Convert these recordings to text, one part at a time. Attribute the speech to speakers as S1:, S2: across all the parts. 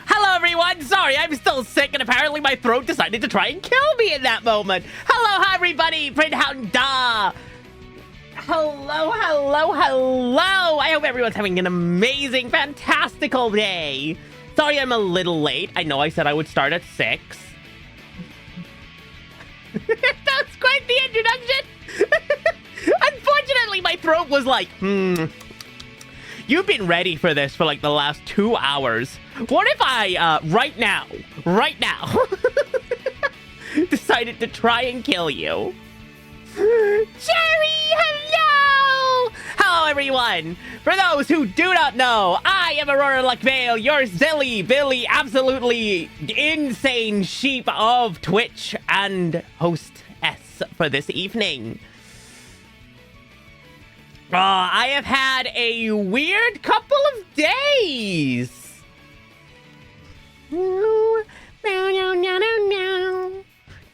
S1: Hello, everyone. Sorry, I'm still sick, and apparently my throat decided to try and kill me in that moment. Hello, hi, everybody. Printhound. Hello. I hope everyone's having an amazing, fantastical day. Sorry I'm a little late. I know I said I would start at 6. That's quite the introduction. Unfortunately, my throat was like, you've been ready for this for like the last 2 hours. What if I, right now, decided to try and kill you? Jerry, hello! Hello, everyone. For those who do not know, I am Aurora Luckvale, your silly, Billy, absolutely insane sheep of Twitch and hostess for this evening. I have had a weird couple of days.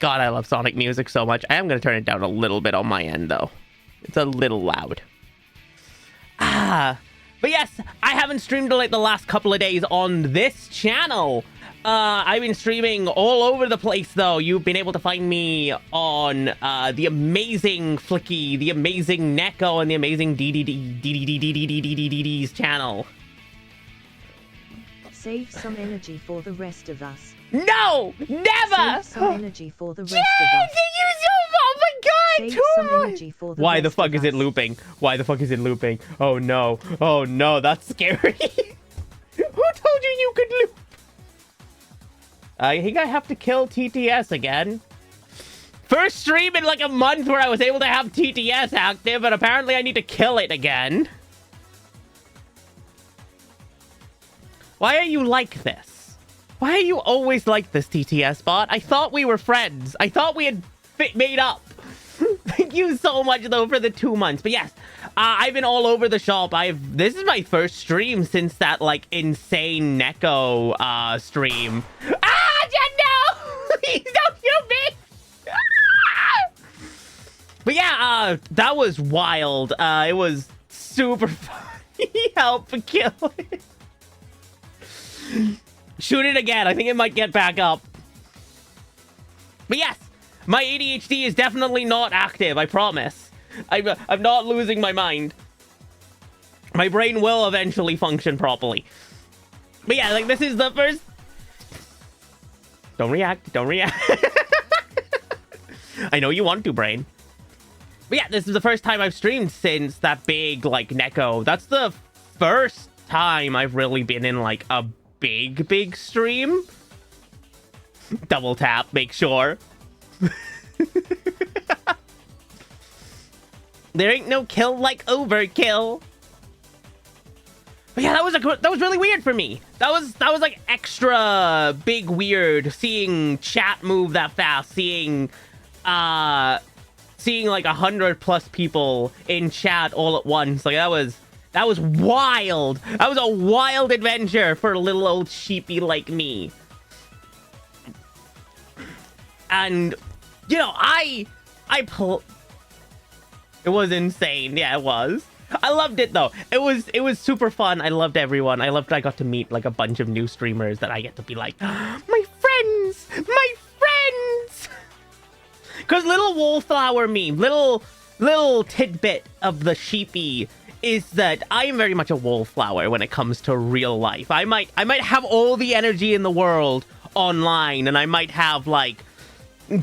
S1: God, I love Sonic music so much. I am going to turn it down a little bit on my end, though. It's a little loud. But yes, I haven't streamed like the last couple of days on this channel. I've been streaming all over the place, though. You've been able to find me on the amazing Flicky, the amazing Neko, and the amazing DDD's channel.
S2: Save some energy for the rest of us.
S1: No! Never!
S2: Save some energy for the rest of us.
S1: Oh my god!
S2: Save some energy for the
S1: Why the
S2: rest
S1: fuck
S2: of
S1: is it
S2: us.
S1: looping? Why the fuck is it looping? Oh no. Oh no, that's scary. Who told you could loop? I think I have to kill TTS again. First stream in like a month where I was able to have TTS active, but apparently I need to kill it again. Why are you like this? Why are you always like this, TTS bot? I thought we were friends. I thought we had made up. Thank you so much, though, for the 2 months. But yes, I've been all over the shop. This is my first stream since that, like, insane Neko stream. No! Please don't shoot me! But yeah, that was wild. It was super fun. Help kill it. Shoot it again. I think it might get back up. But yes, my ADHD is definitely not active. I promise. I'm not losing my mind. My brain will eventually function properly. But yeah, like this is the first... Don't react. Don't react. I know you want to, brain. But yeah, this is the first time I've streamed since that big, like, Neko. That's the first time I've really been in, like, a big stream. Double tap, make sure. There ain't no kill like overkill. But yeah, that was really weird for me. That was like extra big weird, seeing chat move that fast, seeing like 100+ people in chat all at once. Like that was wild. That was a wild adventure for a little old sheepy like me. And you know, it was insane. Yeah, it was. I loved it though. It was super fun. I loved everyone. I got to meet like a bunch of new streamers that I get to be like, my friends. Cause little wallflower meme, little tidbit of the sheepy is that I am very much a wallflower when it comes to real life. I might have all the energy in the world online, and I might have like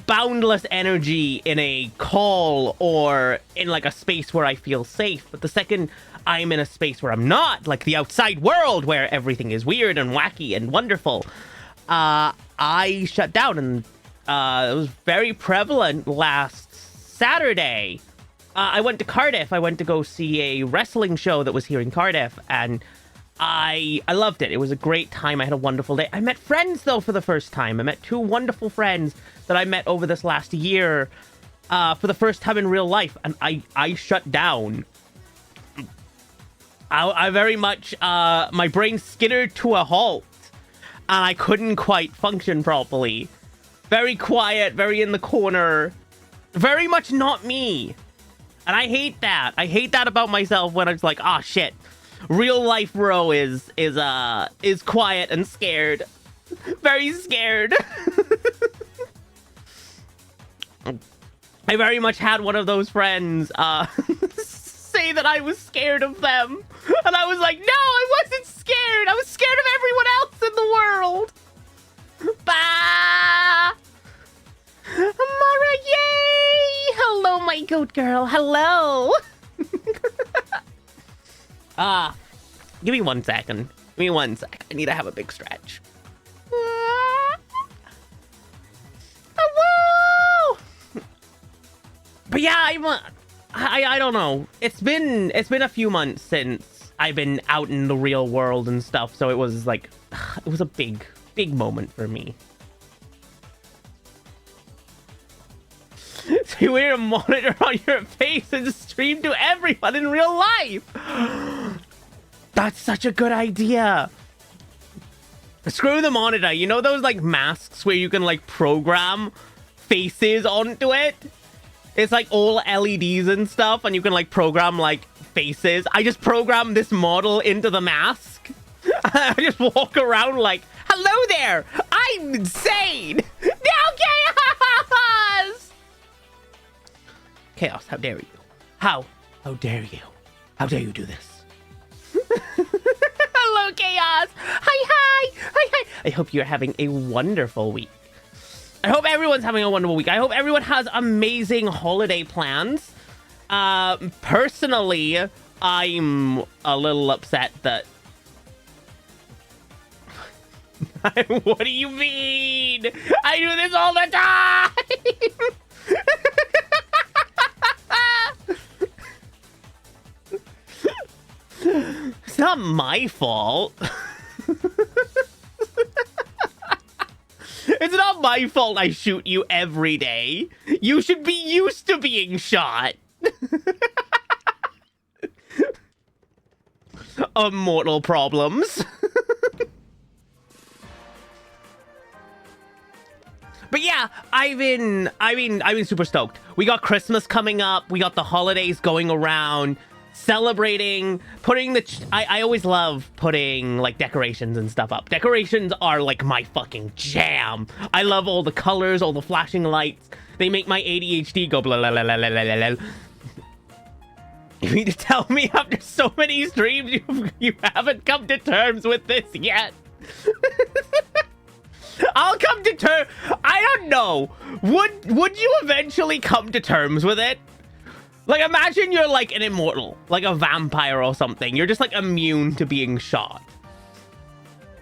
S1: boundless energy in a call or in like a space where I feel safe. But the second I'm in a space where I'm not, like the outside world where everything is weird and wacky and wonderful, I shut down. And it was very prevalent last Saturday. I went to Cardiff. I went to go see a wrestling show that was here in Cardiff, and I loved it. It was a great time. I had a wonderful day. I met friends, though, for the first time. I met 2 wonderful friends that I met over this last year for the first time in real life, and I shut down. I very much, my brain skittered to a halt, and I couldn't quite function properly. Very quiet, very in the corner, very much not me. And I hate that. I hate that about myself when it's like, ah, shit. Real life Ro is quiet and scared. Very scared. I very much had one of those friends say that I was scared of them. And I was like, no, I wasn't scared. I was scared of everyone else in the world. Bah! Amara, yay! Hello, my goat girl. Hello. Give me 1 second. Give me 1 sec. I need to have a big stretch. But yeah, I don't know. It's been a few months since I've been out in the real world and stuff, so it was like it was a big moment for me. So you wear a monitor on your face and stream to everyone in real life. That's such a good idea. Screw the monitor. You know those like masks where you can like program faces onto it? It's like all LEDs and stuff, and you can like program like faces. I just program this model into the mask. I just walk around like, hello there, I'm insane. Now Chaos! Chaos, how dare you? How dare you? How dare you do this? Hello, Chaos. Hi. I hope you're having a wonderful week. I hope everyone's having a wonderful week. I hope everyone has amazing holiday plans. Personally, I'm a little upset that... What do you mean? I do this all the time! It's not my fault. It's not my fault I shoot you every day. You should be used to being shot. Immortal problems. But yeah, I've been super stoked. We got Christmas coming up. We got the holidays going around. Celebrating, putting the... I always love putting, like, decorations and stuff up. Decorations are, like, my fucking jam. I love all the colors, all the flashing lights. They make my ADHD go blah, blah, blah, blah, blah, blah, blah. You mean to tell me after so many streams you haven't come to terms with this yet? I'll come to terms... I don't know. Would you eventually come to terms with it? Like, imagine you're, like, an immortal. Like a vampire or something. You're just, like, immune to being shot.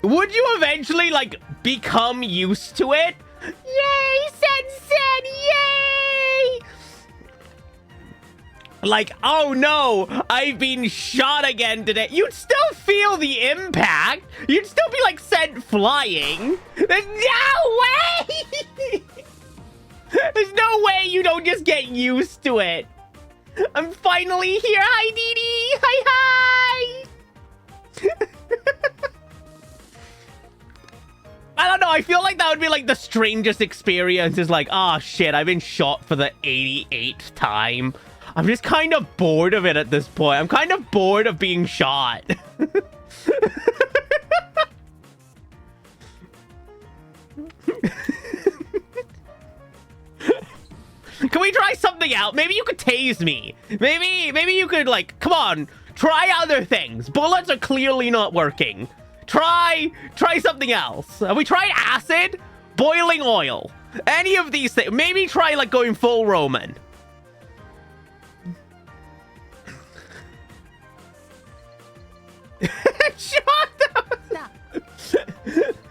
S1: Would you eventually, like, become used to it? Yay, Sen! Yay! Like, oh no, I've been shot again today. You'd still feel the impact. You'd still be, like, sent flying. There's no way! There's no way you don't just get used to it. I'm finally here. Hi, Dee Dee. Hi. I don't know. I feel like that would be like the strangest experience. Is like, oh shit, I've been shot for the 88th time. I'm just kind of bored of it at this point. I'm kind of bored of being shot. Can we try something out? Maybe you could tase me. Maybe you could, like, come on, try other things. Bullets are clearly not working. Try something else. Have we tried acid? Boiling oil? Any of these things? Maybe try, like, going full Roman. Shut up!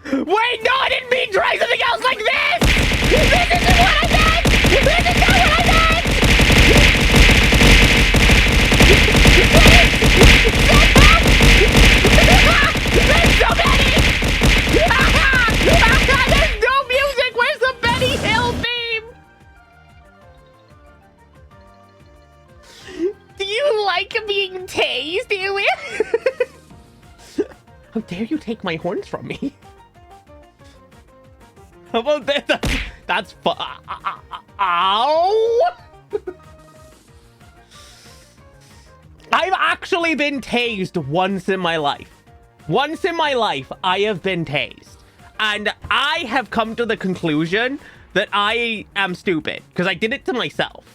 S1: Wait, no, I didn't mean try something else like this! This isn't what I meant! This is not what I meant! There's so many! There's no music! Where's the Benny Hill theme? Do you like being tased, do you? How dare you take my horns from me? How about that? That's ow! I've actually been tased once in my life. Once in my life, I have been tased. And I have come to the conclusion that I am stupid because I did it to myself.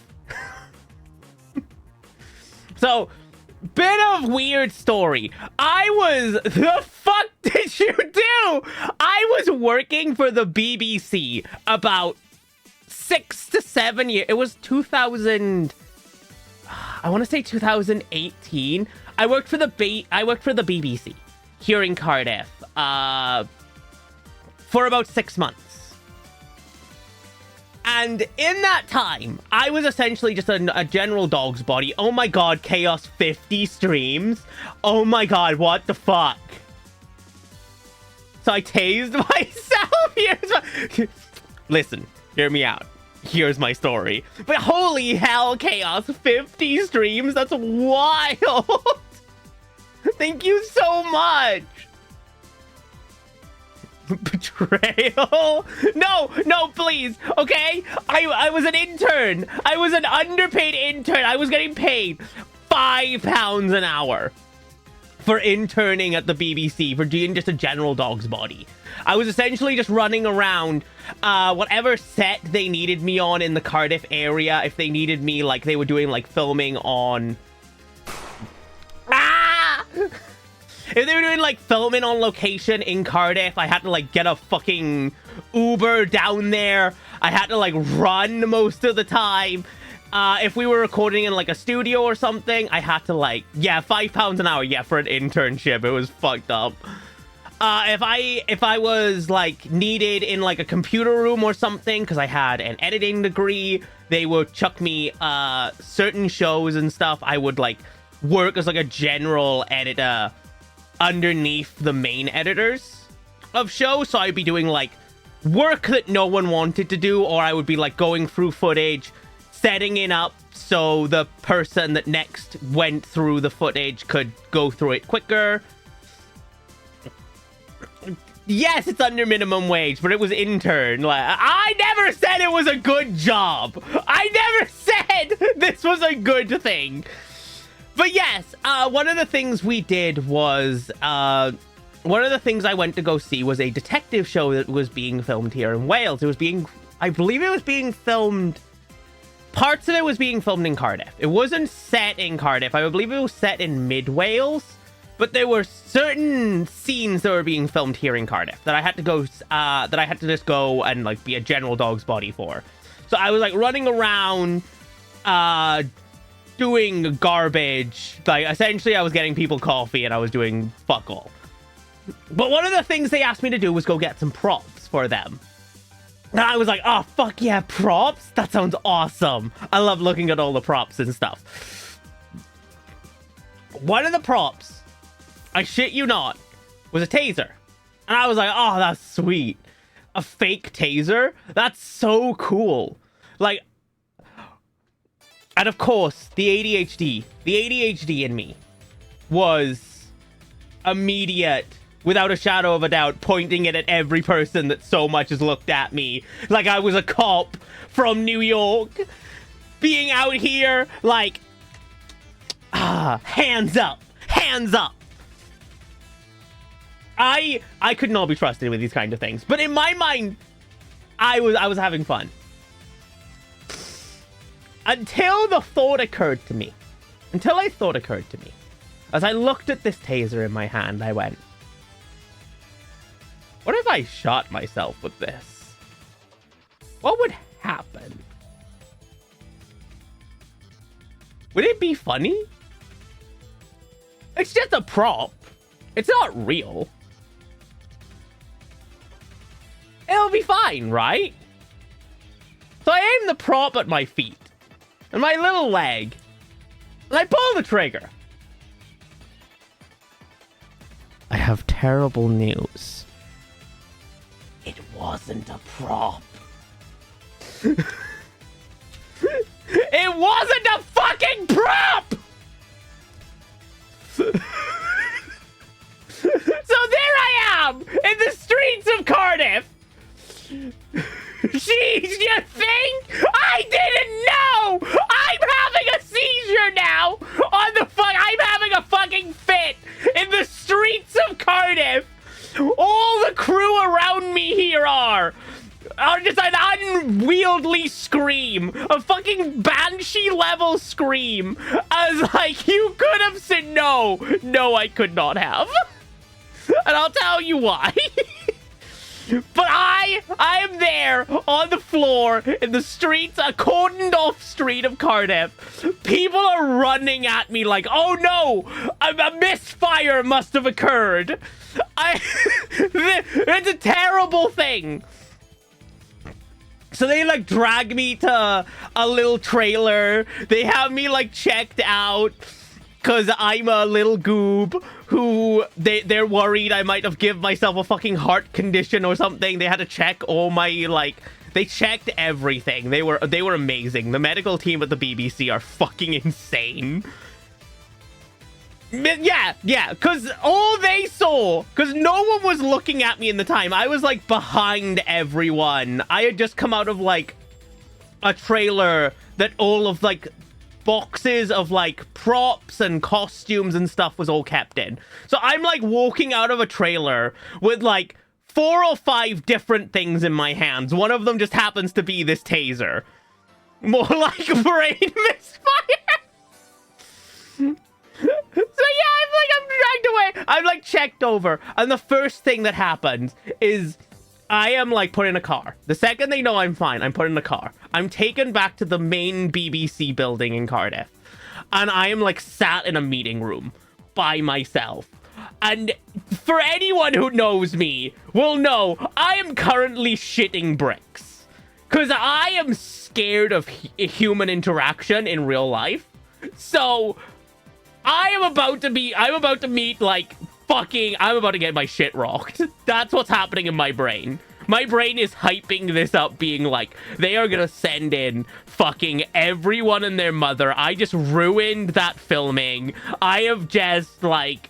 S1: So, bit of weird story. The fuck did you do? I was working for the BBC about 6 to 7 years. It was 2000. I want to say 2018. I worked for the BBC here in Cardiff for about 6 months. And in that time, I was essentially just a general dog's body. Oh my god, Chaos 50 streams. Oh my god, what the fuck? So I tased myself. Listen, hear me out. Here's my story. But holy hell, Chaos 50 streams. That's wild. Thank you so much. Betrayal? No, please. Okay? I was an intern. I was an underpaid intern. I was getting paid £5 an hour for interning at the BBC, for doing just a general dog's body. I was essentially just running around whatever set they needed me on in the Cardiff area. If they needed me, like, they were doing, like, filming on... If they were doing, like, filming on location in Cardiff, I had to, like, get a fucking Uber down there. I had to, like, run most of the time. If we were recording in, like, a studio or something, I had to, like, yeah, £5 an hour, yeah, for an internship. It was fucked up. If I was, like, needed in, like, a computer room or something, because I had an editing degree, they would chuck me, certain shows and stuff. I would, like, work as, like, a general editor underneath the main editors of shows. So I'd be doing, like, work that no one wanted to do, or I would be, like, going through footage, setting it up so the person that next went through the footage could go through it quicker. Yes, it's under minimum wage, but it was intern. Like, I never said it was a good job. I never said this was a good thing. But yes, one of the things we did was, one of the things I went to go see was a detective show that was being filmed here in Wales. It was being, I believe it was being filmed, parts of it was being filmed in Cardiff. It wasn't set in Cardiff. I believe it was set in mid-Wales, but there were certain scenes that were being filmed here in Cardiff that I had to go, that I had to just go and, like, be a general dog's body for. So I was, like, running around, doing garbage. Like, essentially I was getting people coffee and I was doing fuck all. But one of the things they asked me to do was go get some props for them. And I was like, oh, fuck yeah, props? That sounds awesome. I love looking at all the props and stuff. One of the props, I shit you not, was a taser. And I was like, oh, that's sweet. A fake taser? That's so cool. Like, and of course, the ADHD in me was immediate, without a shadow of a doubt, pointing it at every person that so much has looked at me like I was a cop from New York, being out here like, hands up, hands up. I could not be trusted with these kind of things, but in my mind, I was having fun. Until the thought occurred to me. As I looked at this taser in my hand, I went, what if I shot myself with this? What would happen? Would it be funny? It's just a prop. It's not real. It'll be fine, right? So I aim the prop at my feet and my little leg, and I pull the trigger. I have terrible news. It wasn't a prop. It wasn't a fucking prop! So there I am, in the streets of Cardiff. Jeez, you think? I didn't know! I'm having a seizure now! On the fuck, I'm fucking fit in the streets of Cardiff. All the crew around me here are just an unwieldy scream, a fucking banshee level scream. I was like, you could have said no. No, I could not have. And I'll tell you why. But I am there on the floor in the streets, a cordoned off street of Cardiff. People are running at me like, oh no, a misfire must have occurred. It's a terrible thing. So they like drag me to a little trailer. They have me like checked out because I'm a little goob who they're worried I might have given myself a fucking heart condition or something. They had to check all my like, they checked everything. They were amazing. The medical team at the BBC are fucking insane. Yeah, because all they saw, because no one was looking at me in the time. I was like behind everyone. I had just come out of like a trailer that all of like boxes of like props and costumes and stuff was all kept in. So I'm like walking out of a trailer with like 4 or 5 different things in my hands. One of them just happens to be this taser. More like brain misfire. So yeah, I'm dragged away. I'm like checked over. And the first thing that happens is I am like put in a car. The second they know I'm fine, I'm put in a car. I'm taken back to the main BBC building in Cardiff. And I am like sat in a meeting room by myself. And for anyone who knows me will know I am currently shitting bricks. Because I am scared of human interaction in real life. So I'm about to meet like fucking, I'm about to get my shit rocked. That's what's happening in my brain. My brain is hyping this up, being like, they are gonna send in fucking everyone and their mother. I just ruined that filming. I have just like,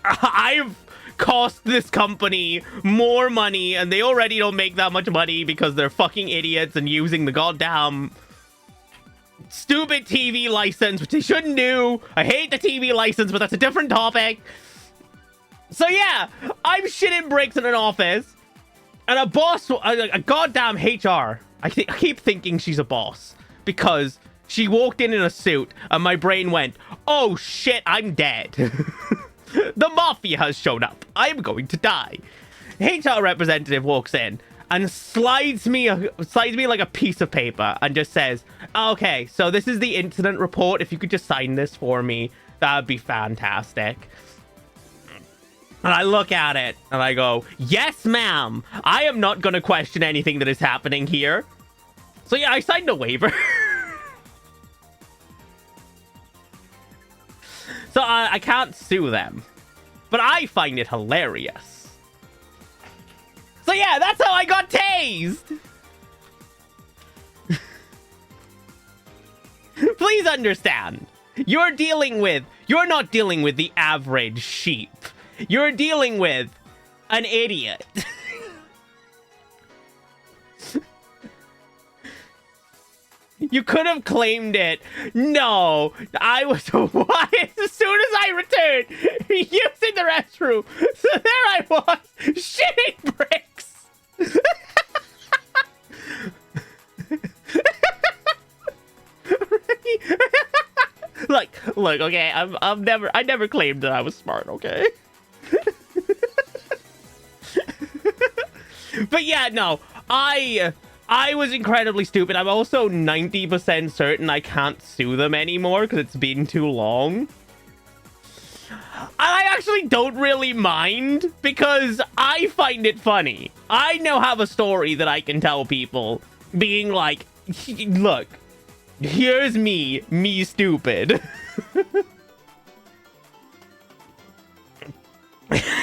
S1: I've cost this company more money, and they already don't make that much money because they're fucking idiots and using the goddamn stupid TV license, which they shouldn't do. I hate the TV license, but that's a different topic. So yeah, I'm shitting bricks in an office, and a boss, a goddamn HR. I keep thinking she's a boss because she walked in a suit, and my brain went, "Oh shit, I'm dead." The mafia has shown up. I am going to die. HR representative walks in and slides me like a piece of paper and just says, okay, so this is the incident report. If you could just sign this for me, that would be fantastic. And I look at it and I go, yes, ma'am. I am not going to question anything that is happening here. So yeah, I signed a waiver. So I can't sue them. But I find it hilarious. So yeah, that's how I got tased. Please understand. You're not dealing with the average sheep. You're dealing with an idiot. You could have claimed it. No, I was why as soon as I returned using the restroom. So there I was, shitting bricks. Look, okay, I never claimed that I was smart, okay? But yeah, no, I was incredibly stupid. I'm also 90% certain I can't sue them anymore because it's been too long. I actually don't really mind because I find it funny. I now have a story that I can tell people being like, look, here's me stupid.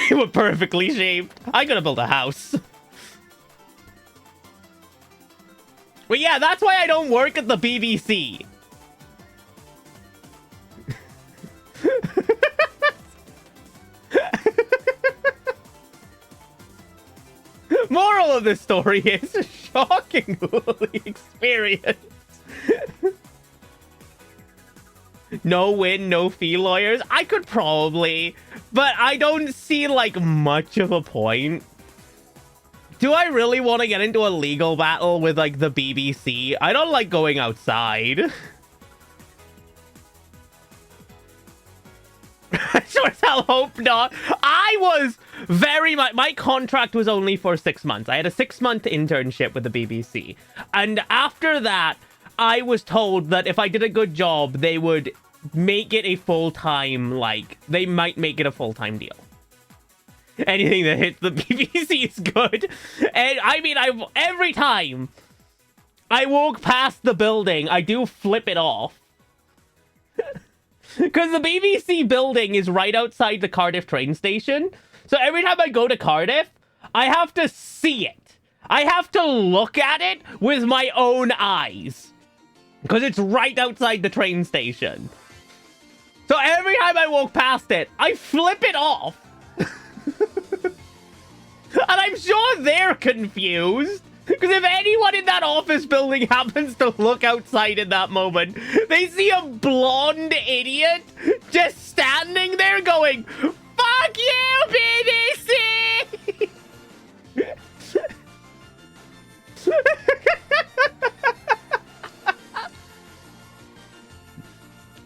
S1: You were perfectly shaped. I could have built a house. But yeah, that's why I don't work at the BBC. Moral of this story is a shocking experience. No win, no fee lawyers. I could probably, but I don't see like much of a point. Do I really want to get into a legal battle with like the BBC? I don't like going outside. Sure as hell hope not. I was very much... My contract was only for 6 months. I had a 6-month internship with the BBC. And after that, I was told that if I did a good job, they would make it a full-time, like... They might make it a full-time deal. Anything that hits the BBC is good. And I mean, every time I walk past the building, I do flip it off. Because the BBC building is right outside the Cardiff train station. So every time I go to Cardiff, I have to see it. I have to look at it with my own eyes. Because it's right outside the train station. So every time I walk past it, I flip it off. And I'm sure they're confused. Because if anyone in that office building happens to look outside in that moment, they see a blonde idiot just standing there going, "Fuck you, BBC!"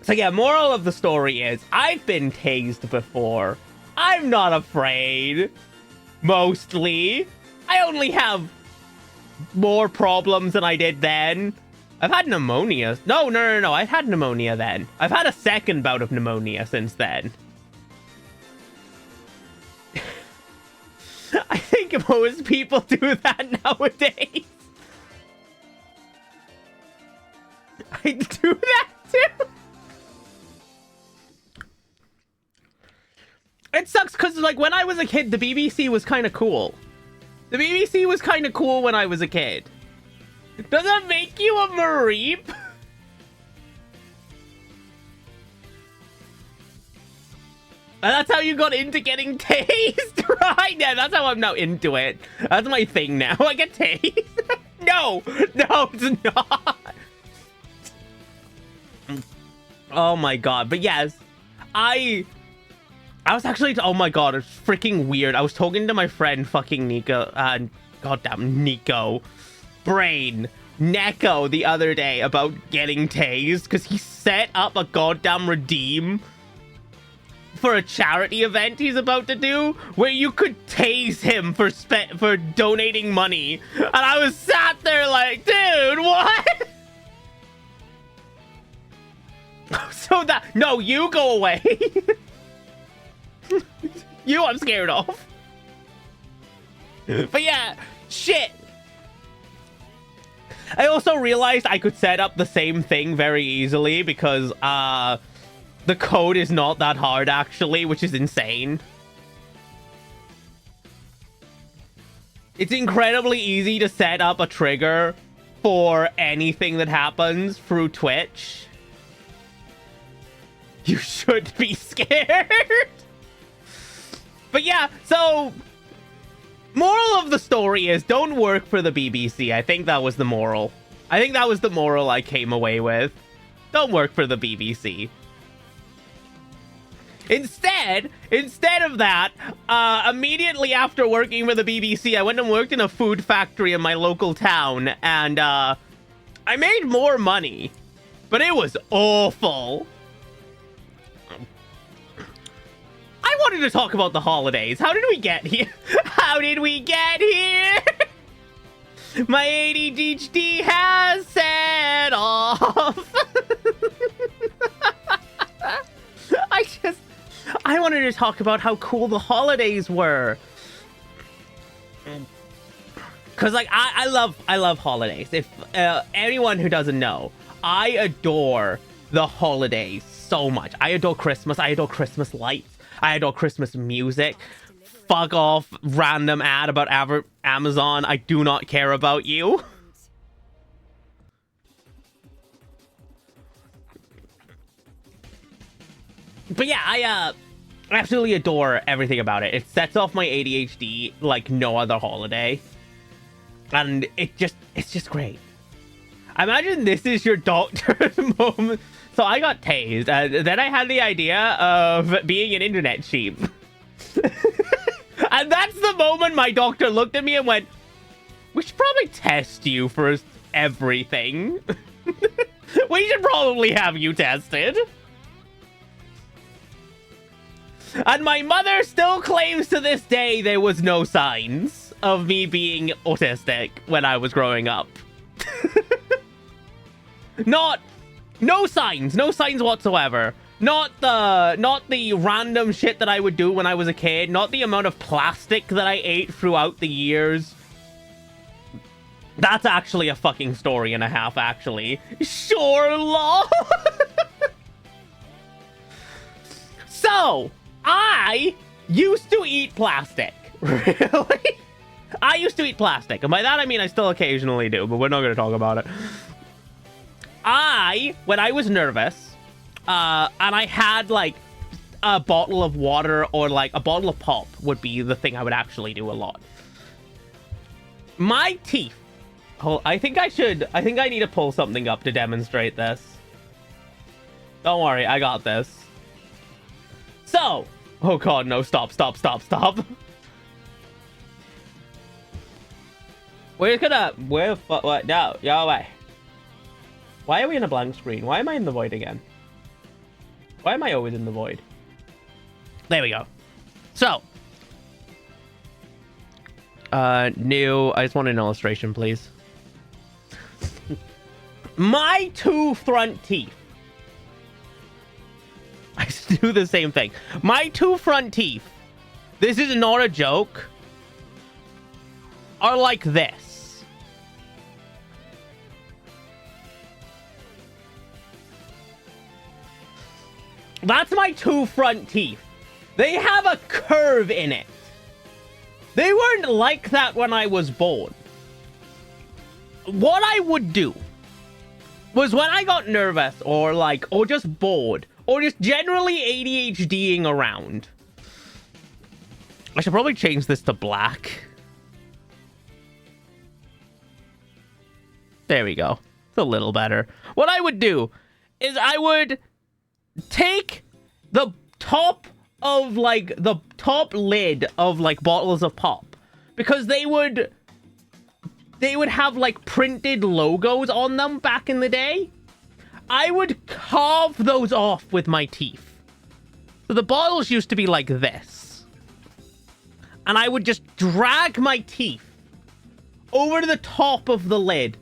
S1: So yeah, moral of the story is, I've been tased before. I'm not afraid. Mostly. I only have more problems than I did then. I've had pneumonia. No. I've had pneumonia then. I've had a second bout of pneumonia since then. I think most people do that nowadays. I do that too. It sucks because, like, when I was a kid, the BBC was kind of cool. The BBC was kind of cool when I was a kid. Does that make you a Mareep? And that's how you got into getting tased, right? Yeah, that's how I'm now into it. That's my thing now. I get tased. No, it's not. Oh my god. But yes, I was actually... Oh my god, it's freaking weird. I was talking to my friend fucking Nico... goddamn Nico. Brain. Neko the other day about getting tased because he set up a goddamn redeem for a charity event he's about to do where you could tase him for donating money. And I was sat there like, dude, what? So that... No, you go away. You I'm scared of. But yeah, shit. I also realized I could set up the same thing very easily because the code is not that hard actually, which is insane. It's incredibly easy to set up a trigger for anything that happens through Twitch. You should be scared. But yeah, so moral of the story is don't work for the BBC. I think that was the moral. I think that was the moral I came away with. Don't work for the BBC. Instead of that, immediately after working for the BBC, I went and worked in a food factory in my local town, and I made more money, but it was awful. I wanted to talk about the holidays. How did we get here? How did we get here? My ADHD has set off. I wanted to talk about how cool the holidays were. Cause like I love holidays. If anyone who doesn't know, I adore the holidays so much. I adore Christmas. I adore Christmas lights. I adore Christmas music. Fuck off, random ad about Amazon. I do not care about you. But yeah, I absolutely adore everything about it. It sets off my ADHD like no other holiday. And it's just great. Imagine this is your doctor's moment So I got tased. Then I had the idea of being an internet sheep. And that's the moment my doctor looked at me and went, we should probably test you for everything. We should probably have you tested. And my mother still claims to this day there was no signs of me being autistic when I was growing up. No signs whatsoever. Not the random shit that I would do when I was a kid. Not the amount of plastic that I ate throughout the years. That's actually a fucking story and a half, actually. Sure, lol. So, I used to eat plastic. Really? I used to eat plastic. And by that, I mean I still occasionally do, but we're not going to talk about it. When I was nervous, and I had, like, a bottle of water or, like, a bottle of pop would be the thing I would actually do a lot. My teeth. Oh, I think I need to pull something up to demonstrate this. Don't worry, I got this. So, oh god, no, stop. What? No, away. Why are we in a blank screen? Why am I in the void again? Why am I always in the void? There we go. So, new, I just want an illustration, please. My two front teeth. I do the same thing. My two front teeth, this is not a joke, are like this. That's my two front teeth. They have a curve in it. They weren't like that when I was born. What I would do was when I got nervous or just bored or just generally ADHDing around. I should probably change this to black. There we go. It's a little better. What I would do is I would take the top of the top lid of bottles of pop, because they would have printed logos on them back in the day. I would carve those off with my teeth. So the bottles used to be like this. And I would just drag my teeth over to the top of the lid.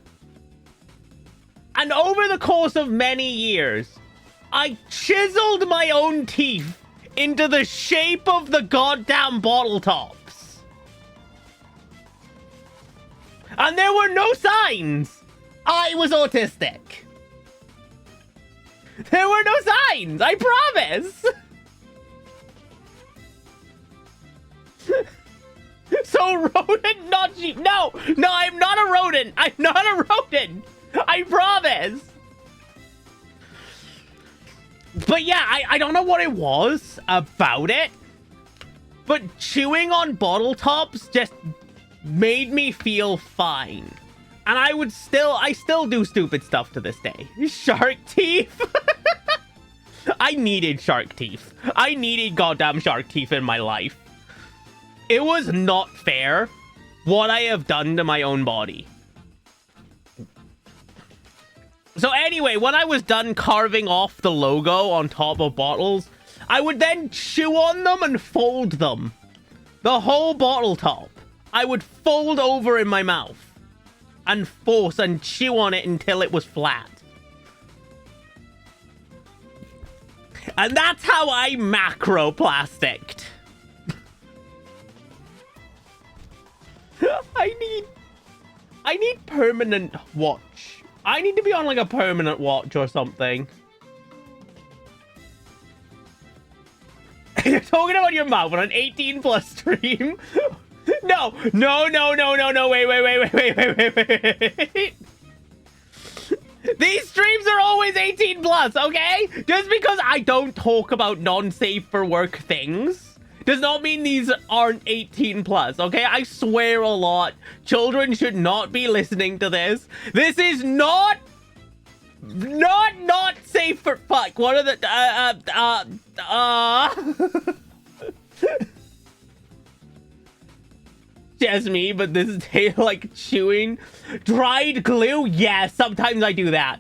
S1: And over the course of many years, I chiseled my own teeth into the shape of the goddamn bottle tops. And there were no signs I was autistic. There were no signs, I promise. So rodent, not sheep. No, I'm not a rodent. I'm not a rodent. I promise. But yeah, I don't know what it was about it, but chewing on bottle tops just made me feel fine. And I still do stupid stuff to this day. Shark teeth. I needed shark teeth. I needed goddamn shark teeth in my life. It was not fair what I have done to my own body. So anyway, when I was done carving off the logo on top of bottles, I would then chew on them and fold them. The whole bottle top. I would fold over in my mouth and force and chew on it until it was flat. And that's how I macroplasticked. I need permanent watch. I need to be on a permanent watch or something. You're talking about your mouth on an 18+ stream? No, wait. These streams are always 18+, okay? Just because I don't talk about non-safe for work things does not mean these aren't 18+, okay? I swear a lot. Children should not be listening to this. This is not Not safe for fuck. What are the just me, but this tastes like chewing dried glue. Yeah, sometimes I do that.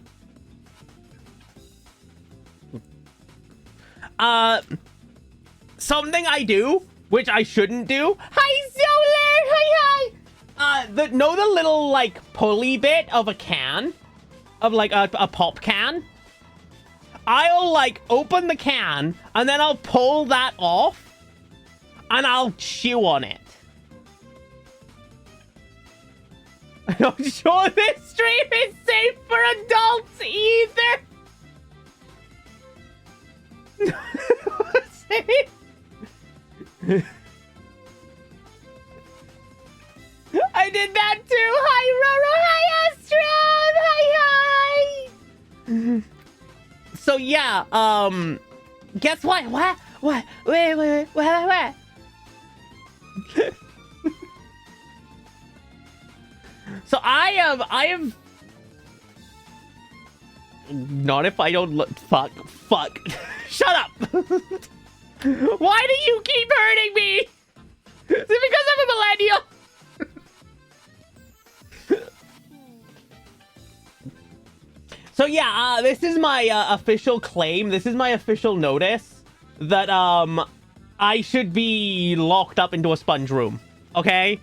S1: Something I do, which I shouldn't do. Hi, Solar. Hi. The little like pulley bit of a can, of like a pop can. I'll like open the can and then I'll pull that off and I'll chew on it. I'm not sure this stream is safe for adults either. I did that too. Hi, Roro. Hi, Astron. Hi. So yeah, guess what? What? Wait. So I am. Not if I don't look. Fuck. Shut up. Why do you keep hurting me? Is it because I'm a millennial? So yeah, this is my official claim. This is my official notice that I should be locked up into a sponge room. Okay?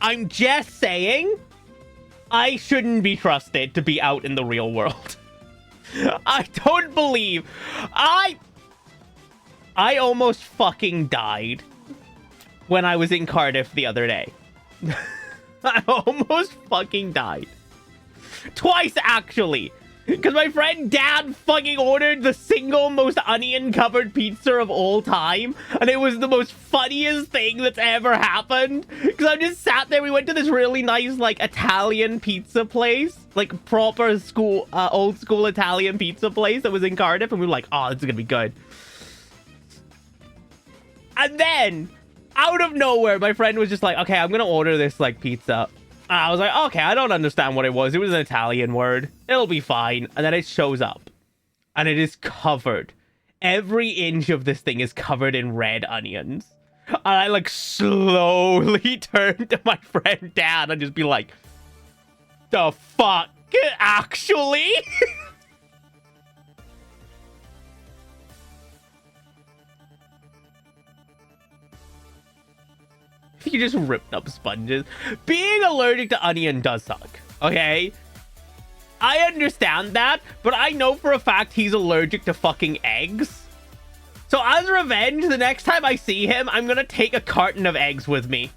S1: I'm just saying I shouldn't be trusted to be out in the real world. I don't believe I almost fucking died when I was in Cardiff the other day. I almost fucking died. Twice, actually. Because my friend Dad fucking ordered the single most onion-covered pizza of all time. And it was the most funniest thing that's ever happened. Because I just sat there. We went to this really nice, like, Italian pizza place. Like, proper school, old school Italian pizza place that was in Cardiff. And we were like, oh, this is gonna be good. And then, out of nowhere, my friend was just like, okay, I'm gonna order this, like, pizza. And I was like, okay, I don't understand what it was. It was an Italian word. It'll be fine. And then it shows up. And it is covered. Every inch of this thing is covered in red onions. And I, like, slowly turn to my friend Dad and just be like, the fuck? Actually? You just ripped up sponges. Being allergic to onion does suck, okay? I understand that, but I know for a fact he's allergic to fucking eggs. So as revenge, the next time I see him, I'm gonna take a carton of eggs with me.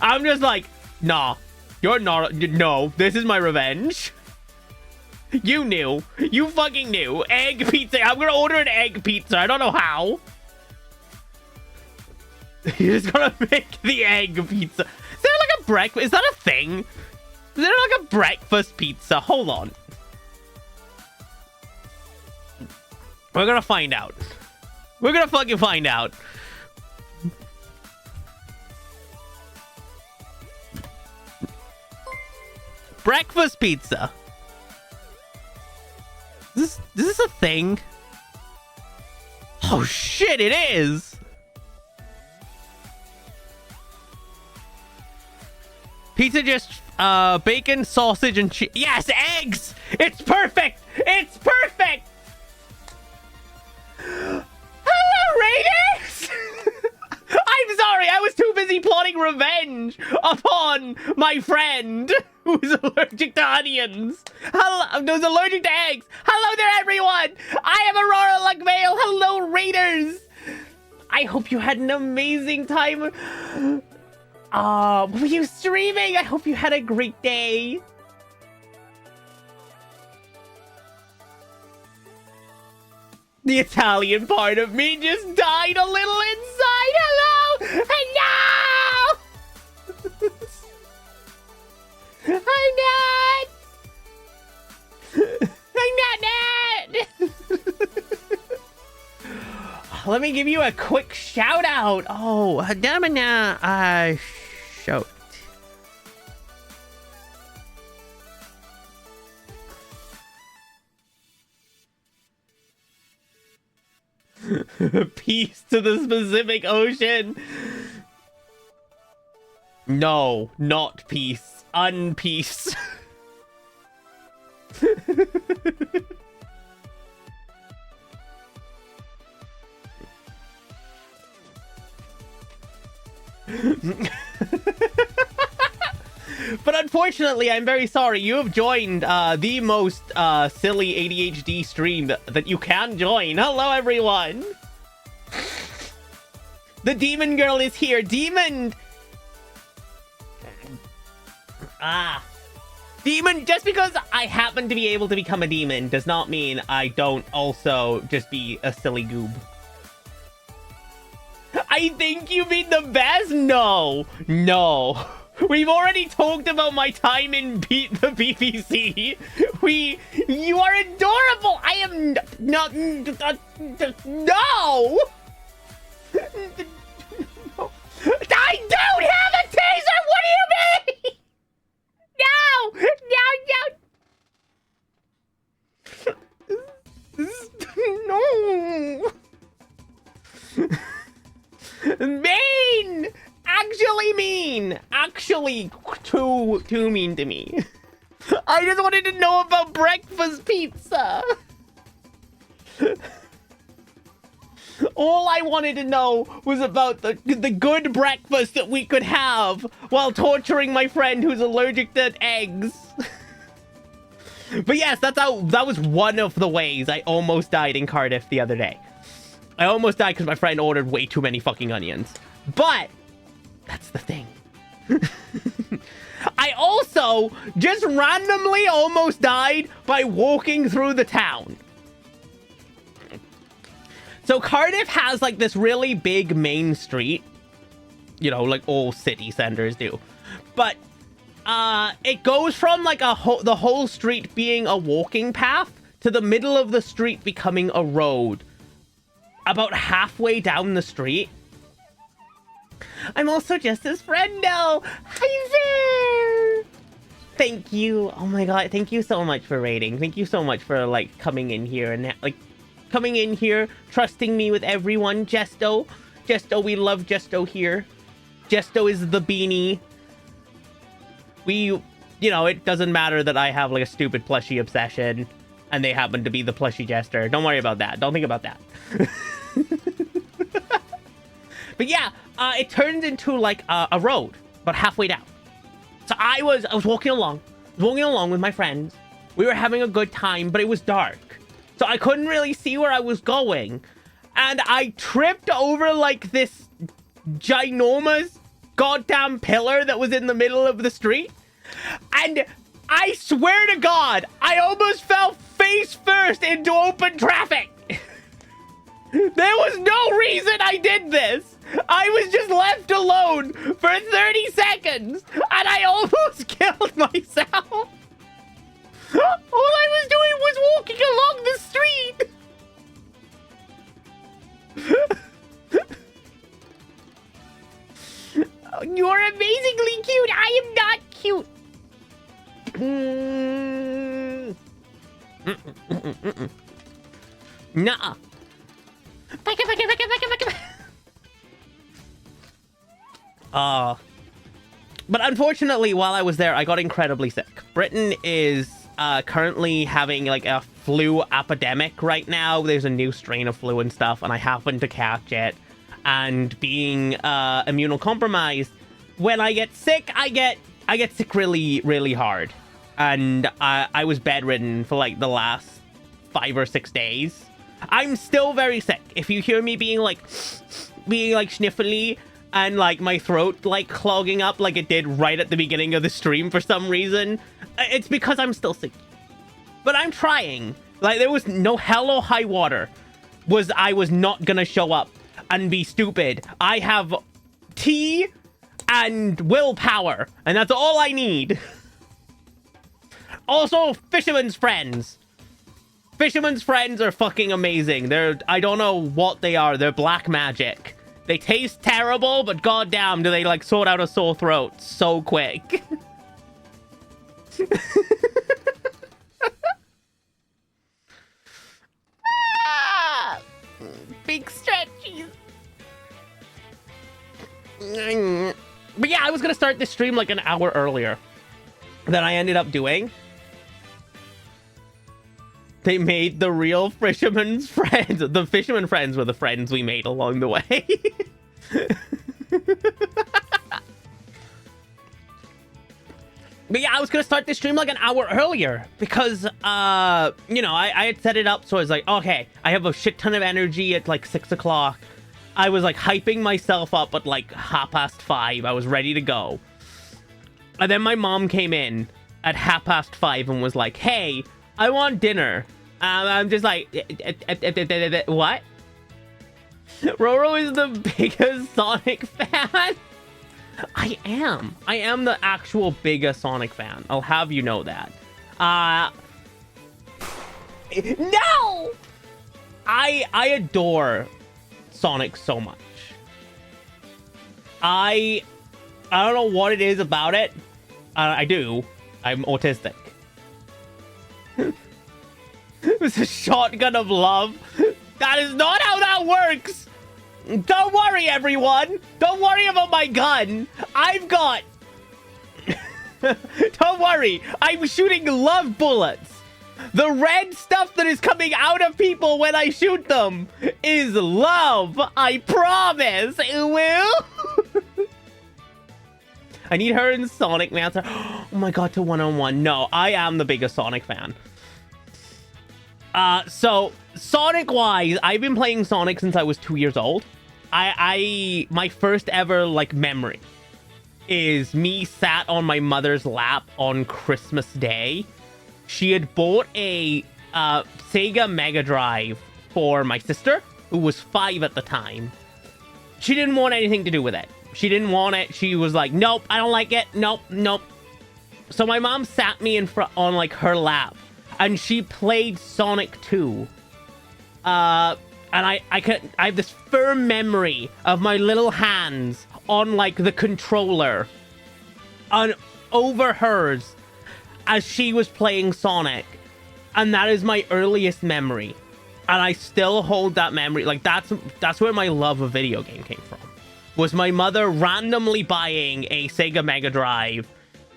S1: I'm just like, nah, you're not, no, this is my revenge. You knew. You fucking knew. Egg pizza. I'm gonna order an egg pizza. I don't know how. You're just gonna make the egg pizza. Is there like a breakfast? Is that a thing? Is there like a breakfast pizza? Hold on. We're gonna find out. We're gonna fucking find out. Breakfast pizza. Is this a thing? Oh shit, it is. Pizza just bacon, sausage, and cheese. Yes, eggs! It's perfect! It's perfect! Hello, Raiders! I'm sorry, I was too busy plotting revenge upon my friend who's allergic to onions. Who's allergic to eggs. Hello there, everyone! I am Aurora Luckvale. Hello, Raiders! I hope you had an amazing time. Were you streaming? I hope you had a great day. The Italian part of me just died a little inside. Hello! Hello! I'm not Let me give you a quick shout out. Oh, Hadamana, shout. Peace to the Pacific Ocean. No, not peace. Unpeace. But unfortunately, I'm very sorry. You have joined the most silly ADHD stream that you can join. Hello, everyone. The demon girl is here. Demon. Demon. Just because I happen to be able to become a demon does not mean I don't also just be a silly goob. I think you mean the best? No. No. We've already talked about my time in the BBC. You are adorable. I am not. No. I don't have a taser. What do you mean? No. Mean. Actually mean. Actually too mean to me. I just wanted to know about breakfast pizza. All I wanted to know was about the good breakfast that we could have while torturing my friend who's allergic to eggs. But yes, that was one of the ways I almost died in Cardiff the other day. I almost died because my friend ordered way too many fucking onions. But that's the thing. I also just randomly almost died by walking through the town. So Cardiff has like this really big main street, you know, like all city centers do. But it goes from like the whole street being a walking path to the middle of the street becoming a road. About halfway down the street. I'm also just his friend now. Hi there. Thank you. Oh my god, thank you so much for raiding. Thank you so much for like coming in here and like coming in here, trusting me with everyone. Jesto, we love Jesto here. Jesto is the beanie. You know, it doesn't matter that I have like a stupid plushie obsession and they happen to be the plushie jester. Don't worry about that. Don't think about that. But yeah, it turns into like a road about halfway down. So I was walking along with my friends. We were having a good time, but it was dark. So I couldn't really see where I was going. And I tripped over like this ginormous goddamn pillar that was in the middle of the street. And I swear to God, I almost fell face first into open traffic. There was no reason I did this. I was just left alone for 30 seconds and I almost killed myself. All I was doing was walking along the street. You're amazingly cute. I am not cute. Nuh-uh. But unfortunately, while I was there, I got incredibly sick. Britain is currently having like a flu epidemic right now. There's a new strain of flu and stuff, and I happened to catch it. And being immunocompromised, when I get sick, I get sick really, really hard. And I was bedridden for like the last 5 or 6 days. I'm still very sick. If you hear me being like sniffly and like my throat like clogging up like it did right at the beginning of the stream for some reason, it's because I'm still sick. But I'm trying. Like there was no hell or high water I was not gonna show up and be stupid. I have tea and willpower, and that's all I need. Also, Fisherman's Friends. Fisherman's Friends are fucking amazing. I don't know what they are. They're black magic. They taste terrible, but goddamn, do they like sort out a sore throat so quick. Big But yeah, I was gonna start this stream like an hour earlier than I ended up doing. They made the real fisherman's friends. The fisherman friends were the friends we made along the way. But yeah, I was gonna start this stream like an hour earlier because, you know, I had set it up so I was like, okay, I have a shit ton of energy at like 6 o'clock. I was like hyping myself up at like 5:30. I was ready to go. And then my mom came in at 5:30 and was like, hey, I want dinner. I'm just like, what? Roro is the biggest Sonic fan. I am the actual biggest Sonic fan. I'll have you know that. No! I adore Sonic so much. I don't know what it is about it. I do. I'm autistic. It's a shotgun of love. That is not how that works. Don't worry, everyone. Don't worry about my gun. I've got... Don't worry. I'm shooting love bullets. The red stuff that is coming out of people when I shoot them is love. I promise. It will. I need her and Sonic Mancer. Oh my god, to one-on-one. No, I am the biggest Sonic fan. So Sonic-wise, I've been playing Sonic since I was 2 years old. My first ever like memory is me sat on my mother's lap on Christmas Day. She had bought a Sega Mega Drive for my sister, who was 5 at the time. She didn't want anything to do with it. She didn't want it. She was like, nope, I don't like it. Nope, nope. So my mom sat me in front on like her lap, and she played Sonic 2. And I have this firm memory of my little hands on like the controller on over hers as she was playing Sonic. And that is my earliest memory. And I still hold that memory. Like that's where my love of video game came from. Was my mother randomly buying a Sega Mega Drive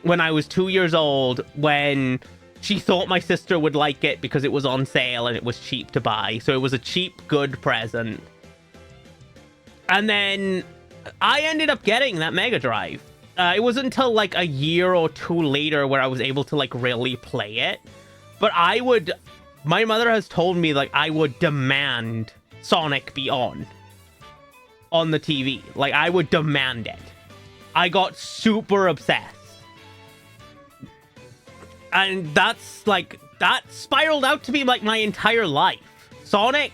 S1: when I was 2 years old, when she thought my sister would like it because it was on sale and it was cheap to buy. So it was a cheap, good present. And then I ended up getting that Mega Drive. It wasn't until like a year or two later where I was able to like really play it. But my mother has told me like I would demand Sonic be on the TV. Like I would demand it. I got super obsessed. And that's like, that spiraled out to be like my entire life. Sonic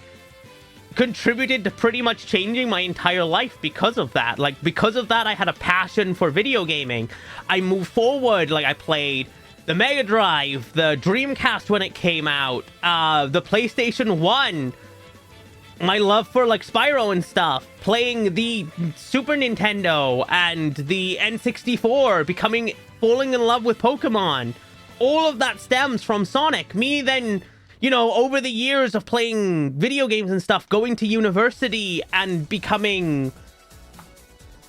S1: contributed to pretty much changing my entire life because of that. Like, because of that, I had a passion for video gaming. I moved forward. Like, I played the Mega Drive, the Dreamcast when it came out, the PlayStation 1, my love for like Spyro and stuff, playing the Super Nintendo and the N64, falling in love with Pokemon. All of that stems from Sonic. Me then, you know, over the years of playing video games and stuff, going to university and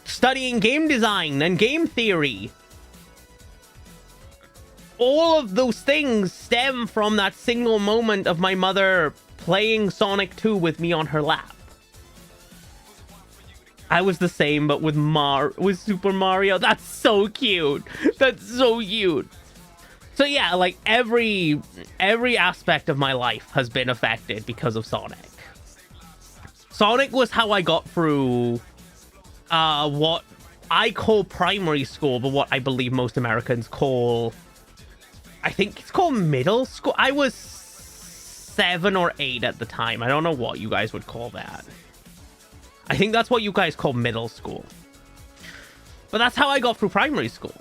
S1: studying game design and game theory. All of those things stem from that single moment of my mother playing Sonic 2 with me on her lap. I was the same, but with Super Mario. That's so cute. That's so cute. So yeah, like every aspect of my life has been affected because of Sonic. Sonic was how I got through what I call primary school, but what I believe most Americans call, I think it's called middle school. I was 7 or 8 at the time. I don't know what you guys would call that. I think that's what you guys call middle school. But that's how I got through primary school.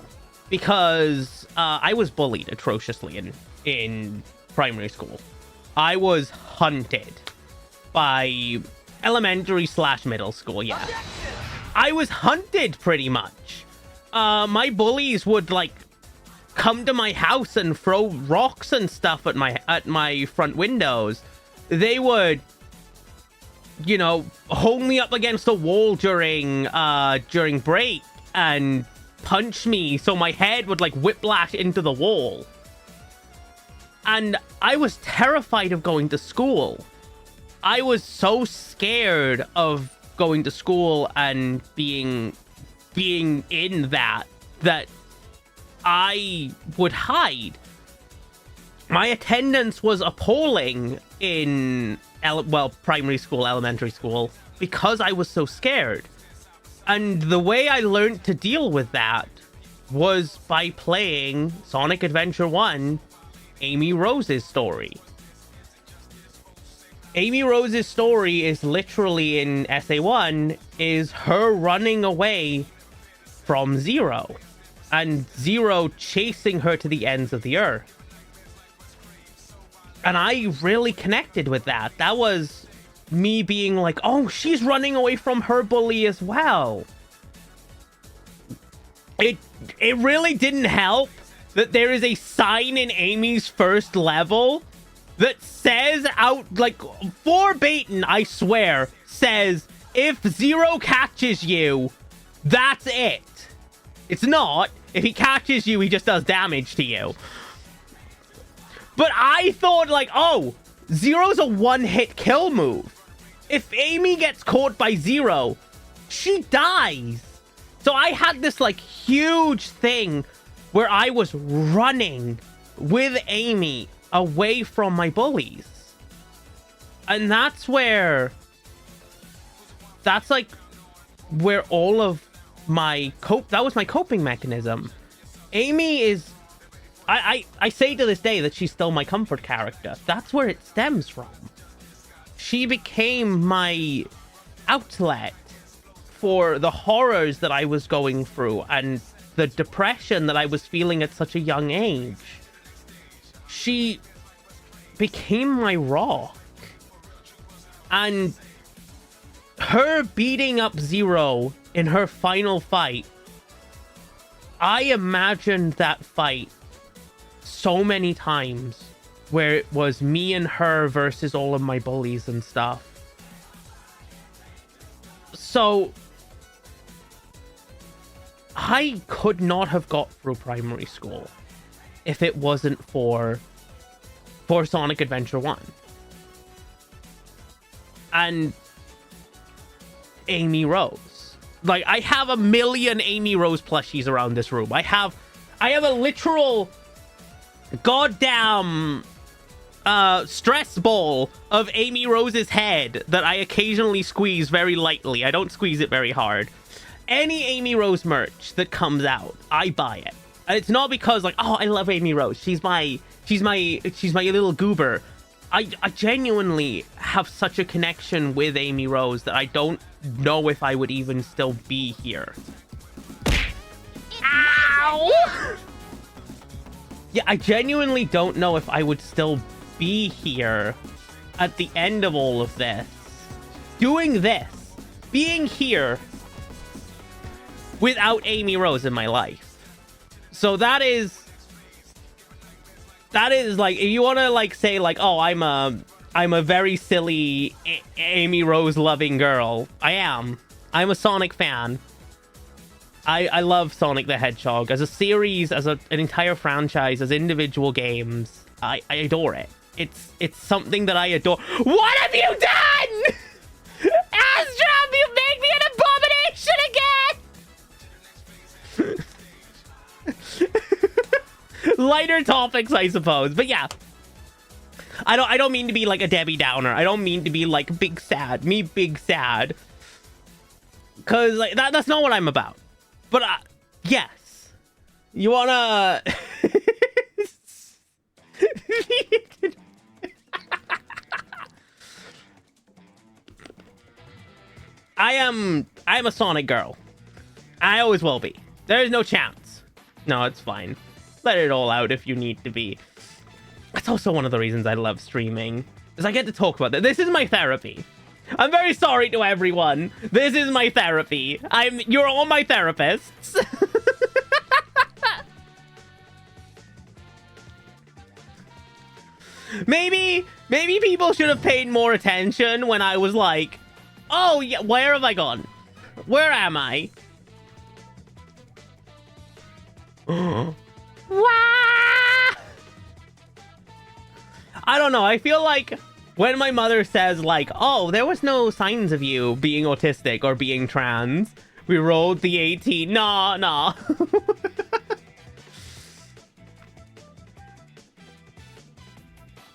S1: Because I was bullied atrociously in primary school. I was hunted by elementary/middle school, yeah. I was hunted pretty much. My bullies would like come to my house and throw rocks and stuff at my front windows. They would you know, hold me up against a wall during break and punch me so my head would like whiplash into the wall. And I was terrified of going to school. I was so scared of going to school and being in that I would hide. My attendance was appalling in primary school, elementary school, because I was so scared. And the way I learned to deal with that was by playing Sonic Adventure 1, Amy Rose's story. Amy Rose's story is literally in SA1 is her running away from Zero and Zero chasing her to the ends of the earth. And I really connected with that. That was me being like, oh, she's running away from her bully as well. It really didn't help that there is a sign in Amy's first level that says out, like, verbatim, I swear, says, if Zero catches you, that's it. It's not. If he catches you, he just does damage to you. But I thought, like, oh, Zero's a one-hit kill move. If Amy gets caught by Zero, she dies. So I had this, like, huge thing where I was running with Amy away from my bullies. And that's like where all of my that was my coping mechanism. Amy is, I say to this day that she's still my comfort character. That's where it stems from. She became my outlet for the horrors that I was going through and the depression that I was feeling at such a young age. She became my rock. And her beating up Zero in her final fight, I imagined that fight so many times where it was me and her versus all of my bullies and stuff. So I could not have got through primary school if it wasn't for Sonic Adventure 1. And Amy Rose. Like, I have a million Amy Rose plushies around this room. I have a literal goddamn stress ball of Amy Rose's head that I occasionally squeeze very lightly. I don't squeeze it very hard. Any Amy Rose merch that comes out, I buy it. And it's not because, like, oh, I love Amy Rose. She's my little goober. I genuinely have such a connection with Amy Rose that I don't know if I would even still be here. Ow! Yeah, I genuinely don't know if I would still be here at the end of all of this. Doing this. Being here without Amy Rose in my life. So that is like, if you want to like say like, oh, I'm a very silly Amy Rose loving girl. I am. I'm a Sonic fan. I love Sonic the Hedgehog as a series, as an entire franchise, as individual games. I adore it. It's something that I adore. What have you done? Astrum, you make me an abomination again. Lighter topics, I suppose, but yeah. I don't mean to be like a Debbie Downer. I don't mean to be like big sad. Me big sad. Cause like that's not what I'm about. But yes. You wanna I'm a Sonic girl. I always will be. There's no chance. No, it's fine. Let it all out if you need to be. That's also one of the reasons I love streaming, is I get to talk about this. This is my therapy. I'm very sorry to everyone. This is my therapy. You're all my therapists. Maybe people should have paid more attention when I was like Oh, yeah. Where have I gone? Where am I? Wah! I don't know. I feel like when my mother says, like, oh, there was no signs of you being autistic or being trans, we rolled the 18. Nah, nah.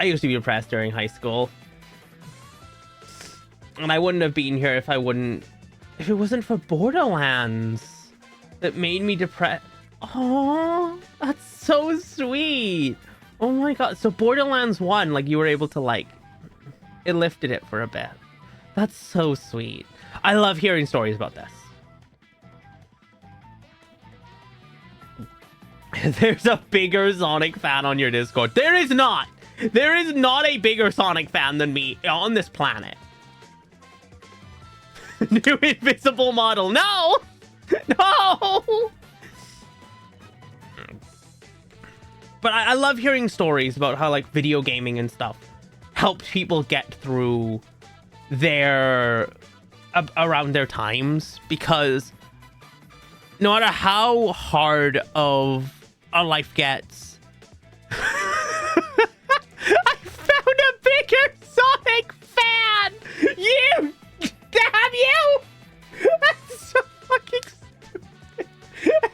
S1: I used to be depressed during high school. And I wouldn't have been here if it wasn't for Borderlands that made me depressed. Oh, that's so sweet. Oh my god. So Borderlands 1, like, you were able to, like, it lifted it for a bit. That's so sweet. I love hearing stories about this. There's a bigger Sonic fan on your Discord. There is not. There is not a bigger Sonic fan than me on this planet. New invisible model. No! No! But I love hearing stories about how, like, video gaming and stuff helps people get through around their times, because no matter how hard of a life gets, I found a bigger Sonic fan! You! Damn you! That's so fucking stupid.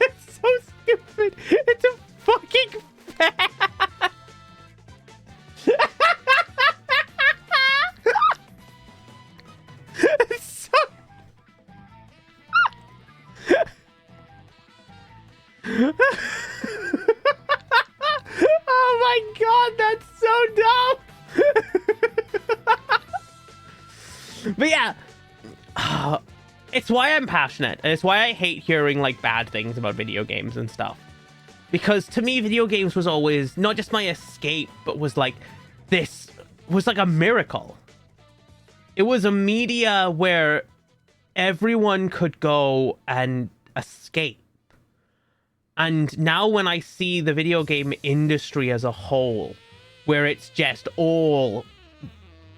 S1: It's so stupid. It's a fucking fan. It's so... Oh my god, that's so dumb. But yeah, it's why I'm passionate, and it's why I hate hearing, like, bad things about video games and stuff. Because to me, video games was always not just my escape, but was like, this was like a miracle. It was a media where everyone could go and escape. And now when I see the video game industry as a whole, where it's just all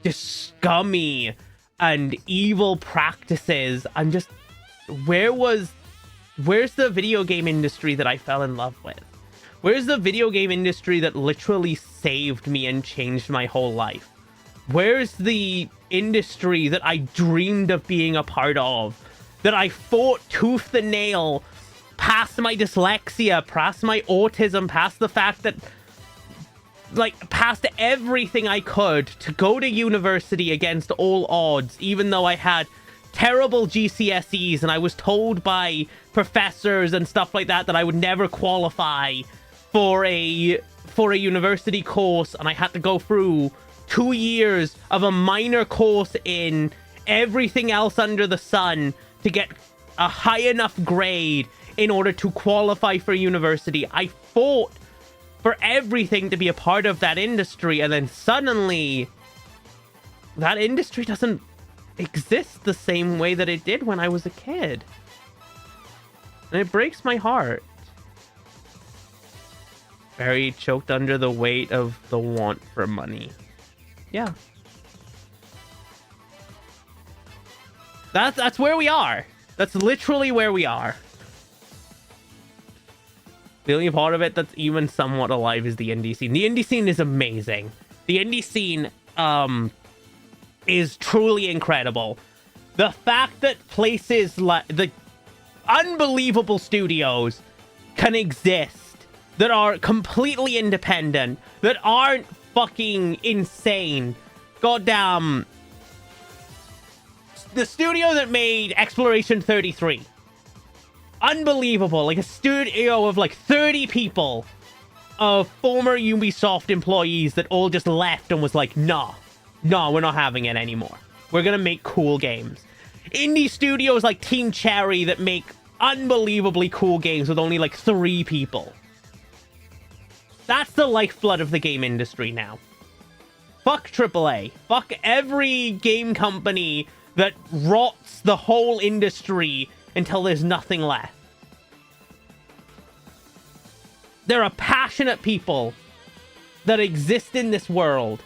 S1: just scummy and evil practices, I'm just, where's the video game industry that I fell in love with? Where's the video game industry that literally saved me and changed my whole life? Where's the industry that I dreamed of being a part of? That I fought tooth and nail, past my dyslexia, past my autism, past the fact that, like, past everything I could to go to university against all odds, even though I had terrible GCSEs and I was told by professors and stuff like that I would never qualify for a university course, and I had to go through 2 years of a minor course in everything else under the sun to get a high enough grade in order to qualify for university. I fought for everything to be a part of that industry, and then suddenly that industry doesn't exist the same way that it did when I was a kid. And it breaks my heart. Very choked under the weight of the want for money. Yeah. That's where we are. That's literally where we are. The only part of it that's even somewhat alive is the indie scene. The indie scene is amazing. The indie scene is truly incredible. The fact that places like the unbelievable studios can exist that are completely independent, that aren't fucking insane. Goddamn. The studio that made Exploration 33. Unbelievable. Like a studio of like 30 people of former Ubisoft employees that all just left and was like, nah, we're not having it anymore. We're gonna make cool games. Indie studios like Team Cherry that make unbelievably cool games with only like 3 people. That's the lifeblood of the game industry now. Fuck AAA. Fuck every game company that rots the whole industry until there's nothing left. There are passionate people that exist in this world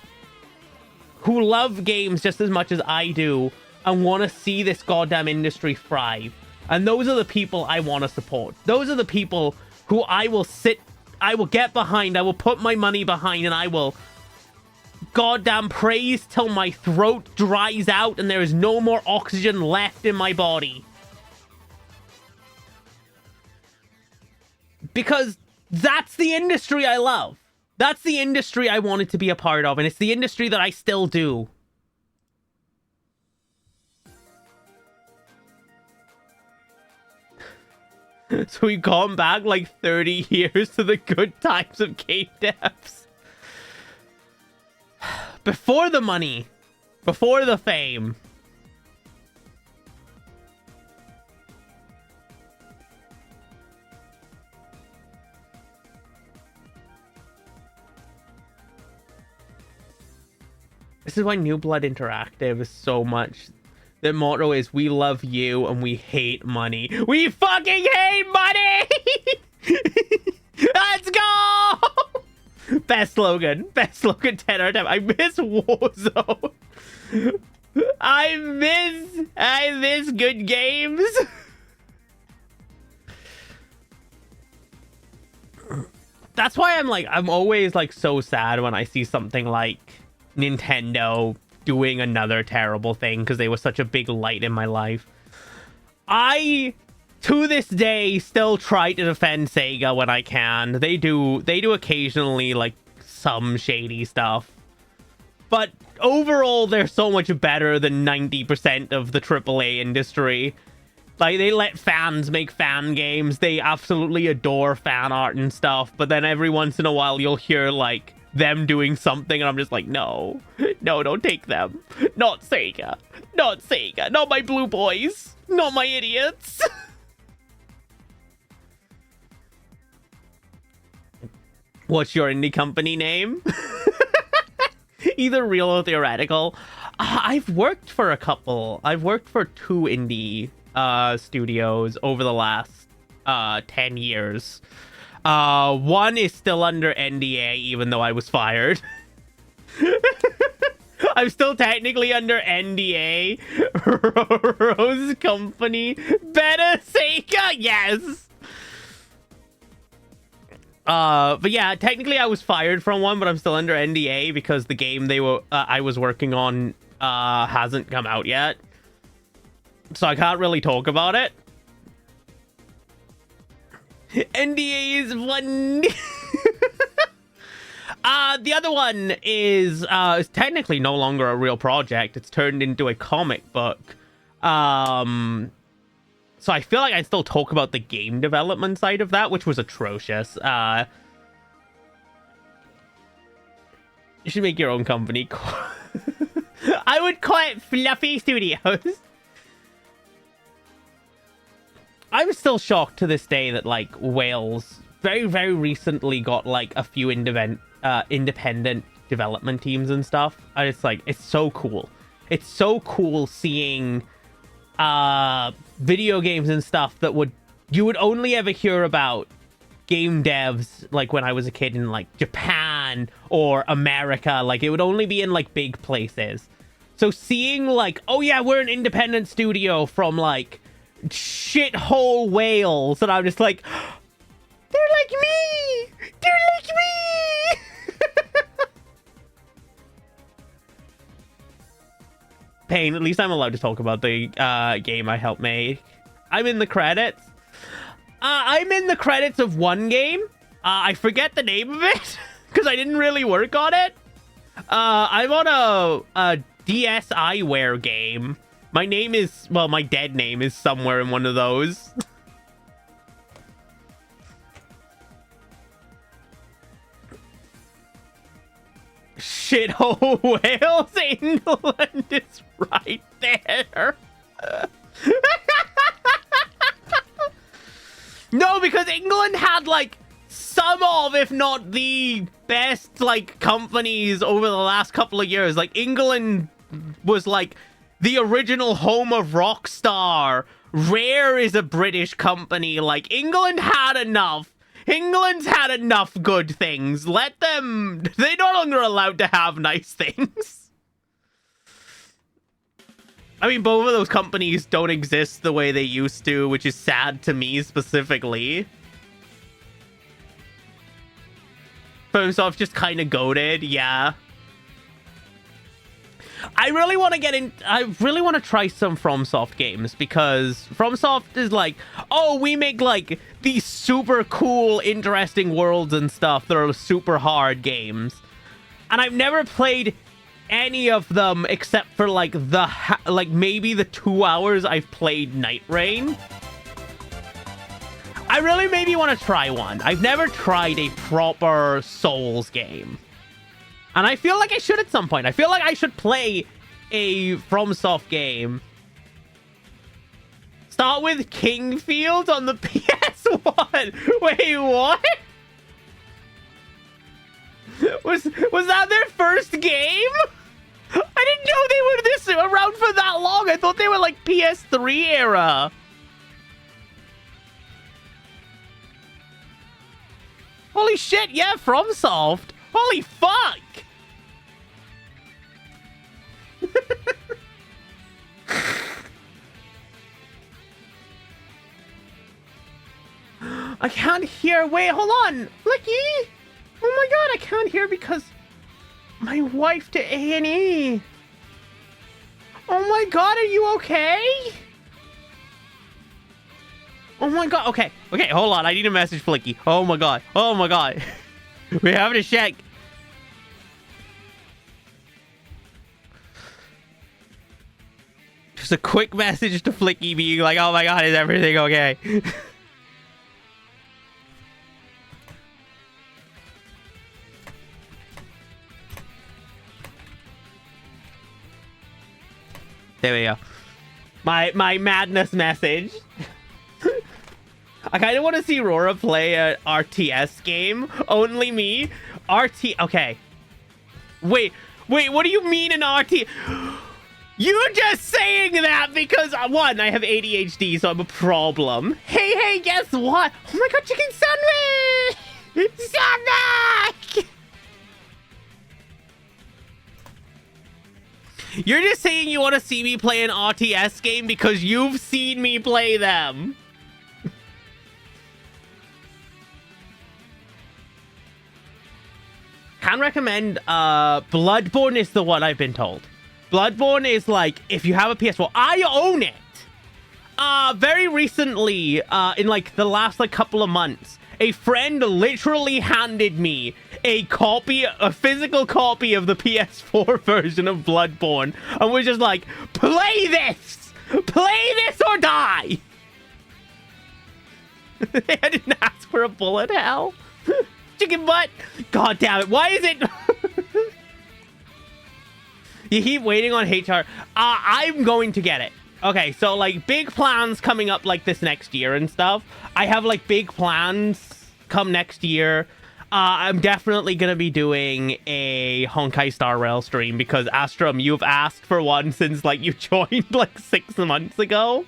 S1: who love games just as much as I do and want to see this goddamn industry thrive. And those are the people I want to support. Those are the people who I will get behind, I will put my money behind, and I will goddamn praise till my throat dries out and there is no more oxygen left in my body. Because that's the industry I love. That's the industry I wanted to be a part of, and it's the industry that I still do. So we've gone back like 30 years to the good times of game devs. Before the money. Before the fame. This is why New Blood Interactive is so much. Their motto is, we love you and we hate money. We fucking hate money! Let's go! Best slogan. Best slogan 10 out of 10. I miss Warzone. I miss good games. That's why I'm always like so sad when I see something like Nintendo doing another terrible thing, because they were such a big light in my life. I, to this day, still try to defend Sega when I can. They do occasionally like some shady stuff, but overall they're so much better than 90% of the AAA industry. Like, they let fans make fan games. They absolutely adore fan art and stuff, but then every once in a while you'll hear like them doing something and I'm just like, no, don't take them. Not Sega. Not Sega. Not my blue boys. Not my idiots. What's your indie company name? Either real or theoretical. I've worked for a couple. I've worked for 2 indie studios over the last 10 years. One is still under NDA, even though I was fired. I'm still technically under NDA. Rose Company. Better Sega, yes! But yeah, technically I was fired from one, but I'm still under NDA because the game I was working on hasn't come out yet. So I can't really talk about it. NDA is one. The other one is technically no longer a real project. It's turned into a comic book. So I feel like I still talk about the game development side of that, which was atrocious. You should make your own company. I would call it Fluffy Studios. I'm still shocked to this day that like Wales very, very recently got like a few independent development teams and stuff. And it's like, it's so cool. It's so cool seeing video games and stuff that you would only ever hear about game devs like when I was a kid in like Japan or America. Like it would only be in like big places. So seeing like, oh yeah, we're an independent studio from like shithole Wales, and I'm just like, they're like me! They're like me! Pain, at least I'm allowed to talk about the game I helped make. I'm in the credits. I'm in the credits of one game. I forget the name of it, because I didn't really work on it. I'm on a DSiWare game. My name is, well, my dead name is somewhere in one of those. Shithole Wales, England is right there. No, because England had like some of, if not the best, like companies over the last couple of years. Like England was like the original home of Rockstar. Rare is a British company. Like, England had enough. England's had enough good things. Let them... They're no longer allowed to have nice things. I mean, both of those companies don't exist the way they used to, which is sad to me specifically. FromSoft just kind of goated, yeah. I really want to try some FromSoft games, because FromSoft is like, oh, we make like these super cool, interesting worlds and stuff that are super hard games. And I've never played any of them except for like maybe the 2 hours I've played Night Rain. I really maybe want to try one. I've never tried a proper Souls game. And I feel like I should at some point. I feel like I should play a FromSoft game. Start with Kingfield on the PS1. Wait, what? Was that their first game? I didn't know they were this around for that long. I thought they were like PS3 era. Holy shit, yeah, FromSoft. Holy fuck. I can't hear. Wait, hold on. Flicky. Oh my god, I can't hear because my wife to A&E. Oh my god, are you okay? Oh my god. Okay, hold on. I need a message, Flicky. Oh my god. Oh my god. We're having a check. Just a quick message to Flicky being like, oh my god, is everything okay? There we go. My madness message. I kind of want to see Aurora play a RTS game. Only me. Okay. Wait, what do you mean an RT? You're just saying that because, one, I have ADHD, so I'm a problem. Hey, guess what? Oh my god, chicken sandwich! Sandwich! You're just saying you want to see me play an RTS game because you've seen me play them. Can recommend, Bloodborne is the one I've been told. Bloodborne is like, if you have a PS4, I own it. Very recently, in like the last like couple of months, a friend literally handed me a physical copy of the PS4 version of Bloodborne, and was just like, play this or die. I didn't ask for a bullet hell. Chicken butt. God damn it. Why is it? You keep waiting on HR. I'm going to get it. Okay, so like big plans coming up like this next year and stuff. I have like big plans come next year. I'm definitely going to be doing a Honkai Star Rail stream because Astrum, you've asked for one since like you joined like 6 months ago.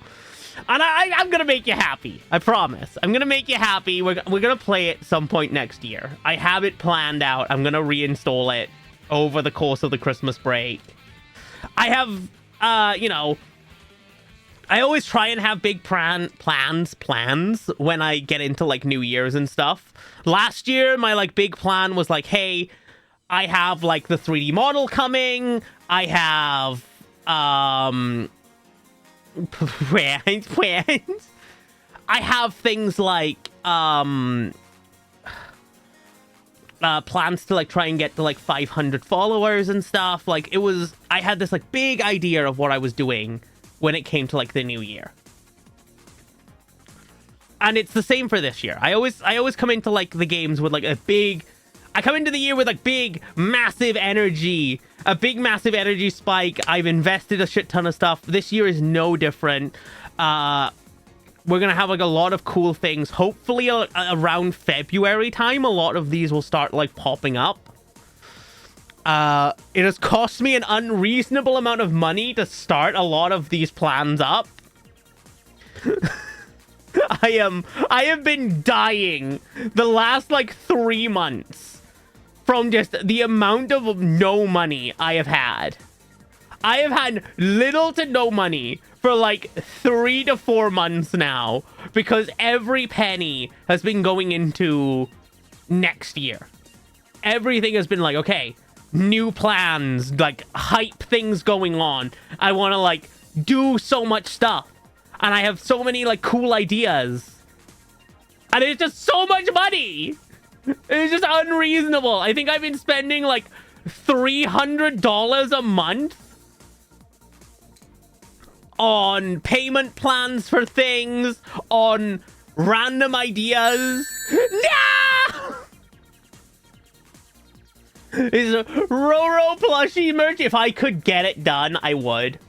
S1: And I'm going to make you happy. I promise. I'm going to make you happy. We're going to play it some point next year. I have it planned out. I'm going to reinstall it over the course of the Christmas break. I have, you know, I always try and have big plans when I get into like New Year's and stuff. Last year, my like big plan was like, hey, I have like the 3D model coming. I have, plans. I have things like, plans to like try and get to like 500 followers and stuff. Like I had this like big idea of what I was doing when it came to like the new year. And it's the same for this year. I always come into like the games with like I come into the year with like big massive energy, a big massive energy spike. I've invested a shit ton of stuff. This year is no different. We're gonna have like a lot of cool things. Hopefully around February time, a lot of these will start like popping up. It has cost me an unreasonable amount of money to start a lot of these plans up. I have been dying the last like 3 months from just the amount of no money I have had. I have had little to no money for like 3 to 4 months now because every penny has been going into next year. Everything has been like, okay, new plans, like hype things going on. I want to like do so much stuff. And I have so many like cool ideas. And it's just so much money. It's just unreasonable. I think I've been spending like $300 a month on payment plans for things, on random ideas. No! Is a Roro plushie merch. If I could get it done, I would.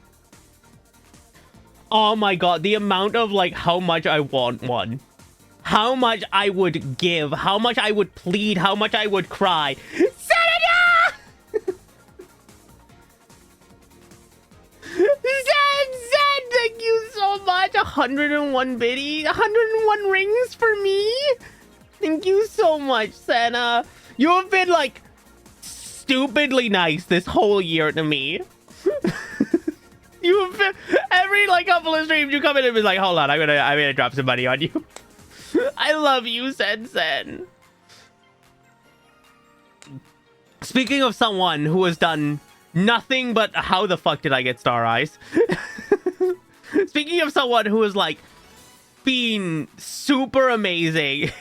S1: Oh my god, the amount of like how much I want one. How much I would give, how much I would plead, how much I would cry. Senator! Zen, thank you so much. 101 biddy, 101 rings for me. Thank you so much, Senna. You have been like stupidly nice this whole year to me. You have been, every like couple of streams you come in and be like, hold on, I'm gonna drop some money on you. I love you, Sen. Speaking of someone who has done nothing but how the fuck did I get star eyes? Speaking of someone who has like been super amazing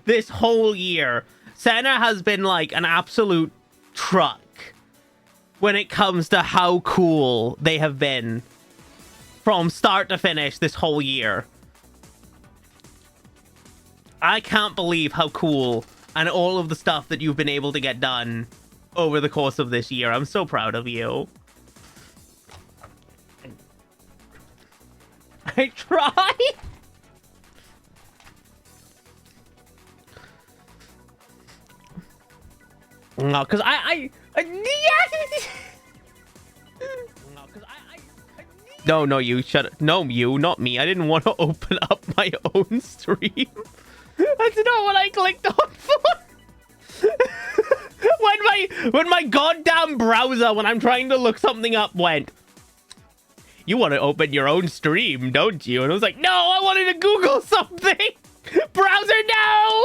S1: this whole year, Santa has been like an absolute truck when it comes to how cool they have been from start to finish this whole year. I can't believe how cool and all of the stuff that you've been able to get done over the course of this year. I'm so proud of you. I try. No, because No, you shut up. No, you, not me. I didn't want to open up my own stream. That's not what I clicked on for. when my goddamn browser, when I'm trying to look something up, went, you want to open your own stream, don't you? And I was like, no, I wanted to Google something. Browser, no.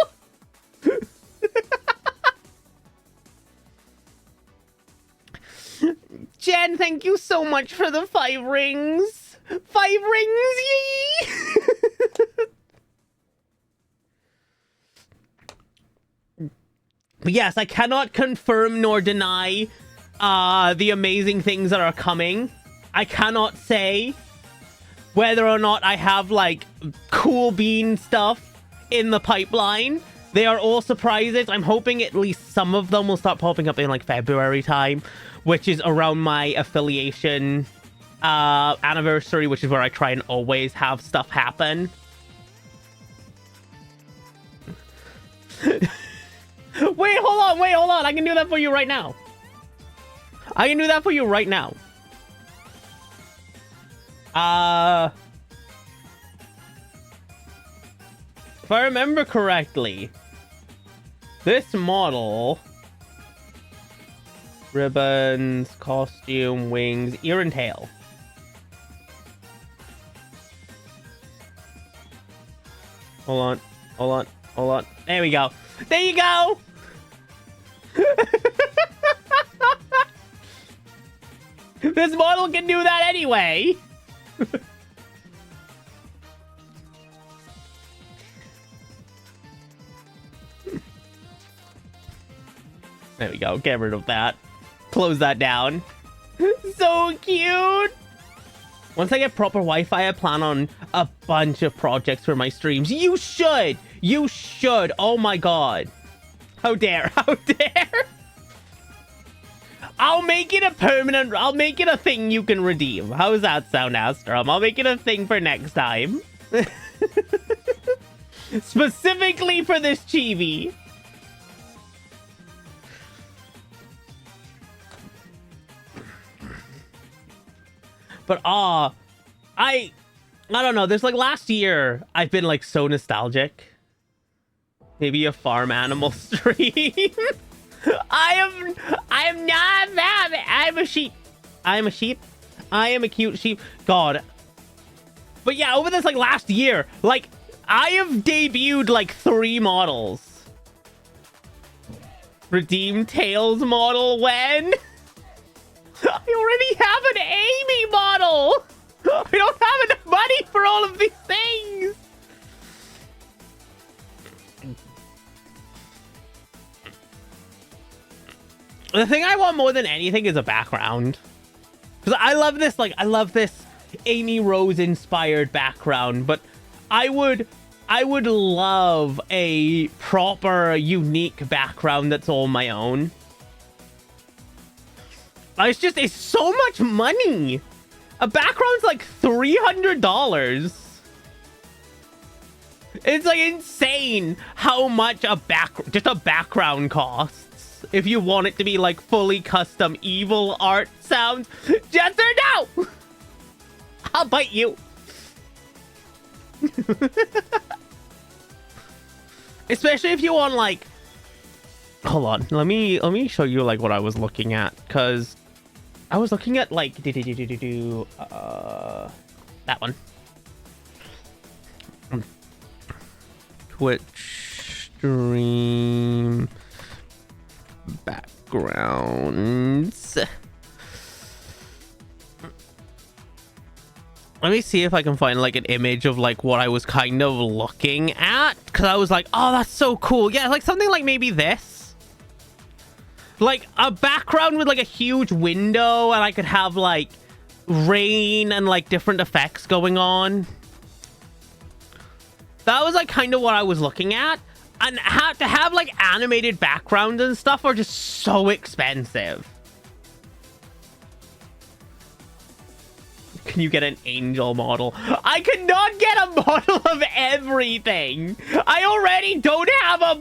S1: Jen, thank you so much for the 5 rings. 5 rings, yee! But yes, I cannot confirm nor deny the amazing things that are coming. I cannot say whether or not I have, like, cool bean stuff in the pipeline. They are all surprises. I'm hoping at least some of them will start popping up in, like, February time, which is around my affiliation anniversary, which is where I try and always have stuff happen. Wait, hold on. I can do that for you right now. If I remember correctly, this model, ribbons, costume, wings, ear and tail. Hold on. There we go. There you go. This model can do that anyway. There we go. Get rid of that. Close that down. So cute. Once I get proper Wi-Fi, I plan on a bunch of projects for my streams. You should. Oh my god. How dare. I'll make it a permanent. I'll make it a thing you can redeem. How does that sound, Astrum? I'll make it a thing for next time. Specifically for this chibi. But I don't know. There's like last year I've been like so nostalgic. Maybe a farm animal stream. I am not that. I'm a sheep. I am a sheep. I am a cute sheep. God. But yeah, over this like last year, like I have debuted like 3 models. Redeem Tails model when? I already have an Amy model. I don't have enough money for all of these things. The thing I want more than anything is a background. Because I love this, like, I love this Amy Rose inspired background, but I would love a proper, unique background that's all my own. It's so much money. A background's like $300. It's like insane how much just a background costs. If you want it to be like fully custom evil art sounds. Jester, no! I'll bite you. Especially if you want like, hold on, let me show you like what I was looking at, because I was looking at like that one. Twitch stream backgrounds. Let me see if I can find like an image of like what I was kind of looking at, because I was like, oh, that's so cool. Yeah, like something like maybe this. Like a background with like a huge window, and I could have like rain and like different effects going on. That was like kind of what I was looking at. And to have like animated backgrounds and stuff are just so expensive. Can you get an angel model? I cannot get a model of everything. I already don't have a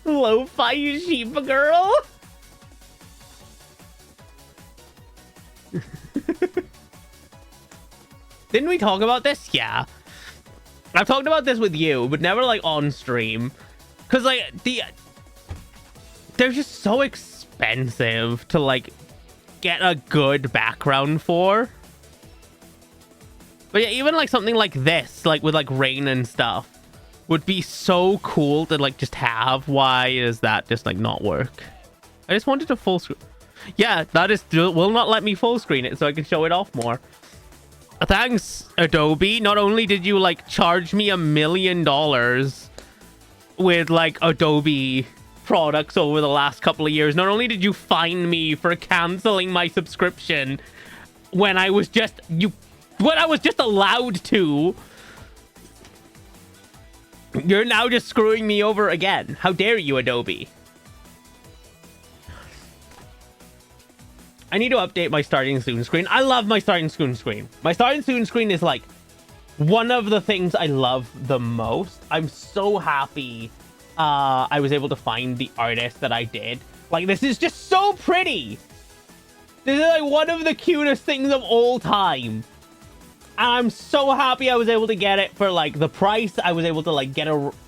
S1: lo-fi sheep girl. Didn't we talk about this? Yeah. I've talked about this with you, but never like on stream. Cause like they're just so expensive to like get a good background for. But yeah, even like something like this, like with like rain and stuff, would be so cool to like just have. Why does that just like not work? I just wanted to full screen. Yeah, that is will not let me full screen it so I can show it off more. Thanks, Adobe. Not only did you like charge me $1 million with like Adobe products over the last couple of years, not only did you fine me for canceling my subscription when I was just allowed to, you're now just screwing me over again. How dare you, Adobe? I need to update my starting soon screen. I love my starting soon screen. My starting soon screen is like one of the things I love the most. I'm so happy I was able to find the artist that I did. Like, this is just so pretty. This is like one of the cutest things of all time. And I'm so happy I was able to get it for like the price. I was able to like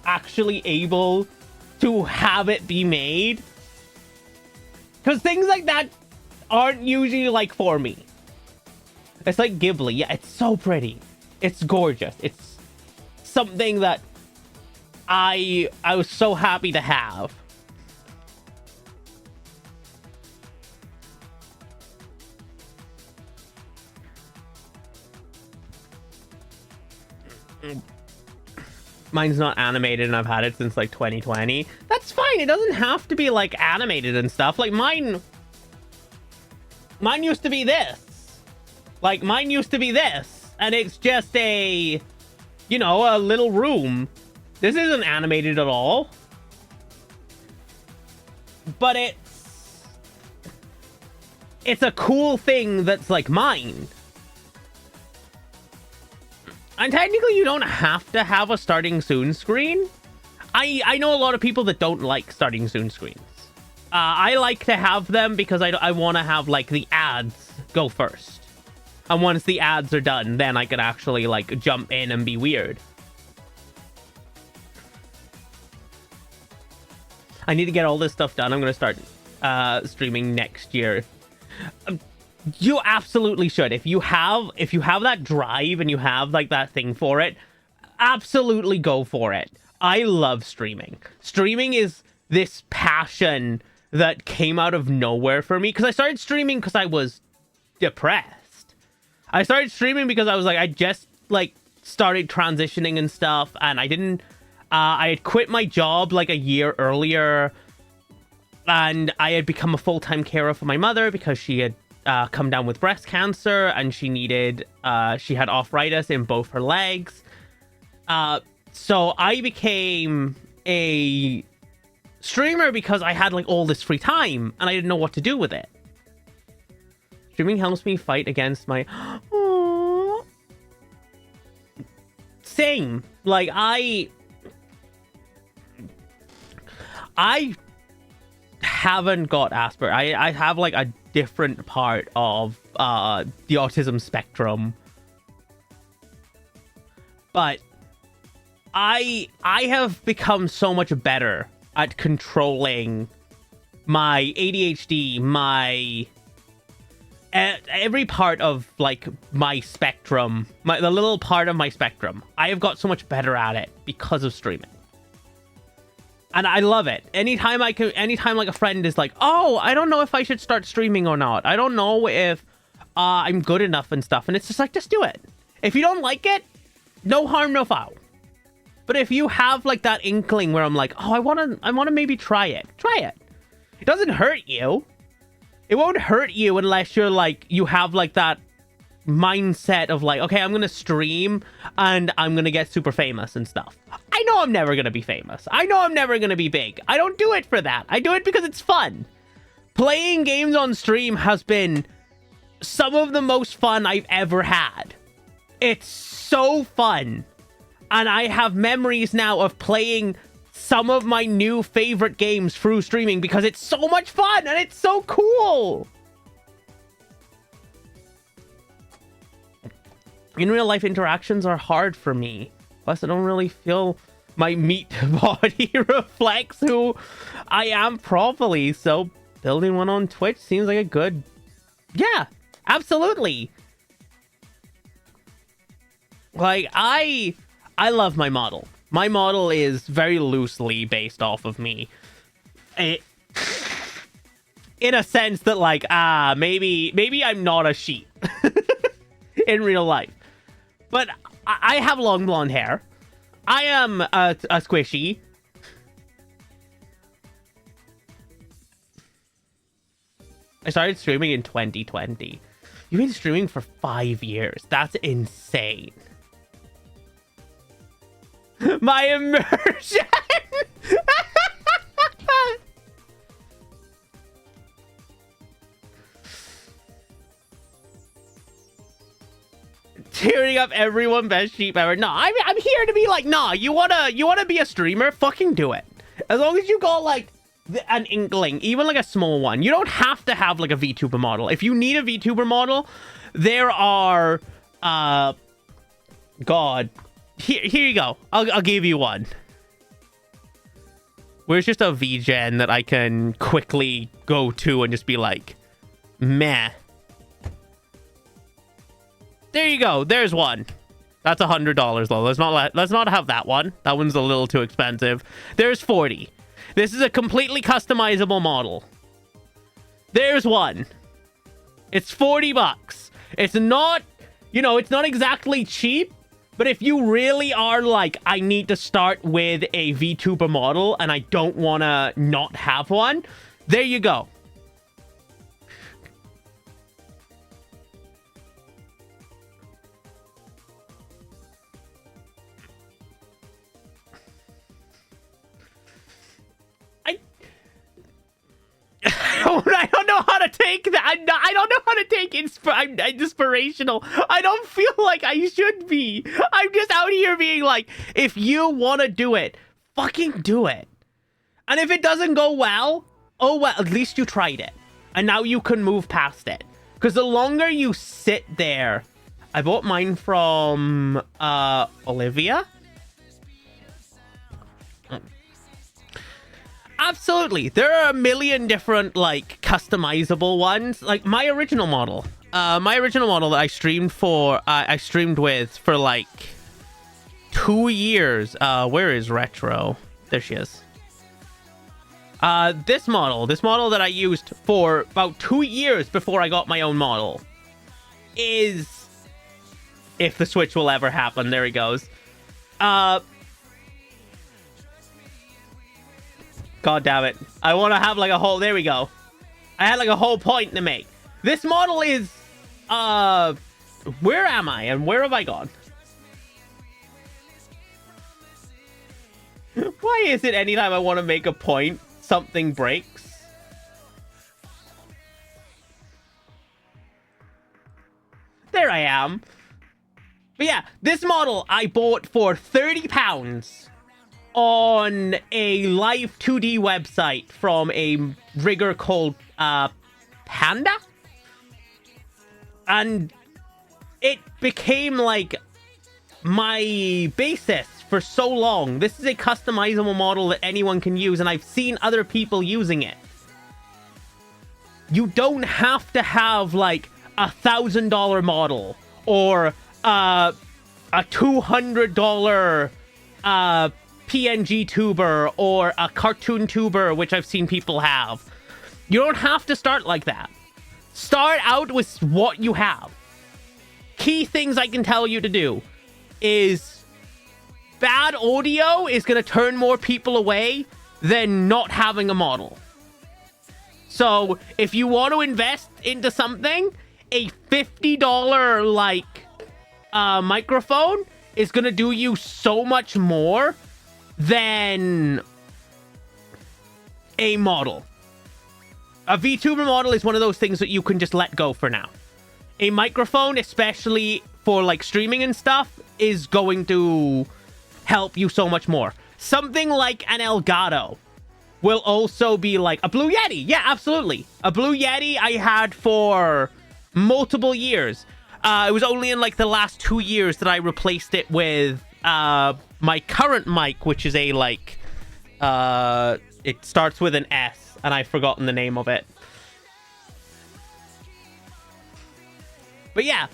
S1: actually able to have it be made. Because things like that aren't usually like for me. It's like Ghibli. Yeah, it's so pretty. It's gorgeous. It's something that I was so happy to have. Mine's not animated and I've had it since like 2020. That's fine. It doesn't have to be like animated and stuff. Like mine used to be this. Like, mine used to be this. And it's just a, you know, a little room. This isn't animated at all. But it's a cool thing that's, like, mine. And technically, you don't have to have a starting soon screen. I know a lot of people that don't like starting soon screens. I like to have them because I want to have, like, the ads go first. And once the ads are done, then I can actually, like, jump in and be weird. I need to get all this stuff done. I'm going to start streaming next year. You absolutely should. If you have that drive and you have like that thing for it, absolutely go for it. I love streaming. Streaming is this passion that came out of nowhere for me, because I started streaming because I was depressed. I started streaming because I was like, I just like started transitioning and stuff, and I didn't I had quit my job like a year earlier, and I had become a full-time carer for my mother because she had come down with breast cancer, and she had arthritis in both her legs. So I became a streamer because I had like all this free time and I didn't know what to do with it. Streaming helps me fight against my same. Like I haven't got Asperger. I have like a different part of the autism spectrum, but I have become so much better at controlling my ADHD, my every part of like my spectrum, the little part of my spectrum. I have got so much better at it because of streaming. And I love it. Anytime like a friend is like, oh, I don't know if I should start streaming or not. I don't know if I'm good enough and stuff. And it's just like, just do it. If you don't like it, no harm, no foul. But if you have like that inkling where I'm like, oh, I want to maybe try it. Try it. It doesn't hurt you. It won't hurt you unless you're like, you have like that mindset of like, okay, I'm going to stream and I'm going to get super famous and stuff. I know I'm never going to be famous. I know I'm never going to be big. I don't do it for that. I do it because it's fun. Playing games on stream has been some of the most fun I've ever had. It's so fun. And I have memories now of playing some of my new favorite games through streaming because it's so much fun and it's so cool. In real life, interactions are hard for me. Plus, I don't really feel my meat body reflects who I am properly. So building one on Twitch seems like a good... Yeah, absolutely. Like, I love my model. My model is very loosely based off of me. In a sense that, like, maybe I'm not a sheep in real life. But I have long blonde hair. I am a squishy. I started streaming in 2020. You've been streaming for 5 years. That's insane. My immersion! Tearing up everyone, best sheep ever. No, I'm here to be like, nah, you wanna be a streamer? Fucking do it. As long as you got like an inkling, even like a small one. You don't have to have like a VTuber model. If you need a VTuber model, there are God. Here you go. I'll give you one. Where's just a VGen that I can quickly go to and just be like, meh. There you go. There's one. That's $100 though. Let's not have that one. That one's a little too expensive. There's 40. This is a completely customizable model. There's one. It's 40 bucks. It's not, it's not exactly cheap. But if you really are like, I need to start with a VTuber model and I don't want to not have one, there you go. I don't know how to take that. I don't know how to take I'm inspirational. I don't feel like I should be. I'm just out here being like, if you want to do it, fucking do it. And if it doesn't go well, oh well, at least you tried it. And now you can move past it. Because the longer you sit there... I bought mine from Olivia. Absolutely. There are a million different, like, customizable ones. Like, my original model. My original model that I streamed for, I streamed with for, like, 2 years. Where is Retro? There she is. This model that I used for about 2 years before I got my own model is... If the switch will ever happen. There he goes. God damn it. I want to have like a whole... There we go. I had like a whole point to make. This model is... Where am I? And where have I gone? Why is it anytime I want to make a point, something breaks? There I am. But yeah, this model I bought for £30 on a live 2D website from a rigger called Panda. And it became like my basis for so long. This is a customizable model that anyone can use, and I've seen other people using it. You don't have to have like $1,000 model or a $200 PNG tuber or a cartoon tuber, which I've seen people have. You don't have to start like that. Start out with what you have. Key things I can tell you to do is bad audio is going to turn more people away than not having a model. So if you want to invest into something, a $50 like microphone is going to do you so much more than a model. A VTuber model is one of those things that you can just let go for now. A microphone, especially for like streaming and stuff, is going to help you so much more. Something like an Elgato will also be like a Blue Yeti. Yeah, absolutely. A Blue Yeti I had for multiple years. It was only in like the last 2 years that I replaced it with my current mic, which is a like it starts with an S and I've forgotten the name of it. But yeah,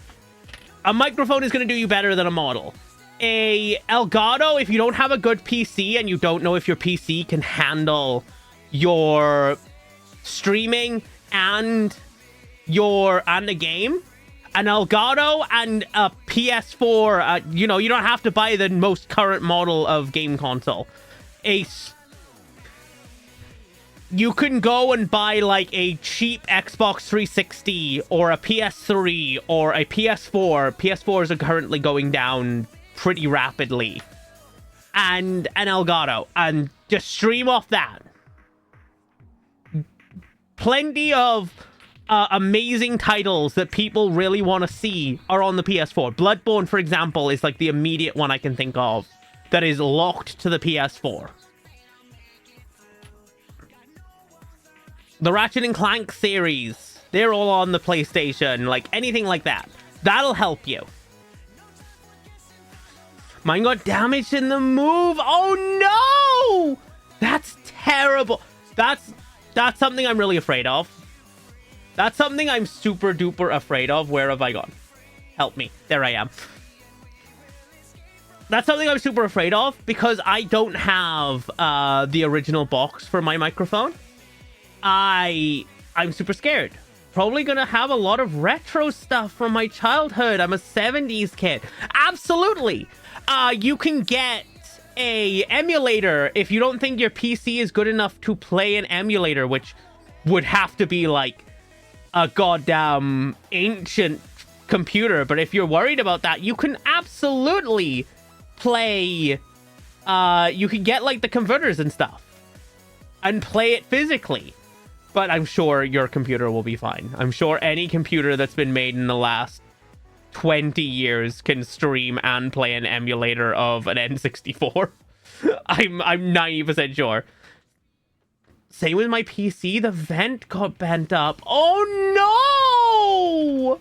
S1: a microphone is going to do you better than a model. A Elgato, if you don't have a good PC and you don't know if your PC can handle your streaming and the game, an Elgato and a PS4, you know, you don't have to buy the most current model of game console. You can go and buy like a cheap Xbox 360 or a PS3 or a PS4. PS4s are currently going down pretty rapidly. And an Elgato. And just stream off that. Plenty of amazing titles that people really want to see are on the PS4. Bloodborne, for example, is like the immediate one I can think of that is locked to the PS4. The Ratchet and Clank series, they're all on the PlayStation, like anything like that. That'll help you. Mine got damaged in the move. Oh no! That's terrible. That's something I'm really afraid of. That's something I'm super duper afraid of. Where have I gone? Help me. There I am. That's something I'm super afraid of because I don't have the original box for my microphone. I'm super scared. Probably gonna have a lot of retro stuff from my childhood. I'm a 70s kid. Absolutely. You can get a emulator if you don't think your PC is good enough to play an emulator, which would have to be like a goddamn ancient computer. But if you're worried about that, you can absolutely play. You can get like the converters and stuff and play it physically. But I'm sure your computer will be fine. I'm sure any computer that's been made in the last 20 years can stream and play an emulator of an N64. I'm 90% sure. Same with my PC. The vent got bent up. Oh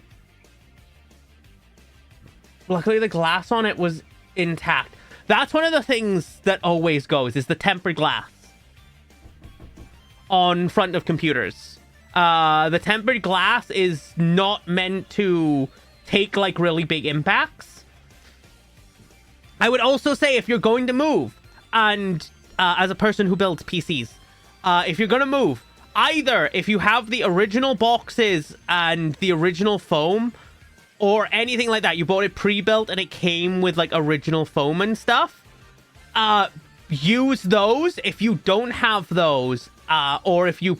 S1: no! Luckily the glass on it was intact. That's one of the things that always goes, is the tempered glass. on front of computers. The tempered glass is not meant to take like really big impacts. I would also say if you're going to move, and as a person who builds PCs, if you're going to move, either if you have the original boxes and the original foam, or anything like that, you bought it pre-built and it came with like original foam and stuff, use those. If you don't have those, or if you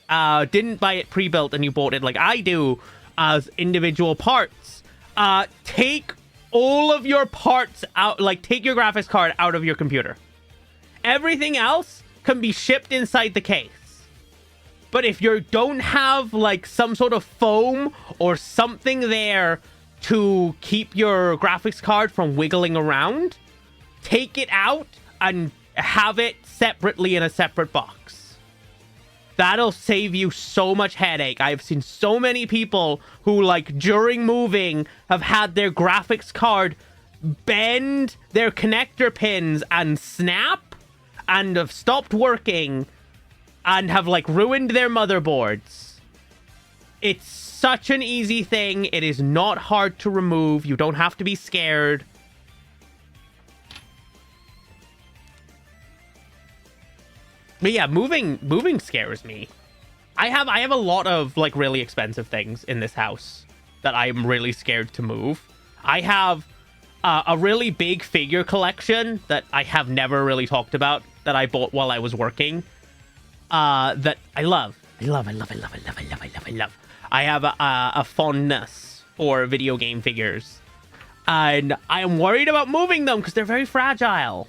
S1: didn't buy it pre-built and you bought it like I do as individual parts, take all of your parts out, like take your graphics card out of your computer. Everything else can be shipped inside the case. But if you don't have like some sort of foam or something there to keep your graphics card from wiggling around, take it out and have it separately in a separate box. That'll save you so much headache. I've seen so many people who, like, during moving have had their graphics card bend their connector pins and snap and have stopped working and have, like, ruined their motherboards. It's such an easy thing. It is not hard to remove. You don't have to be scared. But yeah, moving scares me. I have a lot of like really expensive things in this house that I am really scared to move. I have a really big figure collection that I have never really talked about that I bought while I was working. That I love. I love. I have a fondness for video game figures, and I am worried about moving them because they're very fragile.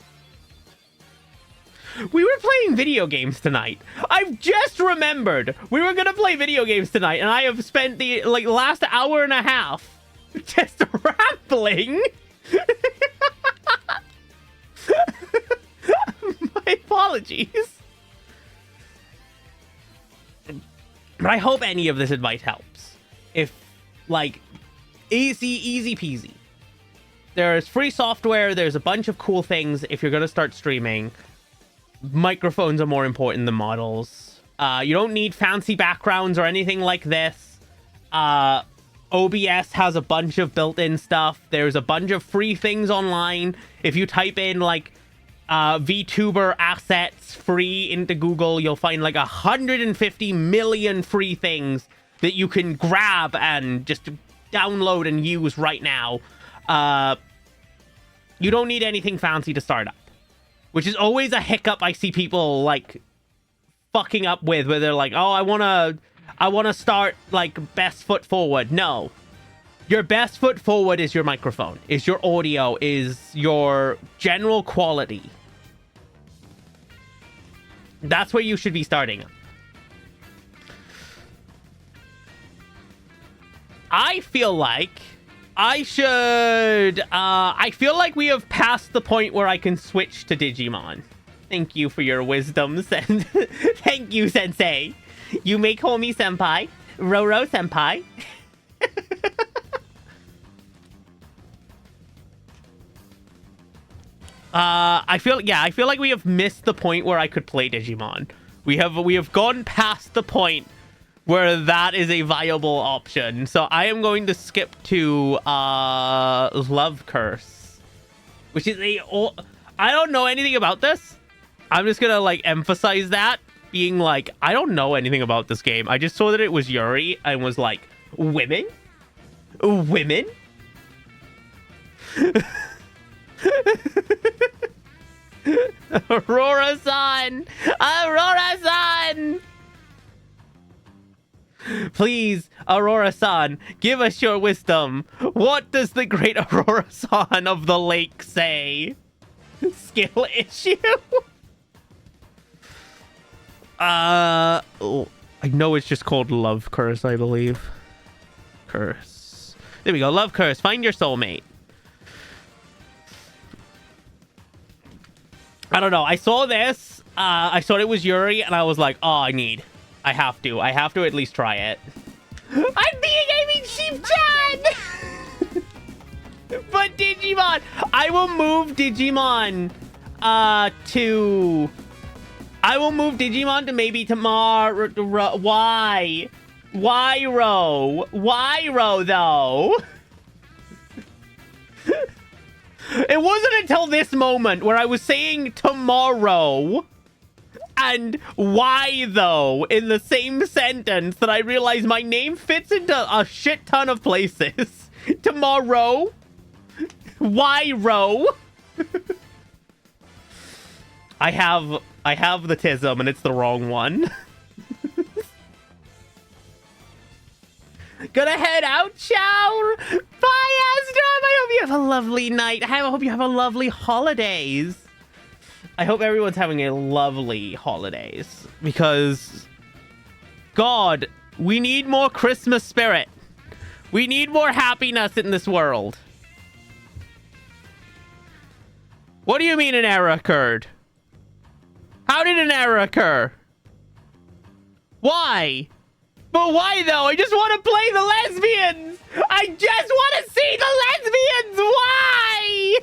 S1: We were playing video games tonight. I've just remembered we were gonna play video games tonight, and I have spent the like last hour and a half just rambling. My apologies. But I hope any of this advice helps. If, like, easy peasy. There's free software. There's a bunch of cool things if you're gonna start streaming. Microphones are more important than models. You don't need fancy backgrounds or anything like this. OBS has a bunch of built-in stuff. There's a bunch of free things online. If you type in like VTuber assets free into Google, you'll find like 150 million free things that you can grab and just download and use right now. You don't need anything fancy to start up. Which is always a hiccup I see people, like, fucking up with, where they're like, oh, I wanna start, like, best foot forward. No. Your best foot forward is your microphone, is your audio, is your general quality. That's where you should be starting. I feel like I should, I feel like we have passed the point where I can switch to Digimon. Thank you for your wisdom, Thank you, Sensei. You may call me Senpai. Roro Senpai. I feel like we have missed the point where I could play Digimon. We have gone past the point where that is a viable option. So I am going to skip to Love Curse, which is I don't know anything about this. I'm just gonna like emphasize that, being like, I don't know anything about this game. I just saw that it was Yuri and was like, women? Aurora-san! Aurora-san! Please, Aurora-san, give us your wisdom. What does the great Aurora-san of the lake say? Skill issue? Oh, I know it's just called Love Curse, I believe. Curse. There we go, Love Curse. Find your soulmate. I don't know. I saw this. I thought it was Yuri, and I was like, oh, I have to at least try it. I'm being Gaming Sheep-chan! But Digimon! I will move Digimon to I will move Digimon to maybe tomorrow. Why? Why, Ro? Why, Ro, though? It wasn't until this moment where I was saying tomorrow and why, though, in the same sentence that I realized my name fits into a shit ton of places. Tomorrow. Why, Ro? I have the tism and it's the wrong one. Gonna head out, ciao. Bye, Astrom. I hope you have a lovely night. I hope you have a lovely holidays. I hope everyone's having a lovely holidays because, God, we need more Christmas spirit. We need more happiness in this world. What do you mean an error occurred? How did an error occur? Why? But why, though? I just want to play the lesbians! I just want to see the lesbians! Why?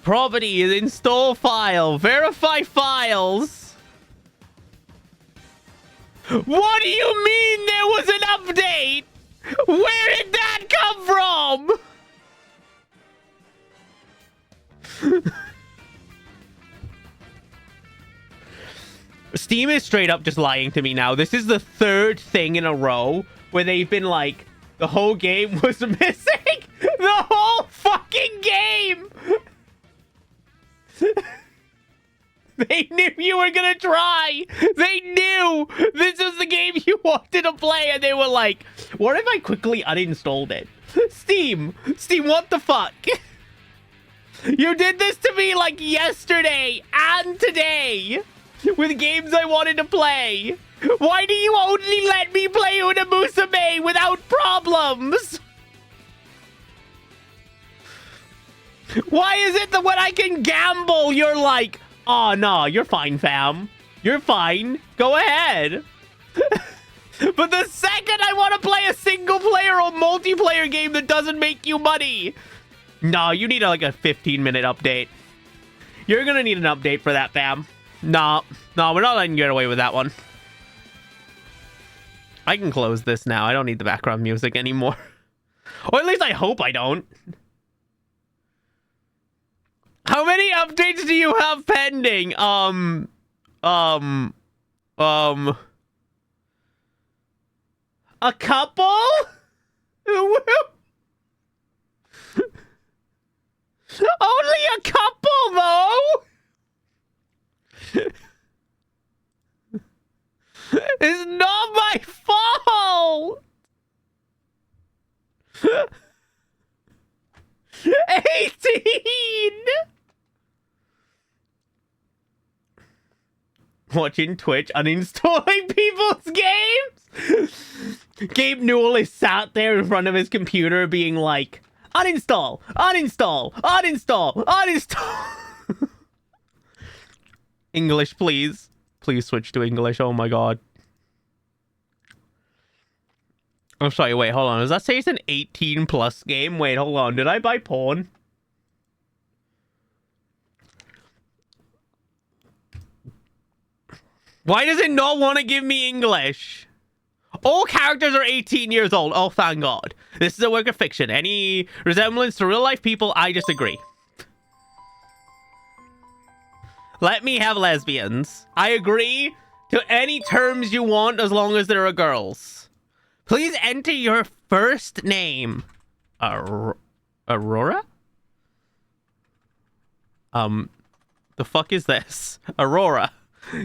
S1: Property is install file. Verify files. What do you mean there was an update? Where did that come from? Steam is straight up just lying to me now. This is the third thing in a row where they've been like, the whole game was missing. The whole fucking game. They knew you were gonna try. They knew this was the game you wanted to play, and they were like, what if I quickly uninstalled it? Steam, what the fuck? You did this to me like yesterday and today with games I wanted to play. Why do you only let me play Una Musume without problems? Why is it that when I can gamble, you're like, oh, no, you're fine, fam. You're fine. Go ahead. But the second I want to play a single player or multiplayer game that doesn't make you money, no, you need like a 15-minute update. You're going to need an update for that, fam. No, we're not letting you get away with that one. I can close this now. I don't need the background music anymore. Or at least I hope I don't. How many updates do you have pending? A couple? Only a couple, though? It's not my fault! 18! Watching Twitch, uninstalling people's games? Gabe Newell is sat there in front of his computer being like, uninstall, uninstall, uninstall, uninstall. English, please. Please switch to English. Oh my god. I'm sorry, wait, hold on. Does that say it's an 18 plus game? Wait, hold on. Did I buy porn? Why does it not want to give me English? All characters are 18 years old. Oh, thank God. This is a work of fiction. Any resemblance to real life people, I disagree. Let me have lesbians. I agree to any terms you want as long as there are girls. Please enter your first name. Aurora? The fuck is this? Aurora.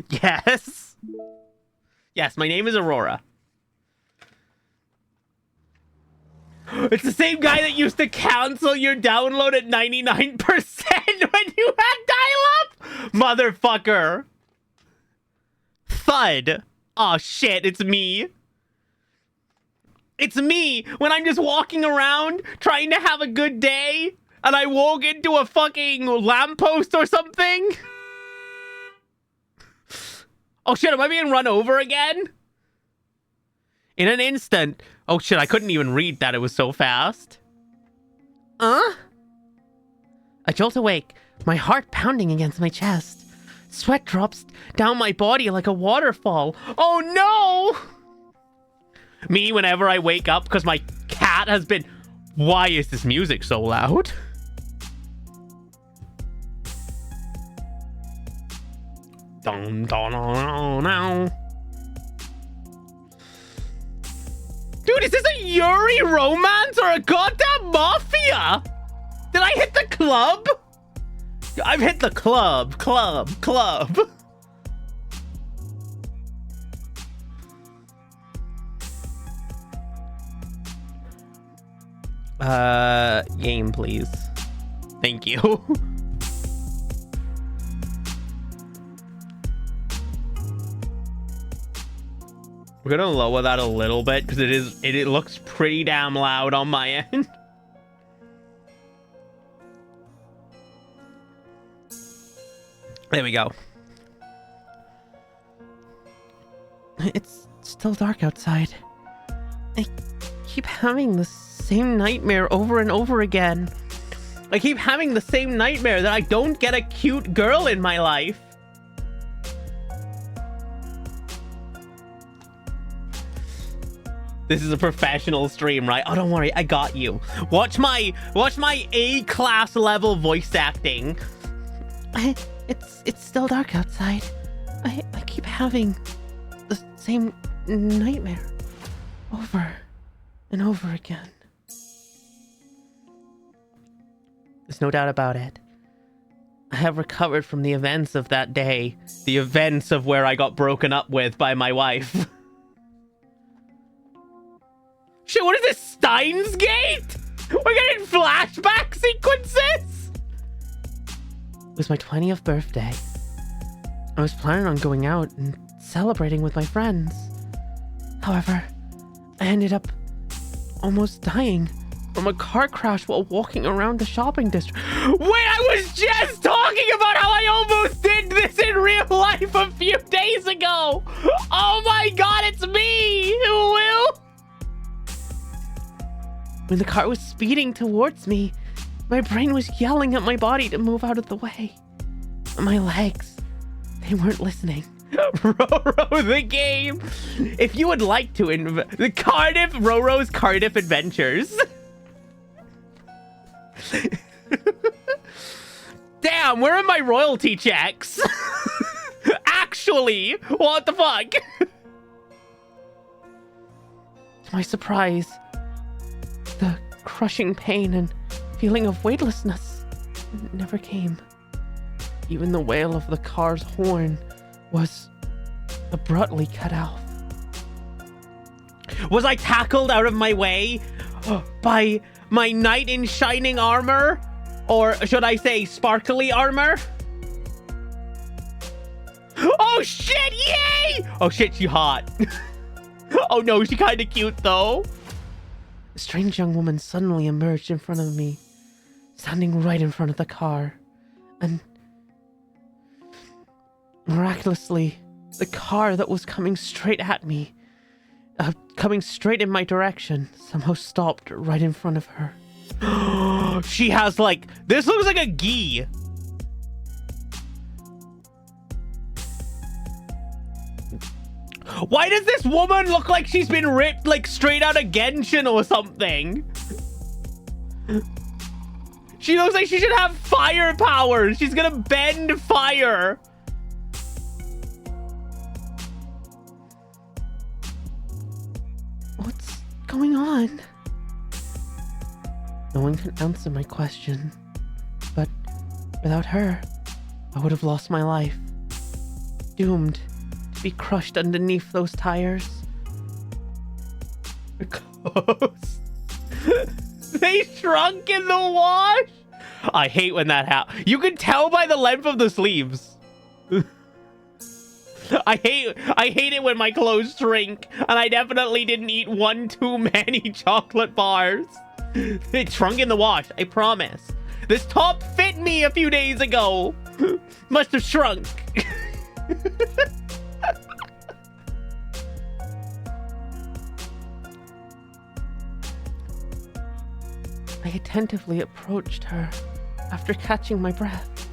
S1: Yes. Yes, my name is Aurora. It's the same guy that used to cancel your download at 99% when you had dial-up? Motherfucker. Thud. Oh shit, it's me. It's me when I'm just walking around trying to have a good day and I walk into a fucking lamppost or something. Oh shit, am I being run over again? In an instant. Oh shit, I couldn't even read that. It was so fast. I jolt awake, my heart pounding against my chest. Sweat drops down my body like a waterfall. Oh no! Me whenever I wake up because my cat has been... Why is this music so loud? Dun, dun, dun, dun. Dude, is this a Yuri romance or a goddamn mafia? Did I hit the club? I've hit the club. Game, please. Thank you. We're gonna lower that a little bit because it looks pretty damn loud on my end. There we go. It's still dark outside. I keep having the same nightmare over and over again. I keep having the same nightmare that I don't get a cute girl in my life. This is a professional stream, right? Oh, don't worry, I got you. Watch my A-class level voice acting. It's still dark outside. I keep having the same nightmare over and over again. There's no doubt about it. I have recovered from the events of that day. The events of where I got broken up with by my wife. Shit, what is this? Steins Gate? We're getting flashback sequences? It was my 20th birthday. I was planning on going out and celebrating with my friends. However, I ended up almost dying from a car crash while walking around the shopping district. Wait, I was just talking about how I almost did this in real life a few days ago. Oh my god, it's me who will. When the car was speeding towards me, my brain was yelling at my body to move out of the way. My legs, they weren't listening. Roro the game. If you would like to the Roro's Cardiff Adventures. Damn, where are my royalty checks? Actually, what the fuck? To my surprise, the crushing pain and feeling of weightlessness never came. Even the wail of the car's horn was abruptly cut off. Was I tackled out of my way by my knight in shining armor? Or should I say sparkly armor? Oh shit, yay! Oh shit, she hot. Oh no, she kind of cute though. A strange young woman suddenly emerged in front of me, standing right in front of the car. And miraculously, the car that was coming straight at me, coming straight in my direction, somehow stopped right in front of her. She has like, this looks like a gi. Why does this woman look like she's been ripped like straight out of Genshin or something? She looks like she should have fire powers. She's gonna bend fire. What's going on? No one can answer my question, but without her, I would have lost my life. Doomed to be crushed underneath those tires. Clothes. They shrunk in the wash. I hate when that happens. You can tell by the length of the sleeves. I hate it when my clothes shrink, and I definitely didn't eat one too many chocolate bars. It shrunk in the wash, I promise. This top fit me a few days ago. Must have shrunk. I attentively approached her after catching my breath.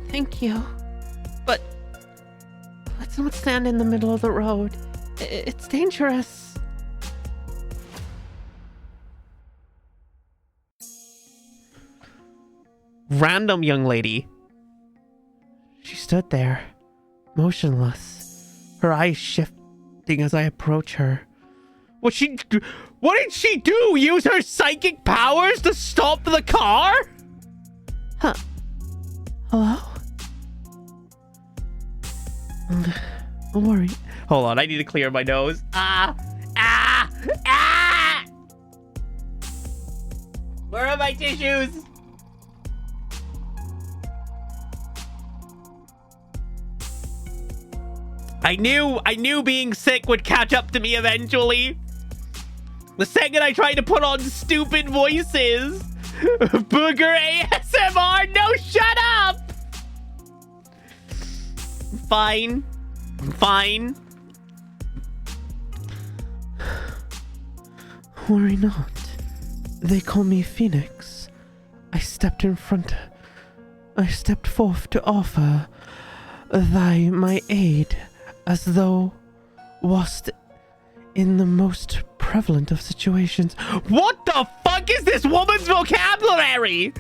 S1: Thank you. But let's not stand in the middle of the road. It's dangerous. Random young lady. She stood there, motionless, her eyes shifting as I approach her. What did she do? Use her psychic powers to stop the car? Huh. Hello? Don't worry. Hold on, I need to clear my nose. Where are my tissues? I knew being sick would catch up to me eventually. The second I tried to put on stupid voices. Booger ASMR, no, shut up! Fine. I'm fine. Worry not. They call me Phoenix. I stepped forth to offer thy my aid, as thou wast in the most prevalent of situations. What the fuck is this woman's vocabulary?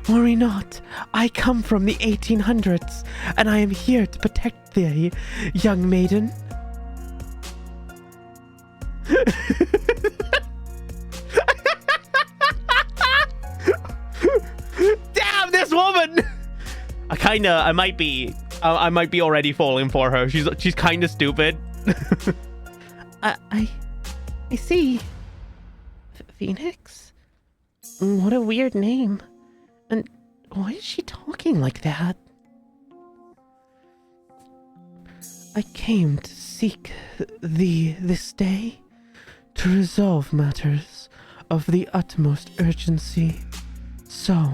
S1: Worry not. I come from the 1800s, and I am here to protect thee, young maiden. Damn, this woman! I might be already falling for her. She's kind of stupid. I see. Phoenix? What a weird name. And why is she talking like that? I came to seek thee this day to resolve matters of the utmost urgency. So,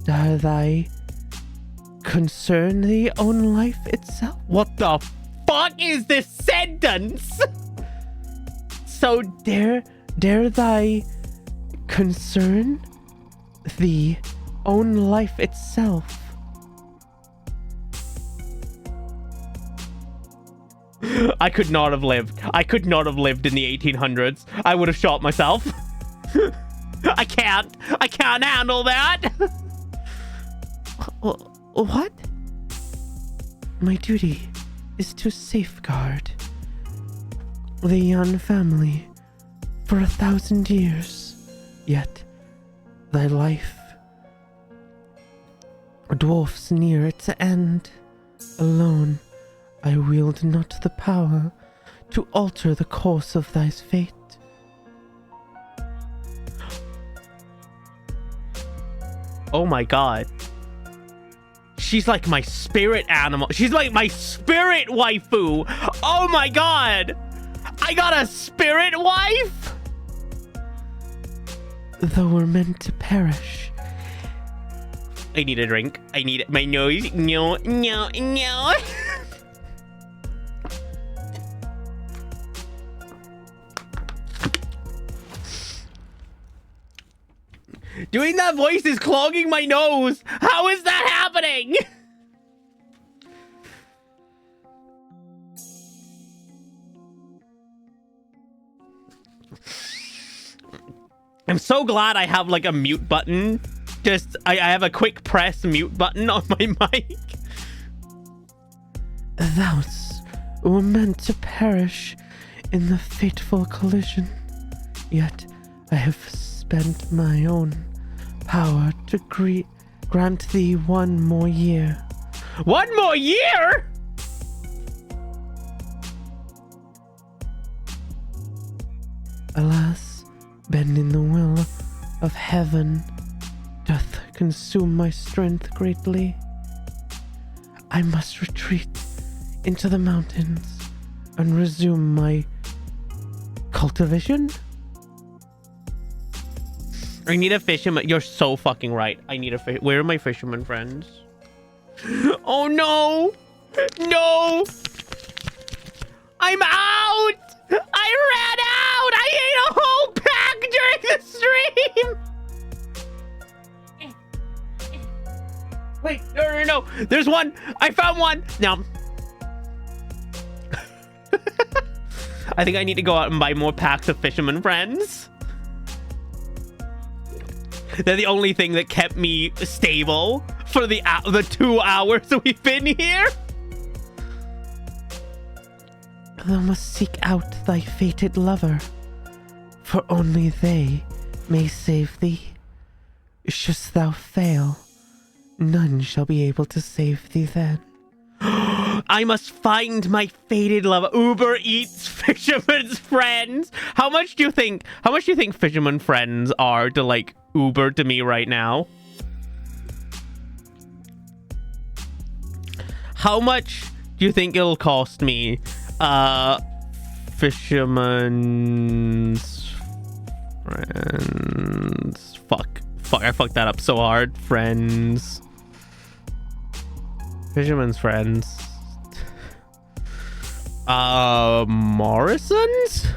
S1: does thy concern thee own life itself? What the fuck is this sentence? So dare thy concern thee own life itself? I could not have lived. I could not have lived in the 1800s. I would have shot myself. I can't handle that. What? My duty is to safeguard the Yan family for 1,000 years. Yet thy life dwarfs near its end. Alone I wield not the power to alter the course of thy fate. Oh my god. She's like my spirit animal. She's like my spirit waifu. Oh my god. I got a spirit wife? Though we're meant to perish. I need a drink. I need my nose. No. Doing that voice is clogging my nose. How is that happening? I'm so glad I have like a mute button. I have a quick press mute button on my mic. Thou were meant to perish in the fateful collision. Yet I have spent my own power to grant thee one more year. One more year? Alas, bending the will of heaven doth consume my strength greatly. I must retreat into the mountains and resume my cultivation. I need a fisherman. You're so fucking right. I need a fish. Where are my fisherman friends? Oh no! No! I'm out! I ran out! I ate a whole pack during the stream. Wait, no. There's one. I found one. No. I think I need to go out and buy more packs of fisherman friends. They're the only thing that kept me stable for the 2 hours we've been here. Thou must seek out thy fated lover, for only they may save thee. Shouldst thou fail, none shall be able to save thee then. I must find my fated lover. Uber Eats fisherman's friends. How much do you think fisherman friends are to like Uber to me right now? How much do you think it'll cost me? Fisherman's friends. Fuck, I fucked that up so hard. Friends. Fisherman's friends. Morrison's?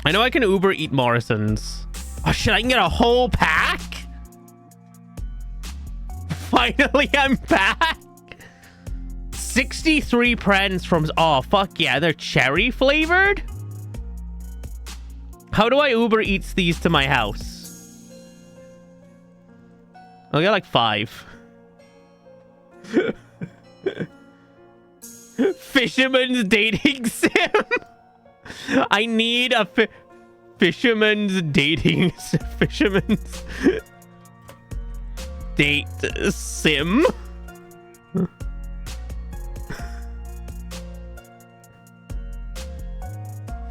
S1: I know I can Uber eat Morrison's. Oh shit, I can get a whole pack? Finally, I'm back. 63 pens from... Oh, fuck yeah. They're cherry flavored? How do I Uber Eats these to my house? I'll get like 5. Fisherman's dating sim. I need a fisherman's dating fisherman's date sim.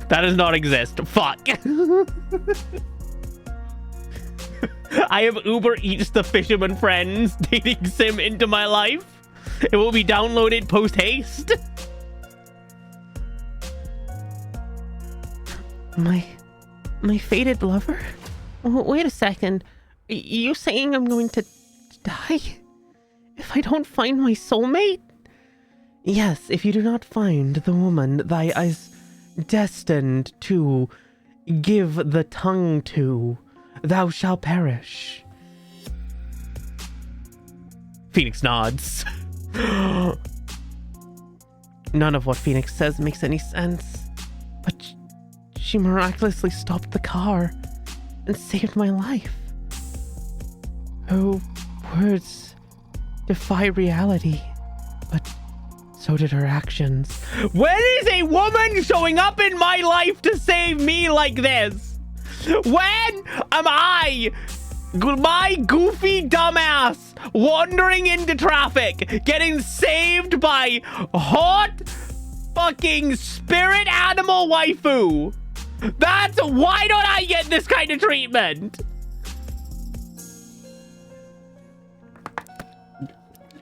S1: That does not exist. Fuck. I have Uber Eats the fisherman friends dating sim into my life. It will be downloaded post haste. My fated lover? Wait a second. You saying I'm going to die if I don't find my soulmate? Yes, if you do not find the woman thy eyes destined to give the tongue to, thou shalt perish. Phoenix nods. None of what Phoenix says makes any sense, but she miraculously stopped the car and saved my life. Her words defy reality, but so did her actions. When is a woman showing up in my life to save me like this? When am I, my goofy dumbass, wandering into traffic, getting saved by hot fucking spirit animal waifu? That's why don't I get this kind of treatment?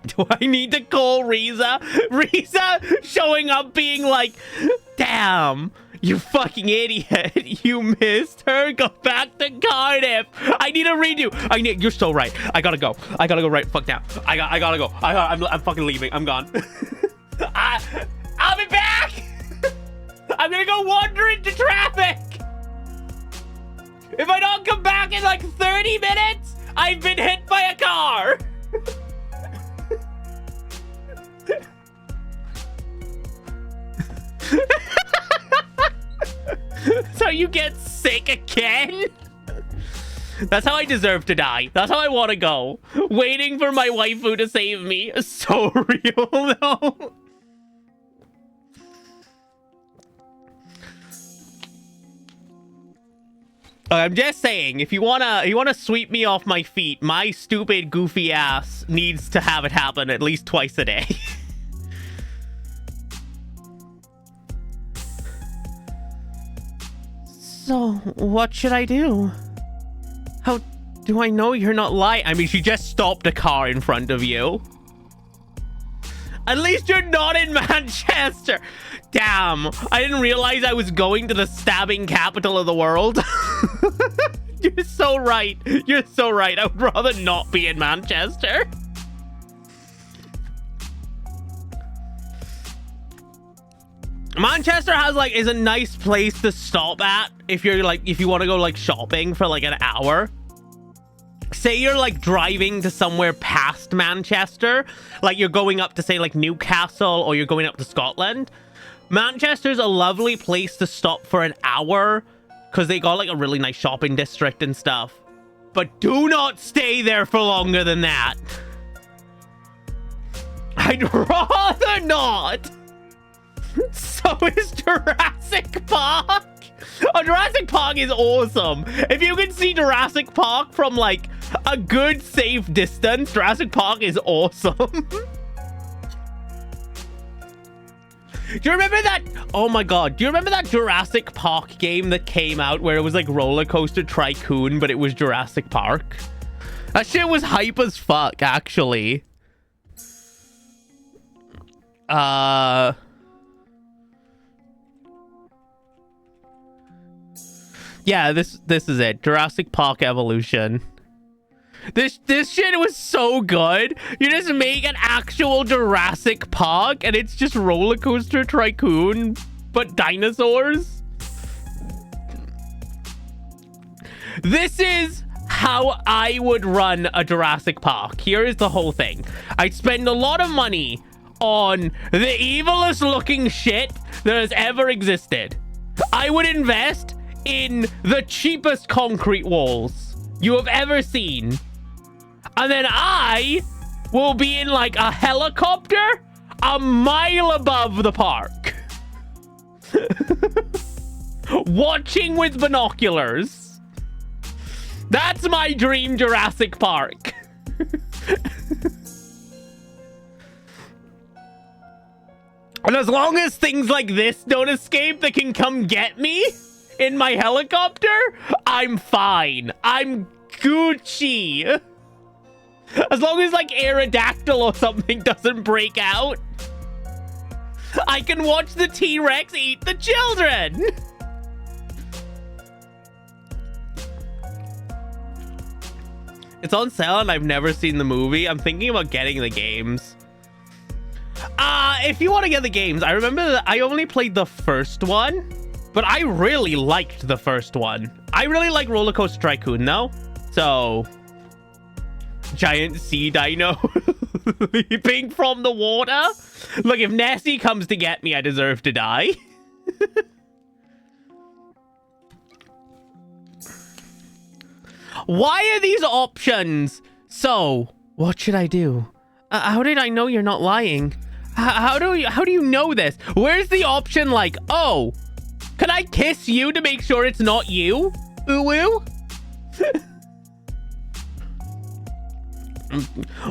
S1: Do I need to call Riza? Riza showing up being like, damn, you fucking idiot. You missed her. Go back to Cardiff. I need a redo. You're so right. I gotta go right fuck now. I gotta go. I'm fucking leaving. I'm gone. I'll be back. I'm gonna go wander into traffic. If I don't come back in like 30 minutes, I've been hit by a car. So you get sick again? That's how I deserve to die. That's how I want to go. Waiting for my waifu to save me. So real though. I'm just saying, if you wanna sweep me off my feet, my stupid goofy ass needs to have it happen at least twice a day. So, what should I do? How do I know you're not lying? I mean, she just stopped a car in front of you. At least you're not in Manchester. Damn, I didn't realize I was going to the stabbing capital of the world. You're so right. You're so right. I would rather not be in Manchester. Manchester has like is a nice place to stop at if you're like if you want to go like shopping for like an hour. Say you're like driving to somewhere past Manchester, like you're going up to say like Newcastle or you're going up to Scotland. Manchester's a lovely place to stop for an hour because they got like a really nice shopping district and stuff. But do not stay there for longer than that. I'd rather not. So is Jurassic Park. Oh, Jurassic Park is awesome. If you can see Jurassic Park from like a good safe distance, Jurassic Park is awesome. Do you remember that? Oh my god. Do you remember that Jurassic Park game that came out where it was like Roller Coaster Tycoon, but it was Jurassic Park? That shit was hype as fuck, actually. Yeah, this is it. Jurassic Park Evolution. This shit was so good. You just make an actual Jurassic Park and it's just Roller Coaster Tycoon, but dinosaurs. This is how I would run a Jurassic Park. Here is the whole thing. I'd spend a lot of money on the evilest looking shit that has ever existed. I would invest in the cheapest concrete walls you have ever seen. And then I will be in like a helicopter a mile above the park. Watching with binoculars. That's my dream Jurassic Park. And as long as things like this don't escape that can come get me in my helicopter, I'm fine. I'm Gucci. As long as like Aerodactyl or something doesn't break out, I can watch the T-Rex eat the children. It's on sale and I've never seen the movie. I'm thinking about getting the games. If you want to get the games, I remember that I only played the first one, but I really liked the first one. I really like Roller Coaster Tycoon though. So, giant sea dino leaping from the water. Look, if Nessie comes to get me, I deserve to die. Why are these options? So, what should I do? How did I know you're not lying? How do you know this? Where's the option like, oh, can I kiss you to make sure it's not you? Ooh.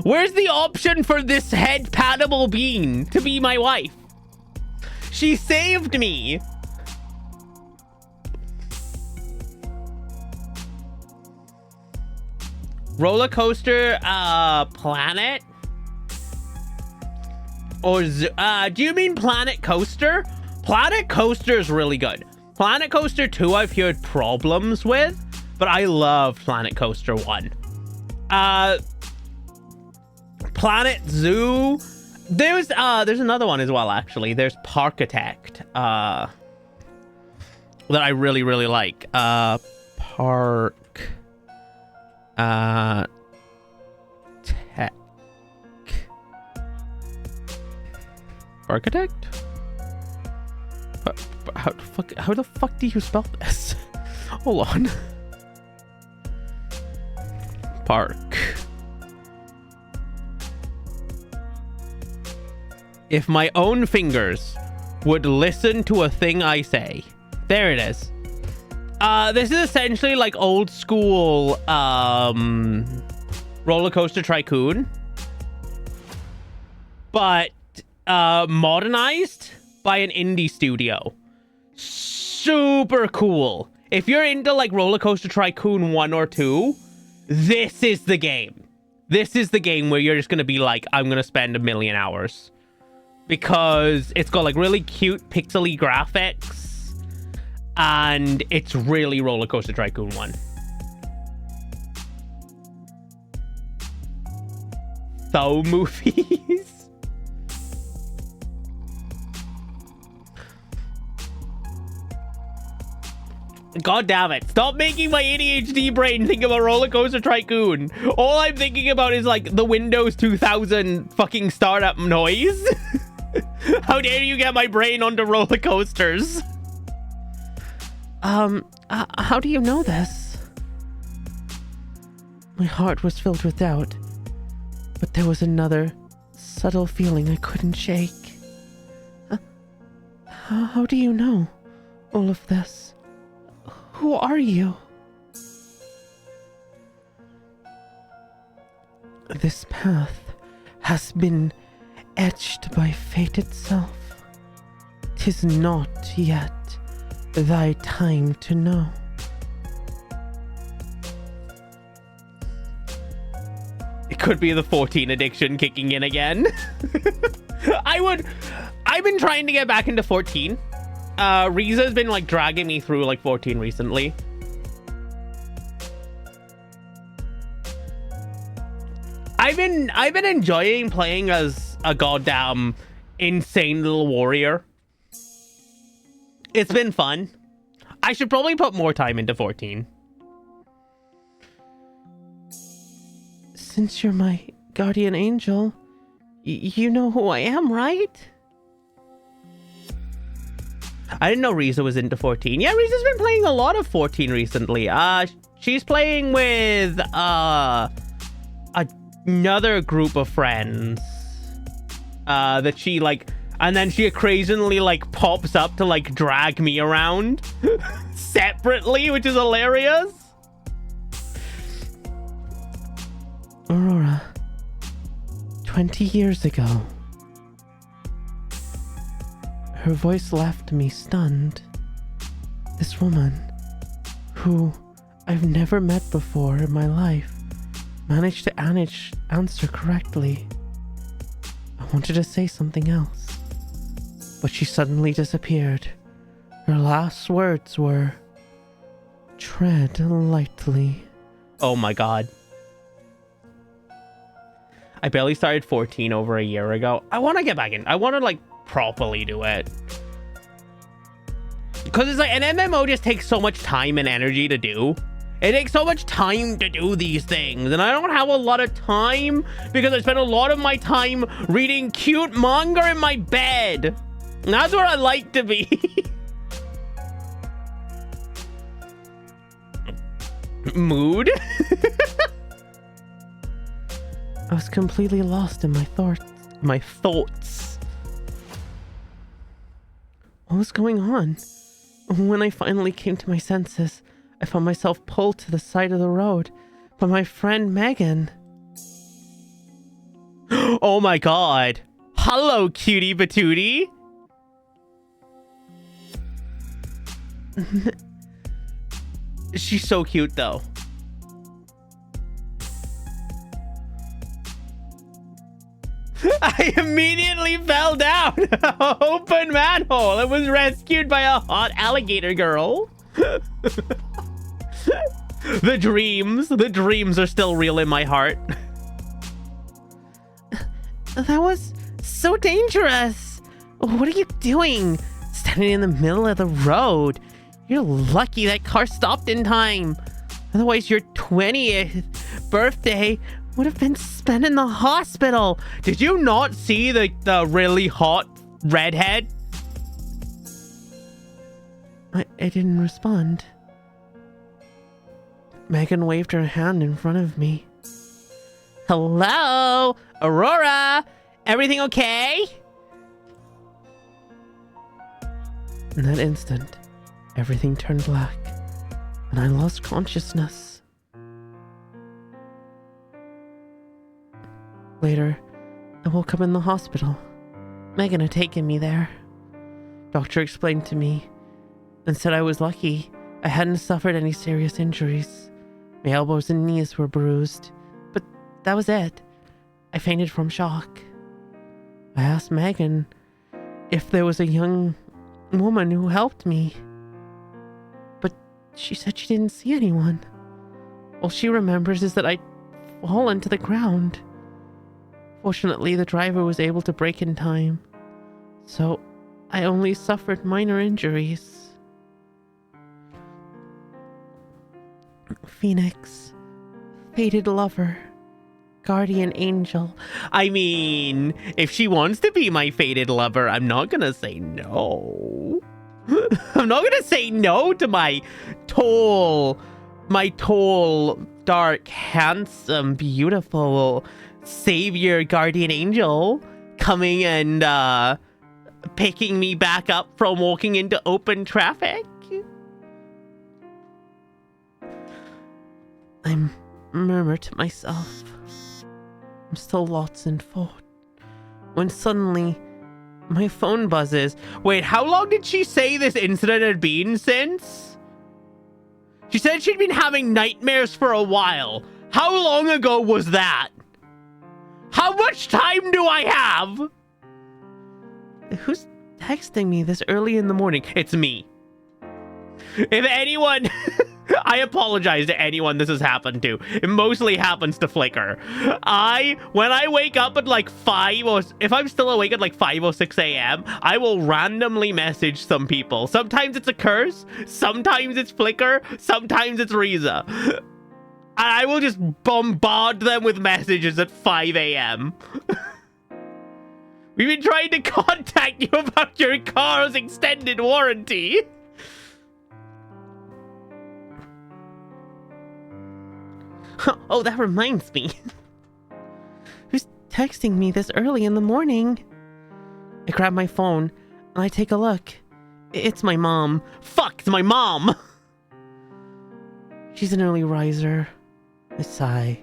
S1: Where's the option for this head-patable bean to be my wife? She saved me. Roller Coaster Planet? Or do you mean Planet Coaster? Planet Coaster is really good. Planet Coaster 2 I've heard problems with, but I love Planet Coaster 1. Planet Zoo. There's another one as well, actually. There's Parkitect. That I really, really like. Architect? How the fuck do you spell this? Hold on. Park. If my own fingers would listen to a thing I say. There it is. This is essentially like old school Roller Coaster Tycoon, but modernized by an indie studio. Super cool. If you're into like Roller Coaster Tycoon 1 or 2, this is the game. This is the game where you're just gonna be like, I'm gonna spend 1,000,000 hours. Because it's got like really cute pixely graphics and it's really Roller Coaster Tycoon 1. So movies. God damn it. Stop making my ADHD brain think about Roller Coaster Tycoon. All I'm thinking about is like the Windows 2000 fucking startup noise. How dare you get my brain onto roller coasters? How do you know this? My heart was filled with doubt, but there was another subtle feeling I couldn't shake. How do you know all of this? Who are you? This path has been etched by fate itself. 'Tis not yet thy time to know. It could be the 14 addiction kicking in again. I've been trying to get back into 14. Riza's been like dragging me through like 14 recently. I've been enjoying playing as a goddamn insane little warrior. It's been fun. I should probably put more time into 14. Since you're my guardian angel, you know who I am, right? I didn't know Riza was into 14. Yeah, Riza's been playing a lot of 14 recently. She's playing with another group of friends that she like, and then she occasionally like pops up to like drag me around separately, which is hilarious. Aurora, 20 years ago. Her voice left me stunned. This woman, who I've never met before in my life, managed to answer correctly. I wanted to say something else, but she suddenly disappeared. Her last words were, "Tread lightly." Oh my god. I barely started 14 over a year ago. I want to get back in. I want to like properly do it. Because it's like an MMO just takes so much time and energy to do. It takes so much time to do these things, and I don't have a lot of time because I spend a lot of my time reading cute manga in my bed. And that's where I like to be. Mood? I was completely lost in my thoughts. What was going on? When I finally came to my senses, I found myself pulled to the side of the road by my friend Megan. Oh my god. Hello, cutie patootie. She's so cute though. I immediately fell down an open manhole and was rescued by a hot alligator girl. The dreams are still real in my heart. That was so dangerous. What are you doing? Standing in the middle of the road. You're lucky that car stopped in time. Otherwise, your 20th birthday would have been spent in the hospital. Did you not see the really hot redhead? I didn't respond. Megan waved her hand in front of me. Hello, Aurora. Everything okay? In that instant, everything turned black, and I lost consciousness. Later, I woke up in the hospital. Megan had taken me there. Doctor explained to me and said I was lucky I hadn't suffered any serious injuries. My elbows and knees were bruised, but that was it. I fainted from shock. I asked Megan if there was a young woman who helped me, but she said she didn't see anyone. All she remembers is that I'd fallen to the ground. Fortunately, the driver was able to brake in time, so I only suffered minor injuries. Phoenix, fated lover, guardian angel. I mean, if she wants to be my fated lover, I'm not gonna say no. I'm not gonna say no to my tall, dark, handsome, beautiful savior guardian angel coming and picking me back up from walking into open traffic. I murmur to myself. I'm still lost in thought when suddenly my phone buzzes. Wait, how long did she say this incident had been since? She said she'd been having nightmares for a while. How long ago was that? How much time do I have? Who's texting me this early in the morning? It's me. If anyone... I apologize to anyone this has happened to. It mostly happens to Flickr. When I wake up at like 5 or... If I'm still awake at like 5 or 6 a.m., I will randomly message some people. Sometimes it's a curse. Sometimes it's Flickr. Sometimes it's Riza. And I will just bombard them with messages at 5 a.m. We've been trying to contact you about your car's extended warranty. Oh, that reminds me. Who's texting me this early in the morning? I grab my phone and I take a look. It's my mom. Fuck, it's my mom! She's an early riser. I sigh.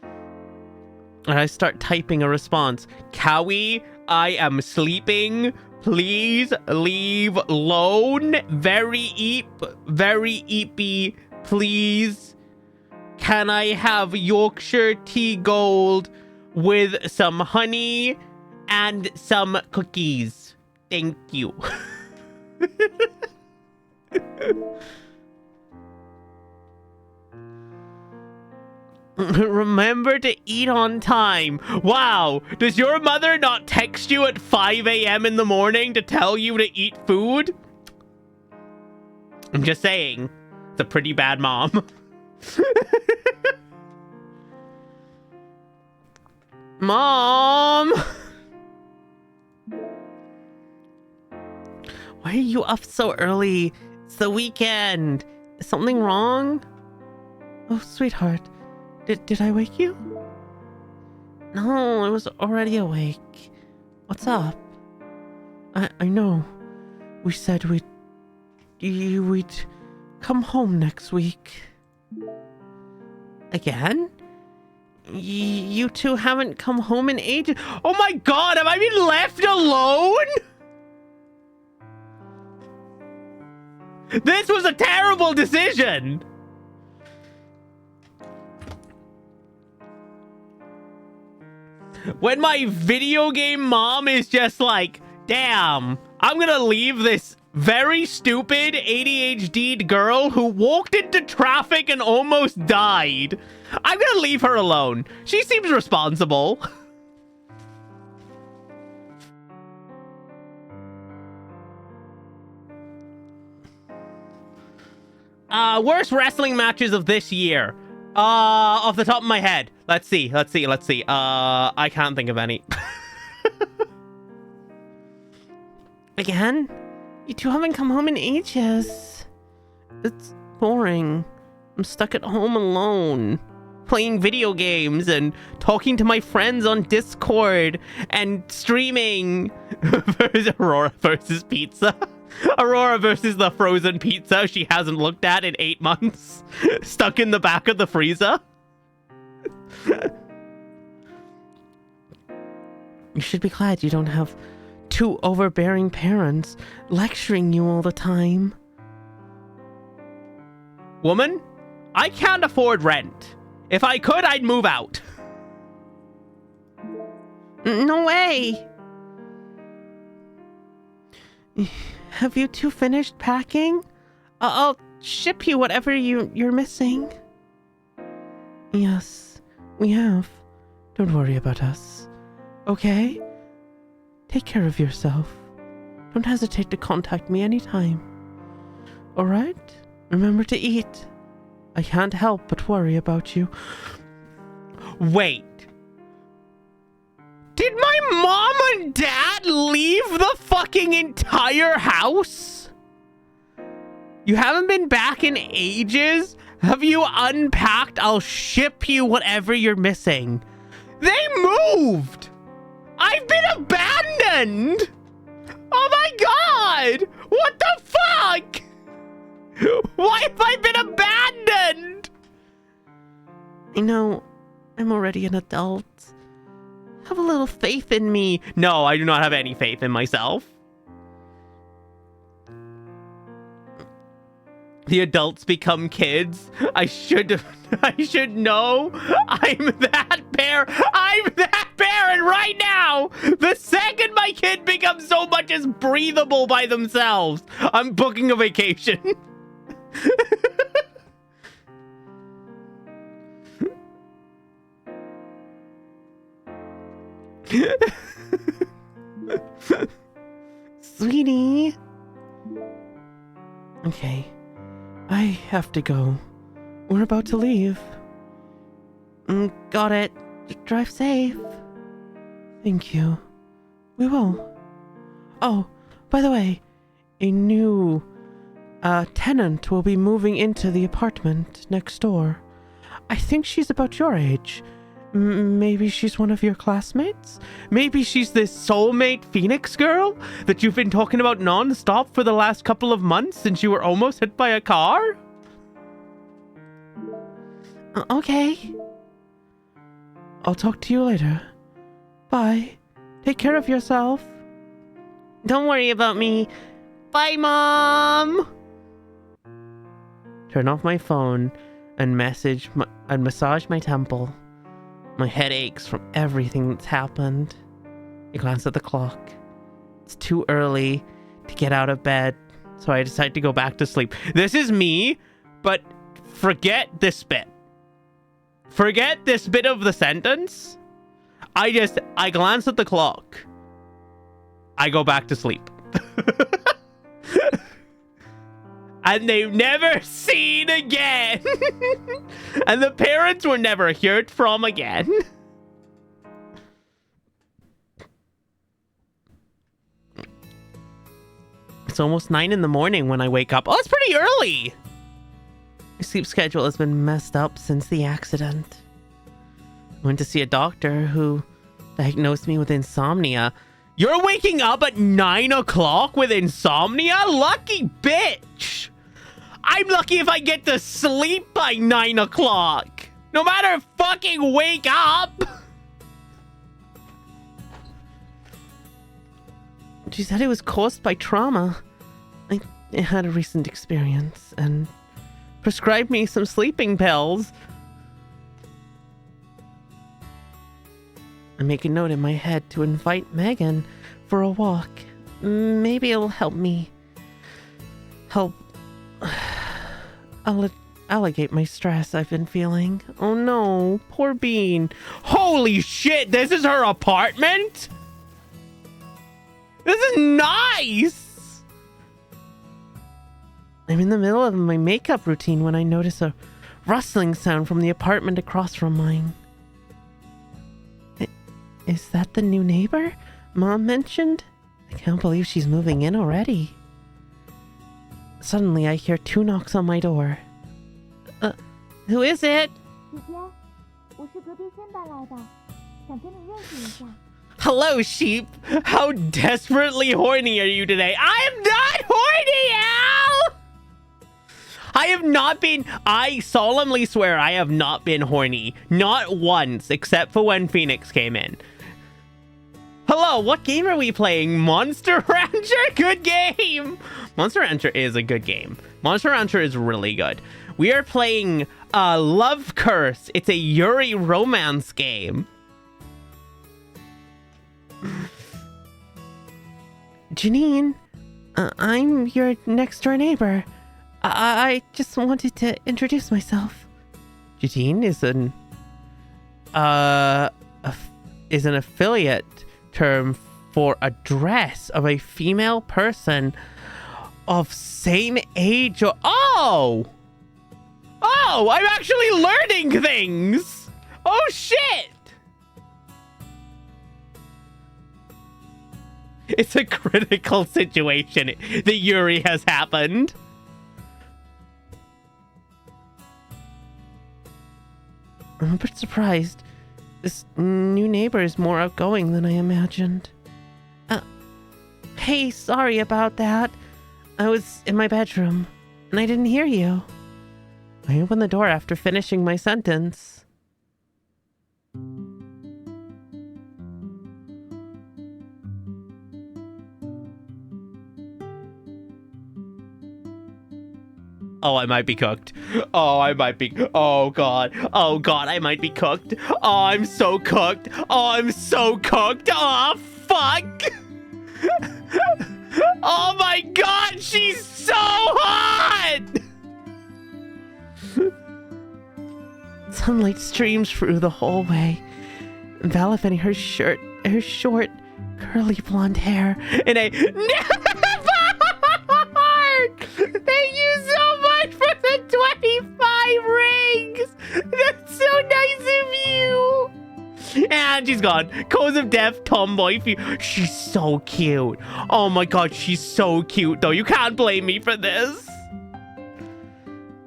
S1: And I start typing a response. Cowie, I am sleeping. Please leave alone. Very eepy. Please. Can I have Yorkshire tea gold with some honey and some cookies? Thank you. Remember to eat on time. Wow, does your mother not text you at 5 a.m. in the morning to tell you to eat food? I'm just saying, it's a pretty bad mom. Mom! Why are you up so early? It's the weekend. Is something wrong? Oh, sweetheart. Did I wake you? No, I was already awake. What's up? I know. We said we'd come home next week. Again? You two haven't come home in ages. Oh my god, have I been left alone? This was a terrible decision. When my video game mom is just like, damn, I'm gonna leave this very stupid ADHD'd girl who walked into traffic and almost died. I'm gonna leave her alone. She seems responsible. Worst wrestling matches of this year. Off the top of my head. Let's see. I can't think of any. Again? You two haven't come home in ages. It's boring. I'm stuck at home alone, playing video games and talking to my friends on Discord and streaming. Aurora versus pizza. Aurora versus the frozen pizza she hasn't looked at in 8 months. Stuck in the back of the freezer. You should be glad you don't have 2 overbearing parents lecturing you all the time. Woman, I can't afford rent. If I could, I'd move out. No way. Have you two finished packing? I'll ship you whatever you're missing. Yes, we have. Don't worry about us. Okay? Take care of yourself. Don't hesitate to contact me anytime. Alright? Remember to eat. I can't help but worry about you. Wait. Did my mom and dad leave the fucking entire house? You haven't been back in ages? Have you unpacked? I'll ship you whatever you're missing. They moved! I've been abandoned! Oh my god! What the fuck? Why have I been abandoned? I know, I'm already an adult. Have a little faith in me. No, I do not have any faith in myself. The adults become kids. I should know. I'm that parent right now. The second my kid becomes so much as breathable by themselves, I'm booking a vacation. Sweetie. Okay. I have to go. We're about to leave. Got it. Drive safe. Thank you. We will. Oh, by the way, a new tenant will be moving into the apartment next door. I think she's about your age. Maybe she's one of your classmates? Maybe she's this soulmate Phoenix girl that you've been talking about non-stop for the last couple of months since you were almost hit by a car? Okay. I'll talk to you later. Bye. Take care of yourself. Don't worry about me. Bye, Mom! Turn off my phone and massage my temple. My head aches from everything that's happened. I glance at the clock. It's too early to get out of bed, so I decide to go back to sleep. This is me, but forget this bit. Forget this bit of the sentence. I glance at the clock. I go back to sleep. And they've never seen again. And the parents were never heard from again. It's almost 9 in the morning when I wake up. Oh, it's pretty early. My sleep schedule has been messed up since the accident. I went to see a doctor who diagnosed me with insomnia. You're waking up at 9 o'clock with insomnia? Lucky bitch! I'm lucky if I get to sleep by 9 o'clock. No matter fucking wake up. She said it was caused by trauma. I had a recent experience and prescribed me some sleeping pills. I make a note in my head to invite Megan for a walk. Maybe it'll help me allegate my stress I've been feeling. Oh no, poor Bean. Holy shit, this is her apartment? This is nice! I'm in the middle of my makeup routine when I notice a rustling sound from the apartment across from mine. Is that the new neighbor Mom mentioned? I can't believe she's moving in already. Suddenly, I hear 2 knocks on my door. Who is it? Hello, sheep. How desperately horny are you today? I am not horny, Al! I have not been... I solemnly swear I have not been horny. Not once, except for when Phoenix came in. Hello, what game are we playing? Monster Rancher? Good game! Monster Rancher is a good game. Monster Rancher is really good. We are playing Love Curse. It's a Yuri romance game. Janine, I'm your next door neighbor. I just wanted to introduce myself. Janine is an affiliate term for a dress of a female person of same age or... Oh! Oh, I'm actually learning things. Oh, shit. It's a critical situation that Yuri has happened. I'm a bit surprised. This new neighbor is more outgoing than I imagined. Hey, sorry about that. I was in my bedroom, and I didn't hear you. I opened the door after finishing my sentence. Oh, I might be cooked. Oh, I might be. Oh, God. Oh, God, I might be cooked. Oh, I'm so cooked. Oh, I'm so cooked. Oh, fuck. Oh, my God. She's so hot. Sunlight streams through the hallway, enveloping her short, curly blonde hair in a... Thank you so much for the 25 rings! That's so nice of you! And she's gone. Cause of death, tomboy. She's so cute. Oh my God, she's so cute though. You can't blame me for this.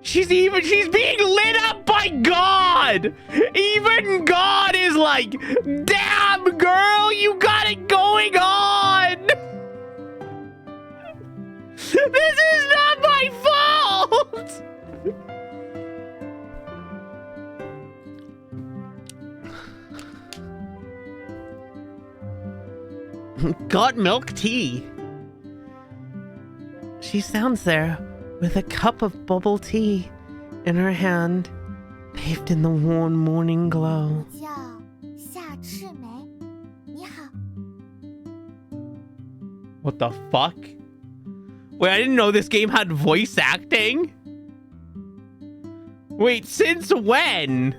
S1: She's being lit up by God! Even God is like, damn girl, you got it going on! This is not my fault! Got milk tea. She stands there with a cup of bubble tea in her hand, bathed in the warm morning glow. What the fuck? Wait, I didn't know this game had voice acting. Wait, since when?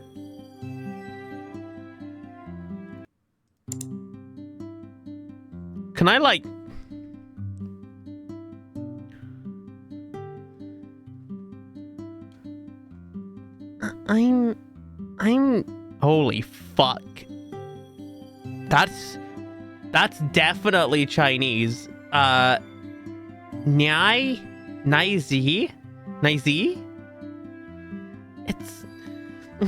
S1: Can I like... I'm... Holy fuck. That's definitely Chinese. Nyai? Naizi? It's... I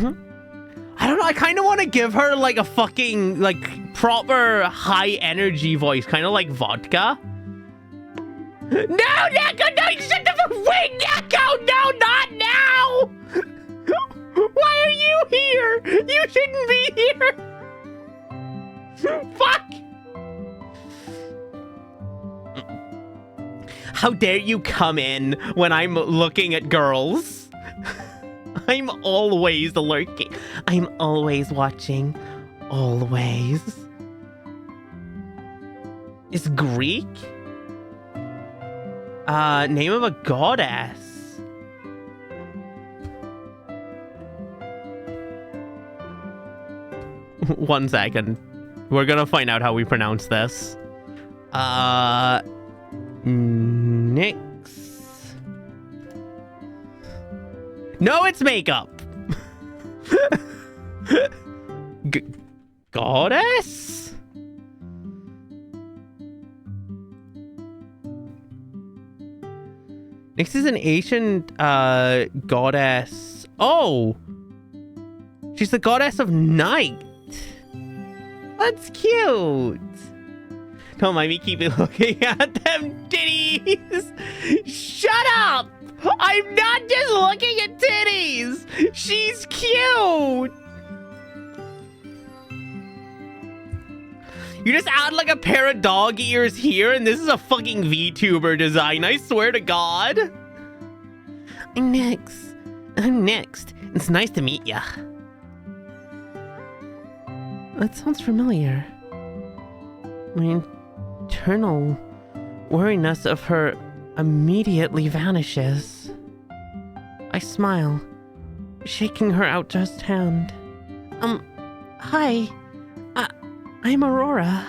S1: don't know, I kind of want to give her like a fucking, like, proper high energy voice. Kind of like vodka. No, Neko, no, shut the fuck... Wait, Neko, no, not now! Why are you here? You shouldn't be here! Fuck! How dare you come in when I'm looking at girls? I'm always lurking. I'm always watching. Always. Is Greek? Name of a goddess. One second. We're gonna find out how we pronounce this. Nyx. No, it's makeup. Goddess? Nyx is an ancient goddess. Oh! She's the goddess of night. That's cute. Don't mind me keeping looking at them titties. Shut up! I'm not just looking at titties. She's cute. You just add like a pair of dog ears here and this is a fucking VTuber design. I swear to God. I'm next. It's nice to meet ya. That sounds familiar. My eternal wariness of her immediately vanishes. I smile, shaking her outstretched hand. Hi. I'm Aurora.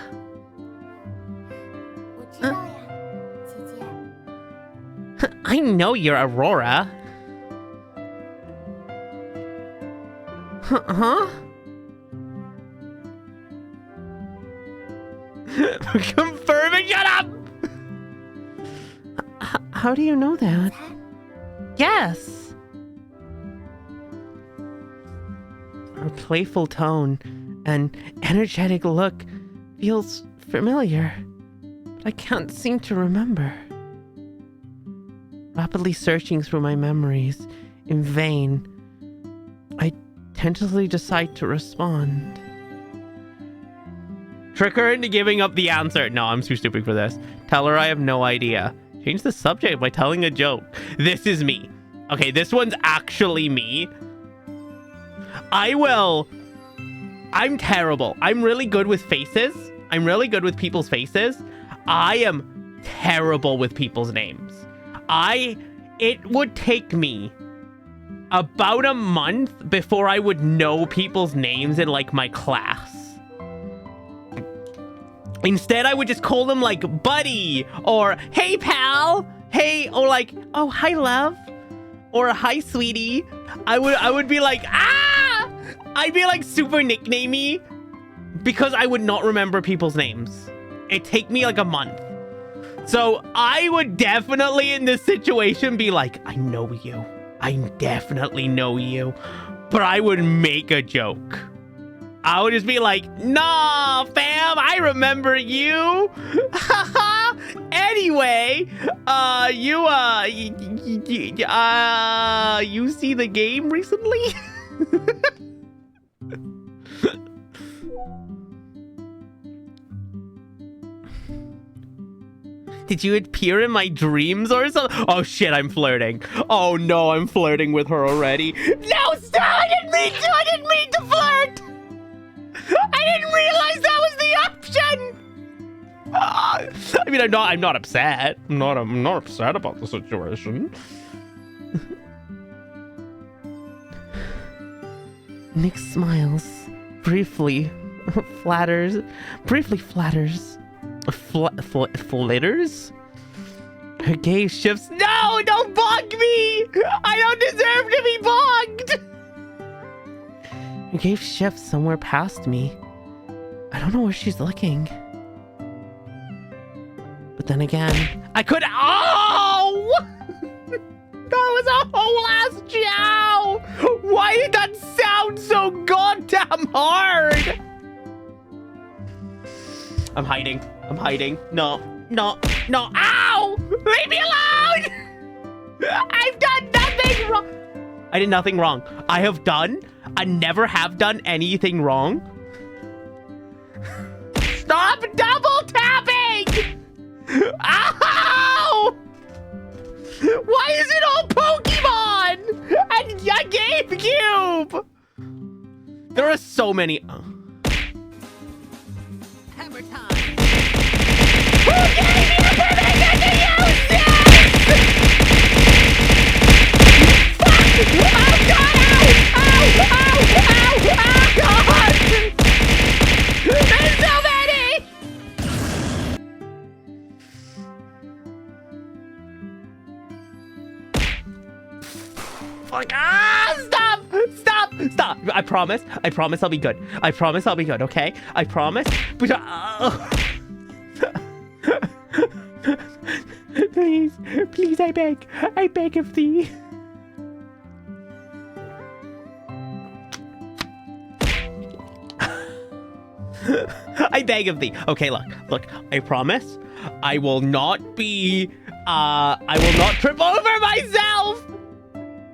S1: I know you're Aurora. Huh? Confirming, shut up! How do you know that? Yes! Her playful tone and energetic look feels familiar, but I can't seem to remember. Rapidly searching through my memories in vain, I tentatively decide to respond. Trick her into giving up the answer. No, I'm too stupid for this. Tell her I have no idea. Change the subject by telling a joke. This is me. Okay, this one's actually me. I'm terrible. I'm really good with faces. I'm really good with people's faces. I am terrible with people's names. It would take me about a month before I would know people's names in like my class. Instead, I would just call them like buddy or hey pal, hey, or like, oh, hi love, or hi sweetie. I would be like, ah! I'd be like super nicknamey because I would not remember people's names. It'd take me like a month. So I would definitely in this situation be like, I know you. I definitely know you. But I would make a joke. I would just be like, nah, fam, I remember you. Anyway, you see the game recently? Did you appear in my dreams or something? Oh shit, I'm flirting. Oh no, I'm flirting with her already. No, stop! I didn't mean to flirt! I didn't realize that was the option! I mean, I'm not upset. I'm not upset about the situation. Nick smiles, briefly flatters. Flitters? Her gaze shifts. No, don't bug me! I don't deserve to be bugged! Her gaze shifts somewhere past me. I don't know where she's looking. But then again, I could. Oh! That was a whole ass jow! Why did that sound so goddamn hard? I'm hiding. No. Ow! Leave me alone! I've done nothing wrong. I did nothing wrong. I never have done anything wrong. Stop double tapping! Ow! Why is it all Pokemon? And a GameCube? There are so many. Hammer time. Who gave me the permission to use this? Fuck! Oh god! Ow! God! There's so many! Fuck! Stop! I promise I'll be good. Okay? I promise. But please, I beg of thee. I beg of thee. Okay, look, I promise I will not trip over myself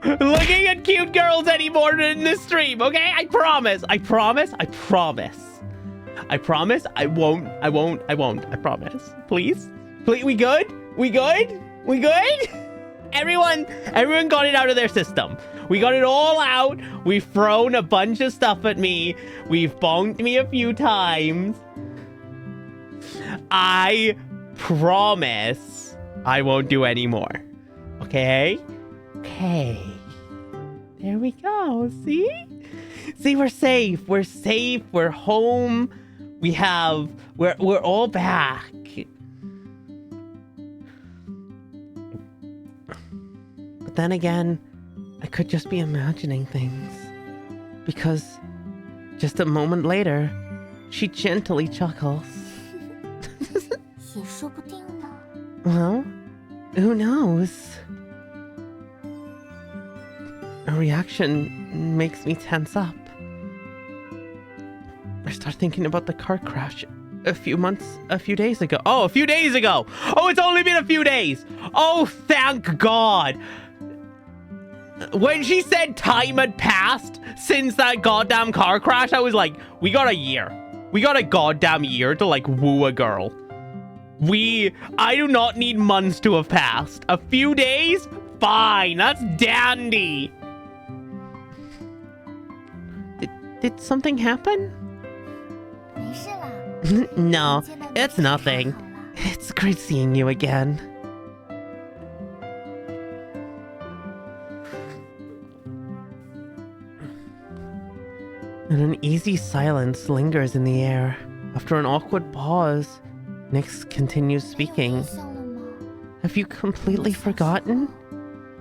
S1: looking at cute girls anymore in this stream, okay? I promise. I promise I won't. I promise. Please, we good? Everyone got it out of their system. We got it all out. We've thrown a bunch of stuff at me. We've bonked me a few times. I promise I won't do any more. Okay? Okay. There we go. See, we're safe. We're home. We're all back. But then again, I could just be imagining things. because just a moment later, she gently chuckles.
S3: 也说不定呢。
S1: Well, who knows? A reaction makes me tense up. I start thinking about the car crash a few days ago. Oh, a few days ago! Oh, it's only been a few days! Oh, thank God! When she said time had passed since that goddamn car crash, I was like, we got a year. We got a goddamn year to, like, woo a girl. I do not need months to have passed. A few days? Fine, that's dandy. Did something happen?
S3: 没事啦。
S1: No,
S3: 见到你
S1: it's
S3: 太
S1: nothing.
S3: 好了
S1: It's great seeing you again. And an easy silence lingers in the air. After an awkward pause, Nyx continues
S3: 没有
S1: speaking.
S3: 印象了吗？
S1: Have you completely forgotten?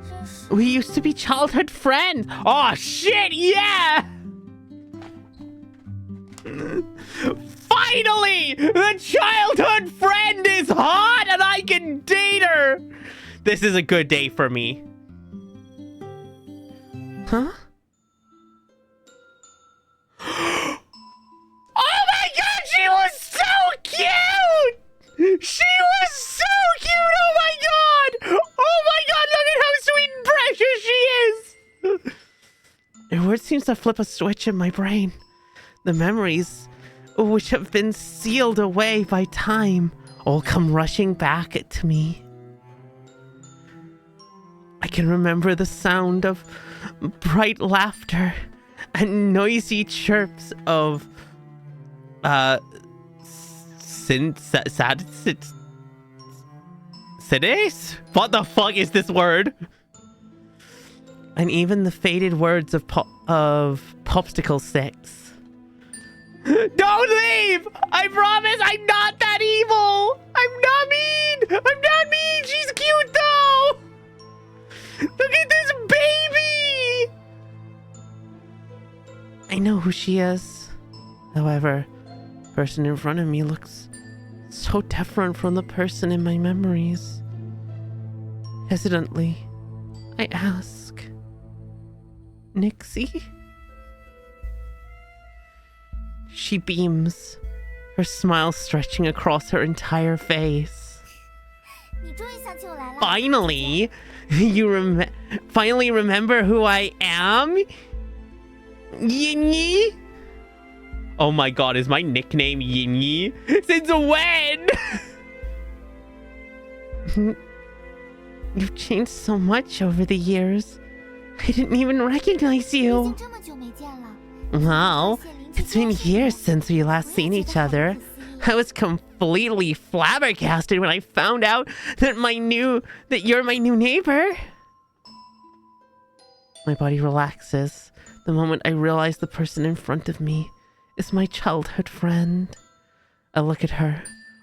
S3: 这是
S1: We used to be childhood friends. Oh shit, yeah! Finally! The childhood friend is hot and I can date her! This is a good day for me. Huh? Oh my god, she was so cute! She was so cute! Oh my god! Oh my god, look at how sweet and precious she is! A word seems to flip a switch in my brain. The memories, which have been sealed away by time, all come rushing back to me. I can remember the sound of bright laughter and noisy chirps of cities? What the fuck is this word? And even the faded words of popsicle sticks. Don't leave! I promise I'm not that evil! I'm not mean! I'm not mean! She's cute though! Look at this baby! I know who she is. However, the person in front of me looks so different from the person in my memories. Hesitantly, I ask, Nixie? She beams, her smile stretching across her entire face.
S3: 你终于想起我来了。
S1: Finally, you finally remember who I am? Yinyi? Oh my god, is my nickname Yinyi? Since when? You've changed so much over the years. I didn't even recognize
S3: 已
S1: you.
S3: 经这么久没见了。
S1: Wow,
S3: 而且邻居
S1: it's been
S3: 介绍
S1: years since we last seen each other. I was completely flabbergasted when I found out that you're my new neighbor. My body relaxes the moment I realize the person in front of me is my childhood friend. I look at her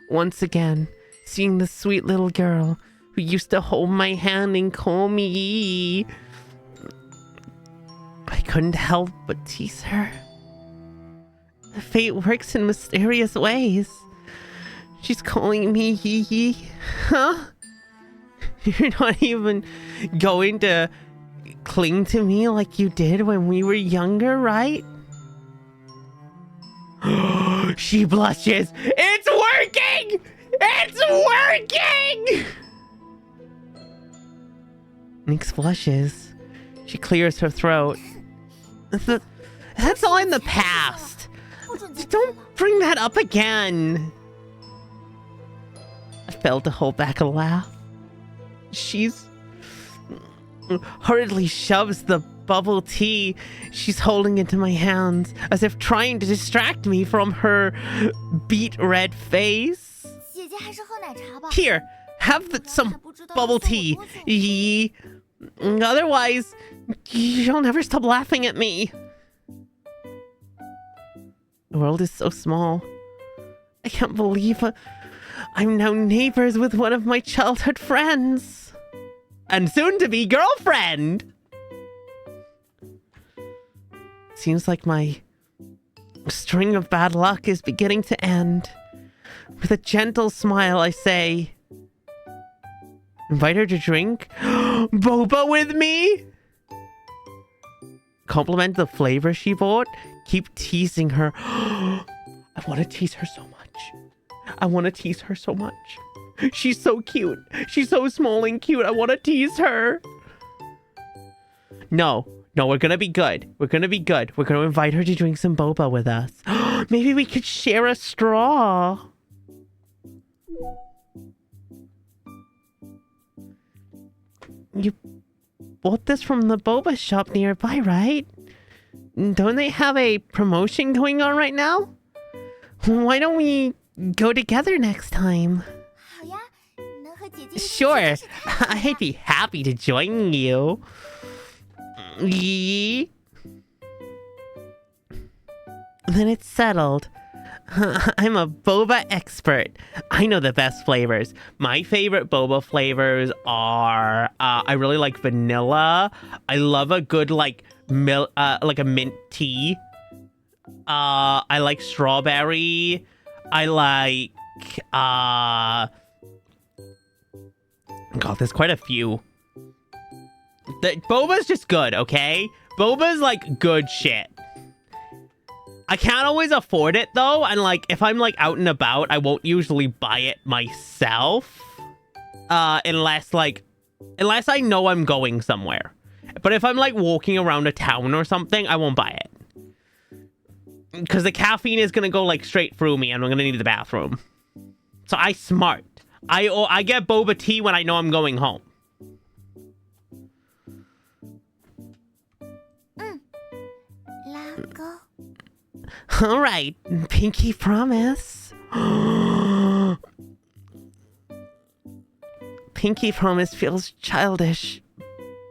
S1: once again, seeing the sweet little girl who used to hold my hand and call me. I couldn't help but tease her. Fate works in mysterious ways. She's calling me Yee. Huh? You're not even going to cling to me like you did when we were younger, right? She blushes. It's working! It's working! Nyx blushes. She clears her throat. That's all in the past.
S3: 不准再提
S1: Don't
S3: 了。
S1: bring that up again. I failed to hold back a laugh. She's hurriedly shoves the bubble tea she's holding into my hands, as if trying to distract me from her beet red face.
S3: 姐姐还是喝奶茶吧。
S1: Here, have some bubble tea, Yee. Otherwise, you'll never stop laughing at me. The world is so small. I can't believe I'm now neighbors with one of my childhood friends. And soon to be girlfriend. Seems like my string of bad luck is beginning to end. With a gentle smile, I say, invite her to drink boba with me? Compliment the flavor she bought? Keep teasing her. I want to tease her so much. I want to tease her so much. She's so cute. She's so small and cute. I want to tease her. No, we're gonna be good. We're gonna be good. We're gonna invite her to drink some boba with us. Maybe we could share a straw. You bought this from the boba shop nearby, right? Don't they have a promotion going on right now? Why don't we go together next time?
S3: 好呀，能和姐姐一起
S1: Sure,
S3: 试试看
S1: I'd be happy to join you. Yee. Then it's settled. I'm a boba expert. I know the best flavors. My favorite boba flavors are I really like vanilla. I love a good like a mint tea. I like strawberry. I like God, there's quite a few. The boba's just good, okay? Boba's like good shit. I can't always afford it though, and like if I'm like out and about, I won't usually buy it myself. Unless I know I'm going somewhere. But if I'm like walking around a town or something, I won't buy it. Because the caffeine is gonna go like straight through me and I'm gonna need the bathroom. So I get boba tea when I know I'm going home.
S3: go.
S1: All right, pinky promise. Pinky promise feels childish,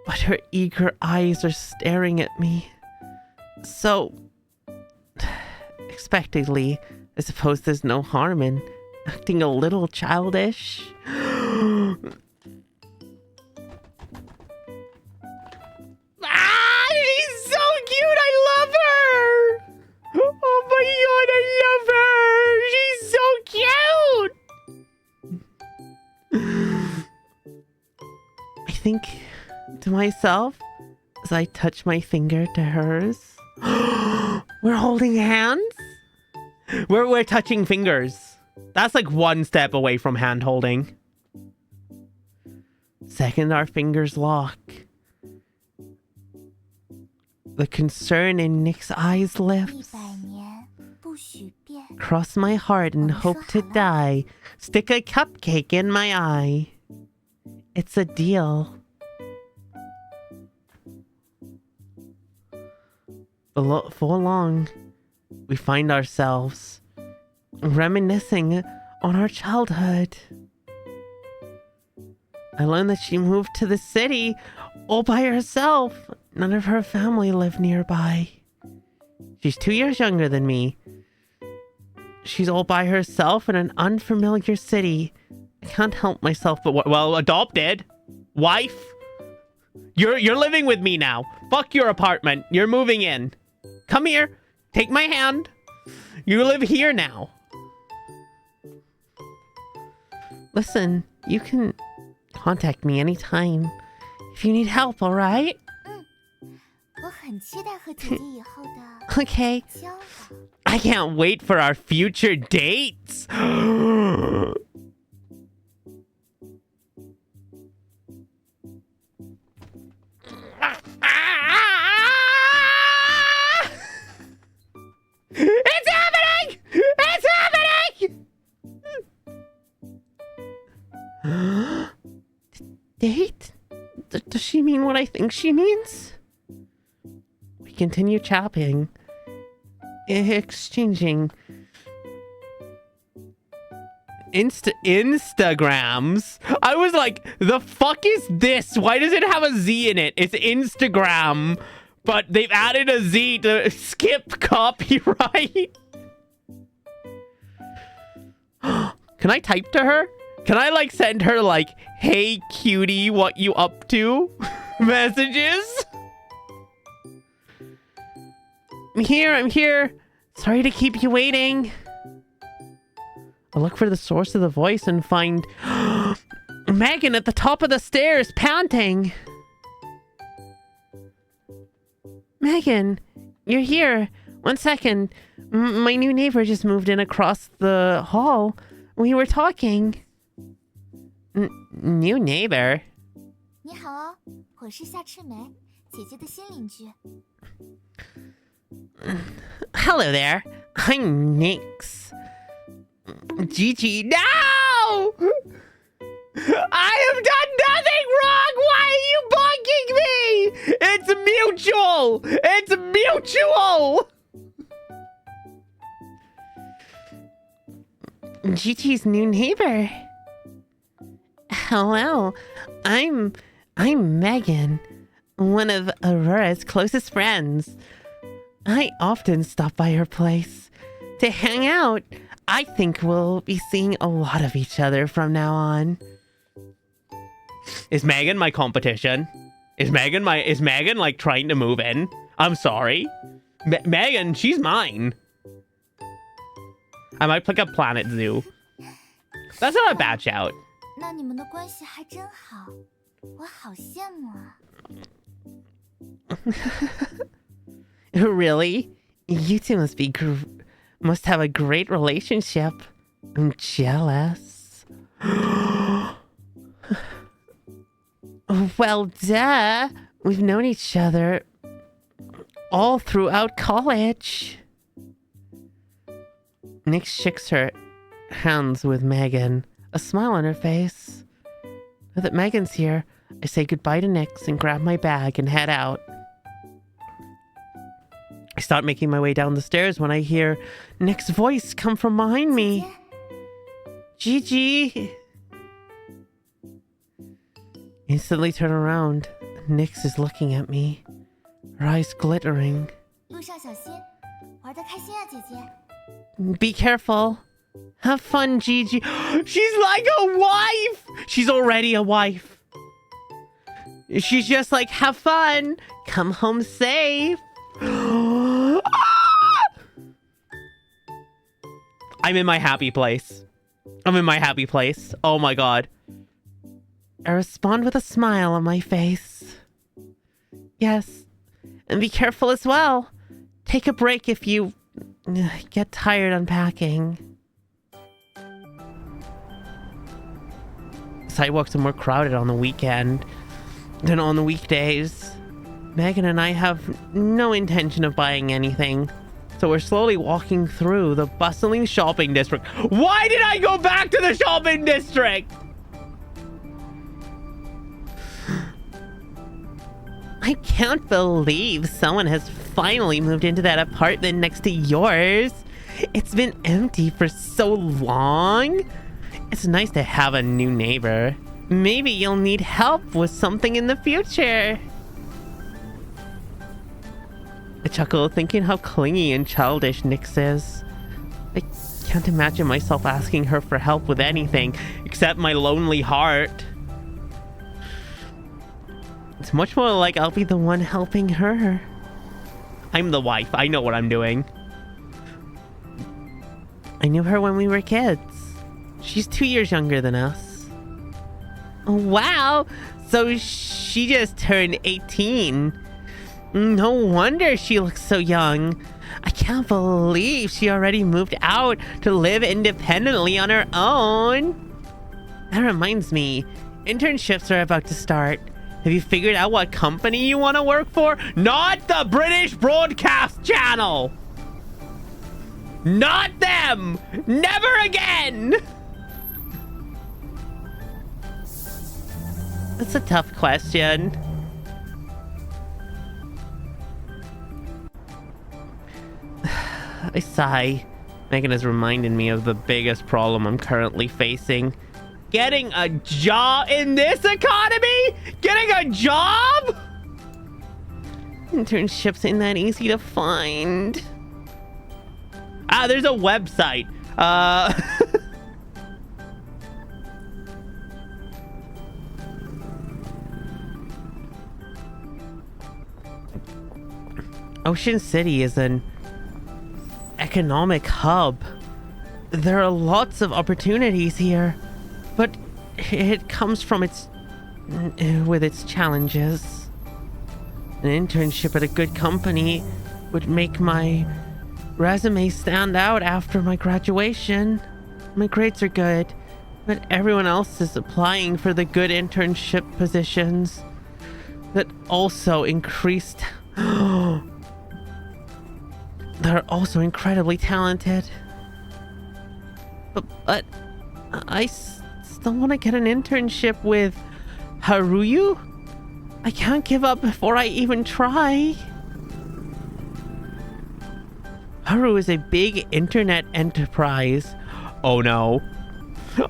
S1: but her eager eyes are staring at me. So, expectedly, I suppose there's no harm in acting a little childish. Ah, she's so cute! I love her! Oh my god, I love her! She's so cute! I think to myself as I touch my finger to hers. We're holding hands? We're touching fingers. That's like one step away from hand holding. Second, our fingers lock. The concern in Nick's eyes lifts.
S3: 100年不许变。
S1: Cross my heart and hope to die. Stick a cupcake in my eye. It's a deal. For long, we find ourselves reminiscing on our childhood. I learned that she moved to the city all by herself. None of her family live nearby. She's 2 years younger than me. She's all by herself in an unfamiliar city. I can't help myself but well, adopted. Wife. You're living with me now. Fuck your apartment. You're moving in. Come here. Take my hand. You live here now. Listen, you can contact me anytime if you need help, alright?
S3: 我很期待和姐姐以后的
S1: Okay.
S3: 交往。
S1: I can't wait for our future dates. It's happening! It's happening! Date? Does she mean what I think she means? We continue chopping. Exchanging Instagrams. I was like, the fuck is this? Why does it have a Z in it? It's Instagram, but they've added a Z to skip copyright. Can I type to her? Can I like send her like, hey cutie, what you up to? Messages? I'm here. Sorry to keep you waiting. I'll look for the source of the voice and find Megan at the top of the stairs, panting. Megan, you're here. 1 second. My new neighbor just moved in across the hall. We were talking. New neighbor?
S3: 你好哦，我是夏赤梅，姐姐的新邻居。
S1: Hello there. I'm Nix. Gigi, no! I have done nothing wrong! Why are you bonking me? It's mutual! It's mutual! Gigi's new neighbor. Hello. I'm Megan, one of Aurora's closest friends. I often stop by her place to hang out. I think we'll be seeing a lot of each other from now on. Is Megan my competition? Is Megan like trying to move in? I'm sorry. Megan, she's mine. I might pick up Planet Zoo. That's not a bad shout.
S3: 那你们的关系还真好，我好羡慕啊。
S1: Really? You two must have a great relationship. I'm jealous. Well, duh. We've known each other all throughout college. Nick shakes her hands with Megan, a smile on her face. Now that Megan's here, I say goodbye to Nix and grab my bag and head out. I start making my way down the stairs when I hear Nick's voice come from behind me. Gigi! Instantly turn around. Nix is looking at me, her eyes glittering.
S3: 路上小心，玩得开心啊，姐姐。
S1: Be careful. Have fun, Gigi. She's like a wife! She's already a wife. She's just like, have fun. Come home safe. I'm in my happy place. I'm in my happy place. Oh my god. I respond with a smile on my face. Yes. And be careful as well. Take a break if you get tired unpacking. Sidewalks are more crowded on the weekend than on the weekdays. Megan and I have no intention of buying anything, so we're slowly walking through the bustling shopping district. Why did I go back to the shopping district? I can't believe someone has finally moved into that apartment next to yours. It's been empty for so long. It's nice to have a new neighbor. Maybe you'll need help with something in the future. I chuckle, thinking how clingy and childish Nix is. I can't imagine myself asking her for help with anything except my lonely heart. It's much more like I'll be the one helping her. I'm the wife. I know what I'm doing. I knew her when we were kids. She's 2 years younger than us. Oh, wow. So she just turned 18. No wonder she looks so young. I can't believe she already moved out to live independently on her own. That reminds me, internships are about to start. Have you figured out what company you want to work for? Not the British Broadcast Channel! Not them! Never again! That's a tough question. I sigh. Megan has reminded me of the biggest problem I'm currently facing. Getting a job in this economy? Getting a job? Internships ain't that easy to find. Ah, there's a website. Ocean City is an economic hub. There are lots of opportunities here, but it comes from with its challenges. An internship at a good company would make my resume stand out after my graduation. My grades are good, but everyone else is applying for the good internship positions that also increased. They're also incredibly talented. But I still want to get an internship with Haruyu? I can't give up before I even try. Haru is a big internet enterprise. Oh no.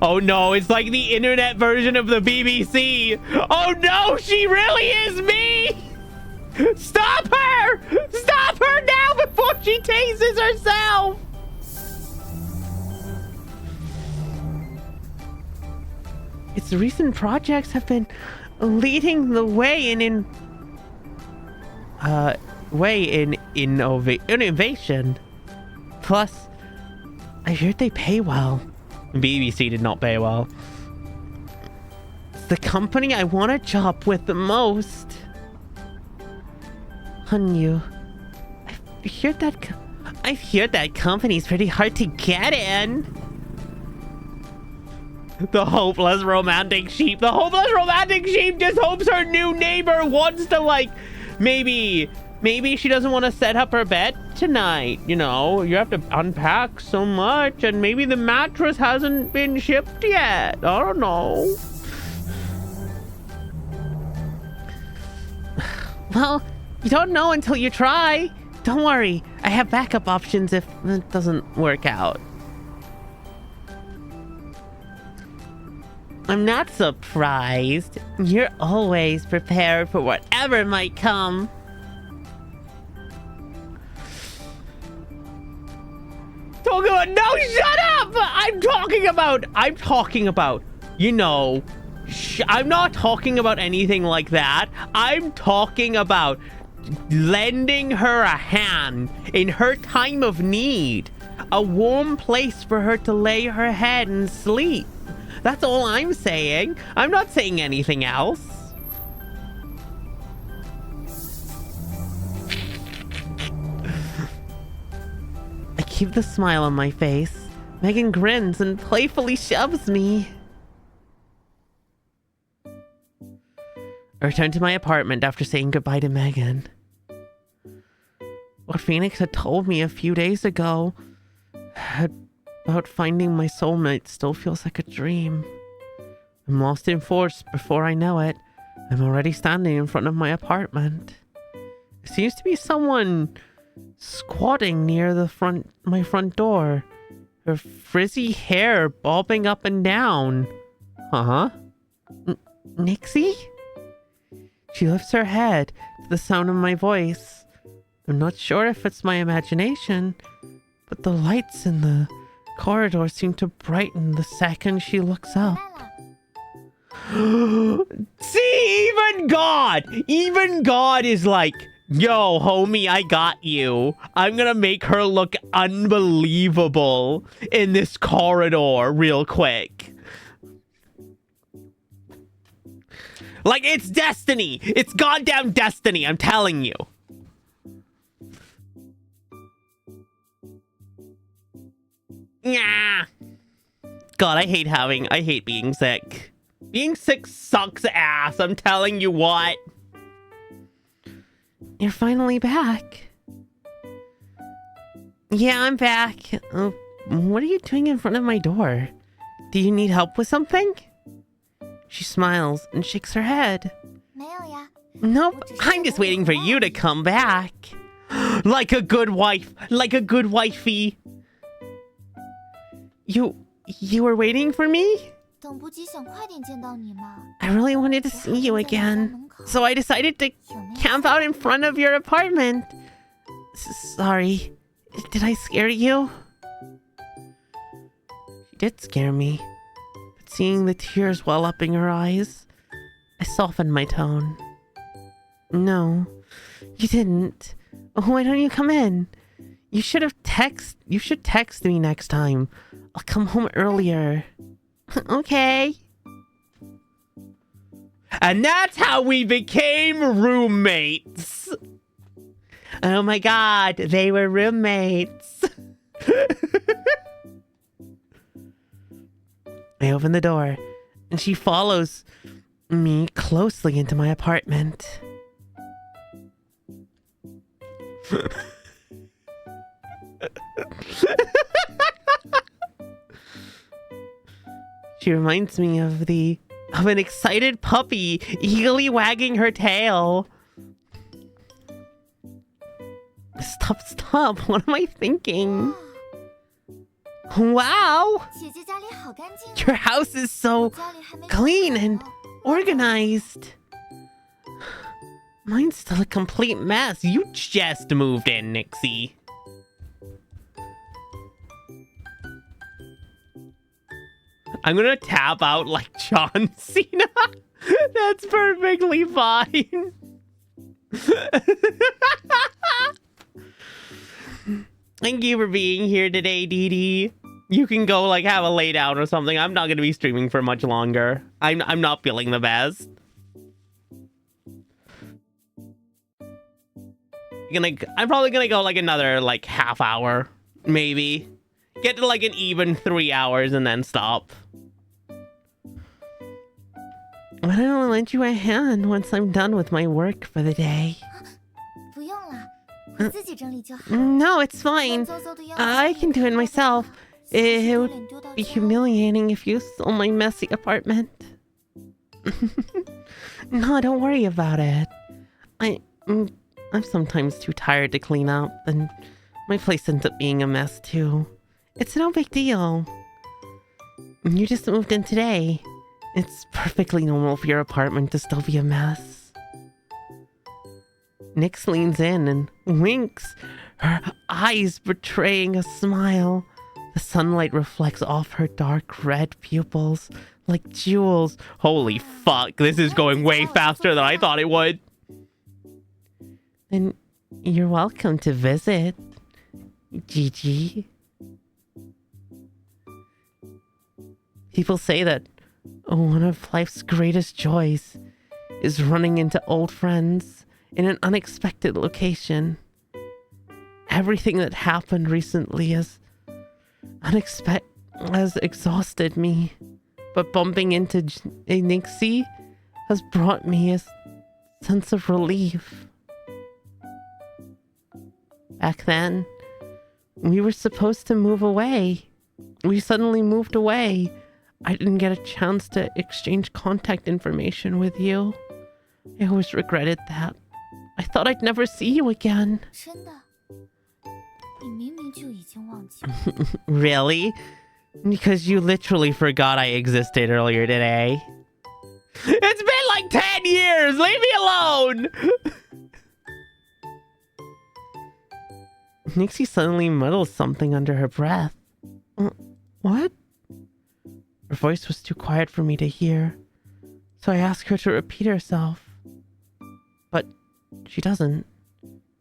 S1: Oh no, it's like the internet version of the BBC. Oh no, she really is me! Stop her! Stop her now before she tases herself! Its recent projects have been leading the way in innovation. Plus, I heard they pay well. BBC did not pay well. It's the company I want to job with the most. Hanyu, I've heard that company's pretty hard to get in. The hopeless romantic sheep. The hopeless romantic sheep just hopes her new neighbor wants to, like, maybe she doesn't want to set up her bed tonight. You know, you have to unpack so much, and maybe the mattress hasn't been shipped yet. I don't know. Well, you don't know until you try. Don't worry, I have backup options if it doesn't work out. I'm not surprised. You're always prepared for whatever might come. No, shut up! I'm talking about, you know, I'm not talking about anything like that. I'm talking about lending her a hand in her time of need. A warm place for her to lay her head and sleep. That's all I'm saying. I'm not saying anything else. I keep the smile on my face. Megan grins and playfully shoves me. I return to my apartment after saying goodbye to Megan. What Phoenix had told me a few days ago about finding my soulmate still feels like a dream. I'm lost in force before I know it. I'm already standing in front of my apartment. There seems to be someone squatting near my front door. Her frizzy hair bobbing up and down. Huh? Nixie? She lifts her head to the sound of my voice. I'm not sure if it's my imagination, but the lights in the corridor seem to brighten the second she looks up. See, even God is like, yo, homie, I got you. I'm gonna make her look unbelievable in this corridor real quick. Like, it's destiny. It's goddamn destiny, I'm telling you. Yeah. God, I hate being sick. Being sick sucks ass, I'm telling you what. You're finally back. Yeah, I'm back. What are you doing in front of my door? Do you need help with something? She smiles and shakes her head. Nope, I'm just waiting for you to come back. Like a good wife, like a good wifey. You were waiting for me? I really wanted to see you again, so I decided to camp out in front of your apartment. Sorry, did I scare you? She did scare me, but seeing the tears well up in her eyes, I softened my tone. No, you didn't. Why don't you come in? You should have should text me next time. I'll come home earlier. Okay. And that's how we became roommates. Oh my god, they were roommates. I open the door, and she follows me closely into my apartment. She reminds me of an excited puppy eagerly wagging her tail. Stop. What am I thinking? Wow!
S3: 姐姐家里好干净。
S1: Your house is so
S3: 家里还没
S1: clean
S3: 打扫
S1: and
S3: 呢
S1: organized. Mine's still a complete mess. You just moved in, Nixie. I'm gonna tap out like John Cena. That's perfectly fine. Thank you for being here today, Dee Dee. You can go like have a lay down or something. I'm not gonna be streaming for much longer. I'm not feeling the best. I'm probably gonna go like another like half hour, maybe. Get to like an even 3 hours and then stop. Why don't I lend you a hand once I'm done with my work for the day?
S3: 不用了，我自己整理就好。
S1: No, it's fine.
S3: 乱糟糟的样子
S1: I can do it myself.
S3: 下次
S1: It
S3: 丢
S1: would
S3: 脸丢到
S1: be
S3: 家
S1: humiliating if you stole my messy apartment. No, don't worry about it. I'm sometimes too tired to clean up, and my place ends up being a mess too. It's no big deal. You just moved in today. It's perfectly normal for your apartment to still be a mess. Nyx leans in and winks, her eyes betraying a smile. The sunlight reflects off her dark red pupils like jewels. Holy fuck, this is going way faster than I thought it would. Then you're welcome to visit, Gigi. People say that one of life's greatest joys is running into old friends in an unexpected location. Everything that happened recently has exhausted me, but bumping into Nixie has brought me a sense of relief. Back then, we were supposed to move away. We suddenly moved away. I didn't get a chance to exchange contact information with you. I always regretted that. I thought I'd never see you again.
S3: 真的，你明明就已经忘记了。
S1: Really? Because you literally forgot I existed earlier today. It's been like 10 years! Leave me alone! Nixie suddenly mutters something under her breath. What? Her voice was too quiet for me to hear, so I asked her to repeat herself. But she doesn't.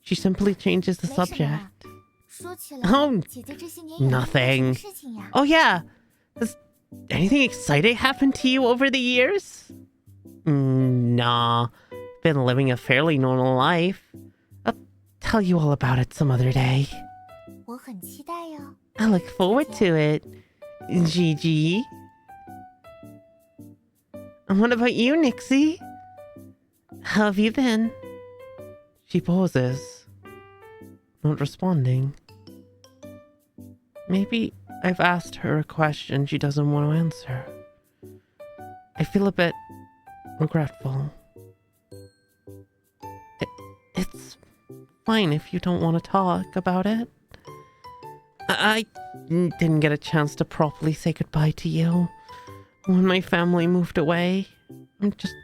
S1: She simply changes the
S3: 没什么
S1: subject.
S3: 啦说起来，
S1: Oh,
S3: 姐姐这些年有没有发生
S1: nothing.
S3: 什么事情呀？
S1: Oh yeah. Has anything exciting happened to you over the years? Nah. Been living a fairly normal life. I'll tell you all about it some other day.
S3: 我很期待哟。
S1: I look forward to it, Gigi. And what about you, Nixie? How have you been? She pauses, not responding. Maybe I've asked her a question she doesn't want to answer. I feel a bit regretful. It's fine if you don't want to talk about it. I didn't get a chance to properly say goodbye to you when my family moved away. I'm just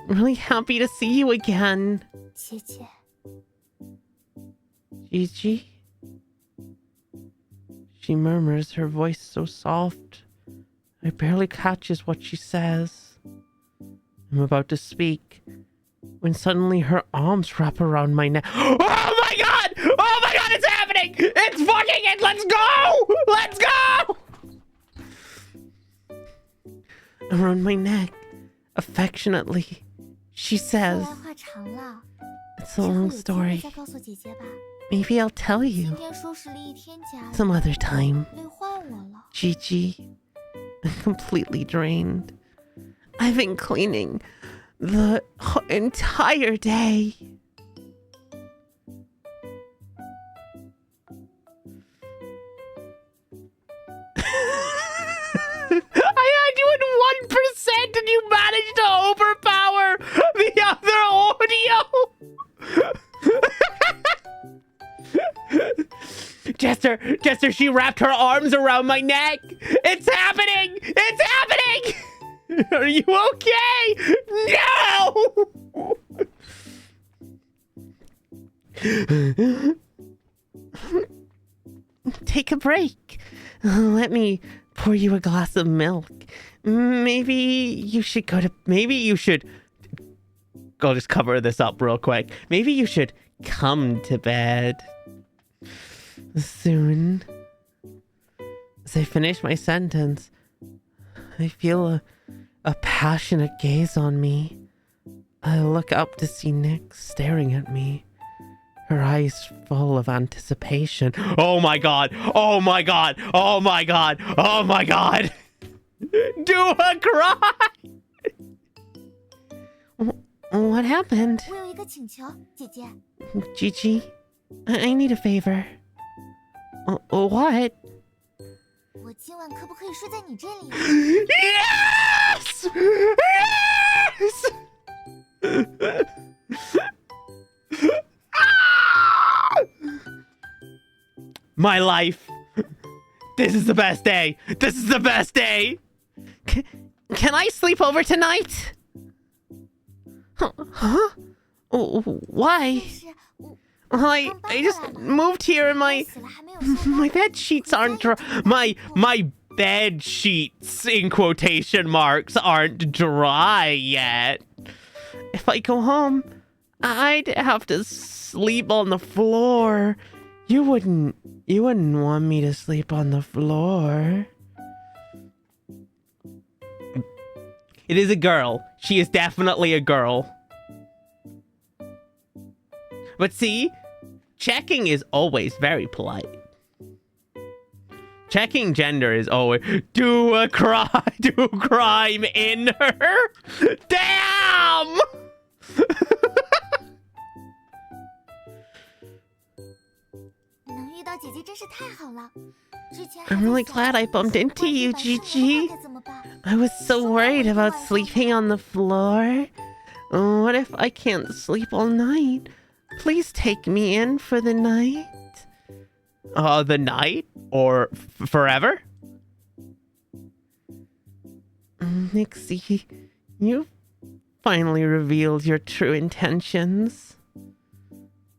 S1: really happy to see you again.
S3: 姐姐，
S1: Gigi? She murmurs, her voice so soft, I barely catches what she says. I'm about to speak when suddenly her arms wrap around my neck. Oh my god! Oh my god, it's happening! It's fucking it! Let's go! Let's go! Around my neck, affectionately, she
S3: 说
S1: says,
S3: 来话长了，
S1: it's
S3: 之
S1: a
S3: 后
S1: long
S3: 有机会
S1: story.
S3: 再告诉姐姐吧。
S1: Maybe I'll tell
S3: 今
S1: you
S3: 天收拾了一天家里，
S1: some other time.
S3: 累坏我了。
S1: Gigi, I'm completely drained. I've been cleaning the entire day. I had you in 1% and you managed to overpower the other audio. Jester, she wrapped her arms around my neck. It's happening. It's happening. Are you okay? No. Take a break. Let me pour you a glass of milk. Maybe you should I'll just cover this up real quick. Maybe you should come to bed soon. As I finish my sentence, I feel a passionate gaze on me. I look up to see Nick staring at me. Her eyes full of anticipation. Oh my god! Oh my god! Oh my god! Oh my god! Do a cry! What happened?
S3: 我有一个请求，姐姐，
S1: Gigi, I need a favor. What?
S3: 我今晚可不可以睡在你这里？
S1: Yes! Yes! My life. This is the best day. This is the best day. Can I sleep over tonight? Huh? Why?
S3: 是我
S1: I just moved here and
S3: 死了还没有收到
S1: my bed sheets aren't dry. My bed sheets in quotation marks aren't dry yet. If I go home, I'd have to sleep on the floor. You wouldn't want me to sleep on the floor. It is a girl. She is definitely a girl. But see, checking is always very polite. Checking gender is always do a crime in her. Damn! I'm really glad I bumped into you, Gigi. I was so worried about sleeping on the floor. What if I can't sleep all night? Please take me in for the night. The night? Or forever? Nixie, you finally revealed your true intentions.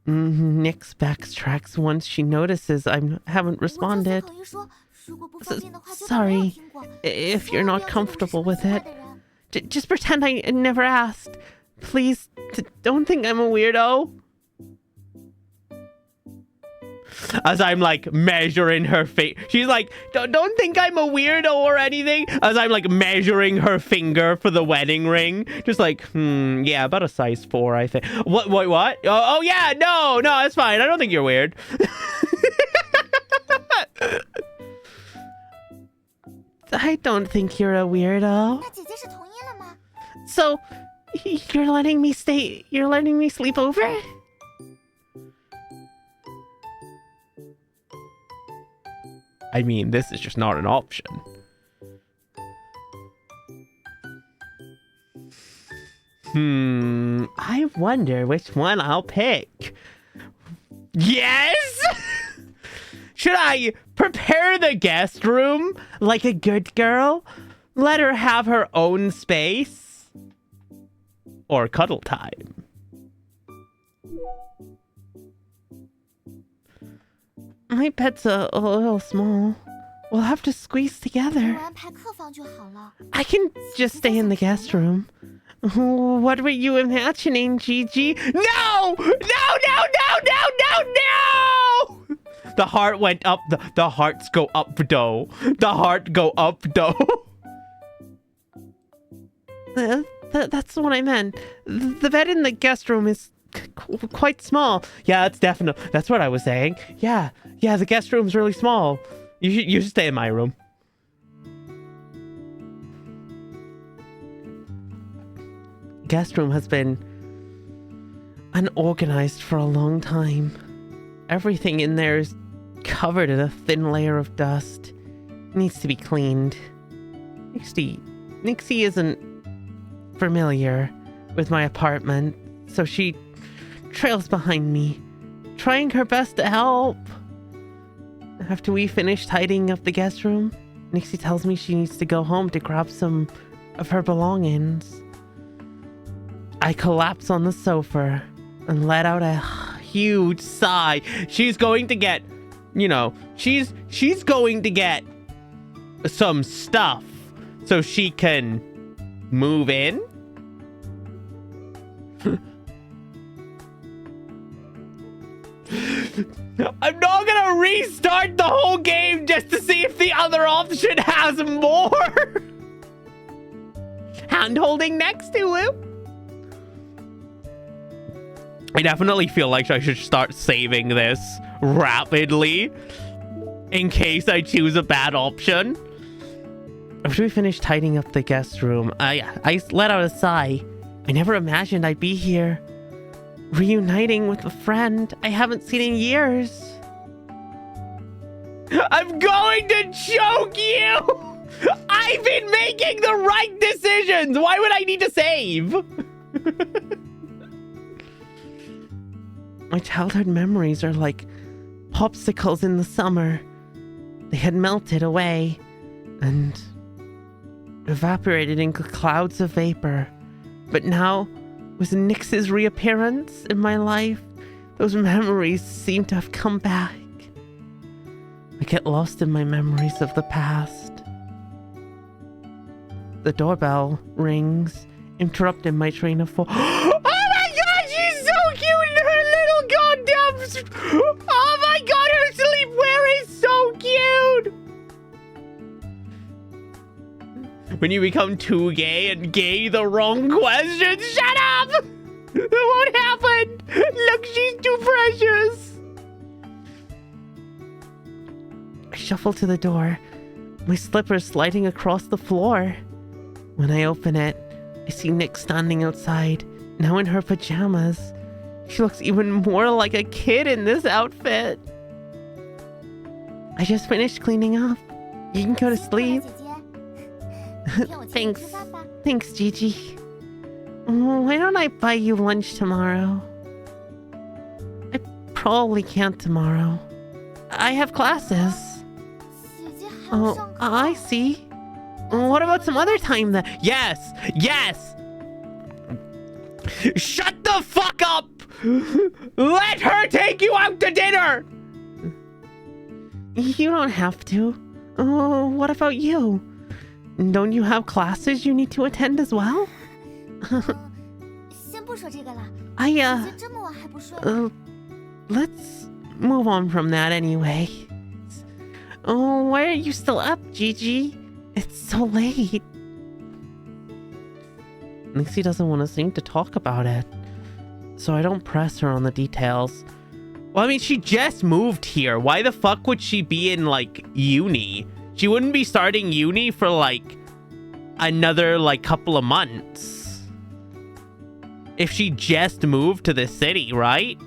S1: Nix backtracks once she notices I haven't responded. Sorry, if you're not comfortable with it. Just pretend I never asked. Please, don't think I'm a weirdo. As I'm like measuring her face, she's like, don't think I'm a weirdo or anything. As I'm like measuring her finger for the wedding ring, just like, yeah, about a size 4, I think. What? Oh yeah, no, it's fine. I don't think you're weird. I don't think you're a weirdo. So, you're letting me sleep over? I mean, this is just not an option. I wonder which one I'll pick. Yes! Should I prepare the guest room like a good girl? Let her have her own space? Or cuddle time? My bed's a little small. We'll have to squeeze together. I can just stay in the guest room. What were you imagining, Gigi? No! The heart went up. The hearts go up, though. The heart go up, though. That's what I meant. The bed in the guest room is quite small. Yeah, that's definitely. That's what I was saying. Yeah, the guest room's really small. You should stay in my room. Guest room has been unorganized for a long time. Everything in there is covered in a thin layer of dust. It needs to be cleaned. Nixie isn't familiar with my apartment, so she trails behind me, trying her best to help. After we finish tidying up the guest room, Nixie tells me she needs to go home to grab some of her belongings. I collapse on the sofa and let out a huge sigh. She's going to get, she's going to get some stuff so she can move in. I'm not gonna restart the whole game just to see if the other option has more. Hand holding next to him. I definitely feel like I should start saving this rapidly in case I choose a bad option. After we finish tidying up the guest room, I let out a sigh. I never imagined I'd be here, reuniting with a friend I haven't seen in years. I'm going to choke you! I've been making the right decisions! Why would I need to save? My childhood memories are like popsicles in the summer. They had melted away and evaporated into clouds of vapor. But now, with Nyx's reappearance in my life, those memories seem to have come back. I get lost in my memories of the past. The doorbell rings, interrupting my train of thought. Oh my god, she's so cute in her little goddamn... Oh my god, her sleepwear is so cute! When you become too gay and gay the wrong question, shut up! It won't happen! Look, she's too precious! I shuffle to the door, my slippers sliding across the floor. When I open it, I see Nyx standing outside, now in her pajamas. She looks even more like a kid in this outfit. I just finished cleaning up. You can go to sleep. Thanks, Gigi. Why don't I buy you lunch tomorrow? I probably can't tomorrow. I have classes. Oh, I see. What about some other time then? Yes! Shut the fuck up! Let her take you out to dinner! You don't have to. What about you? Don't you have classes you need to attend as well? Let's move on from that anyway. Oh, why are you still up, Gigi? It's so late. Nixie doesn't want to seem to talk about it, so I don't press her on the details. Well, I mean, she just moved here. Why the fuck would she be in, like, uni? She wouldn't be starting uni for, like, another, like, couple of months. If she just moved to this city, right?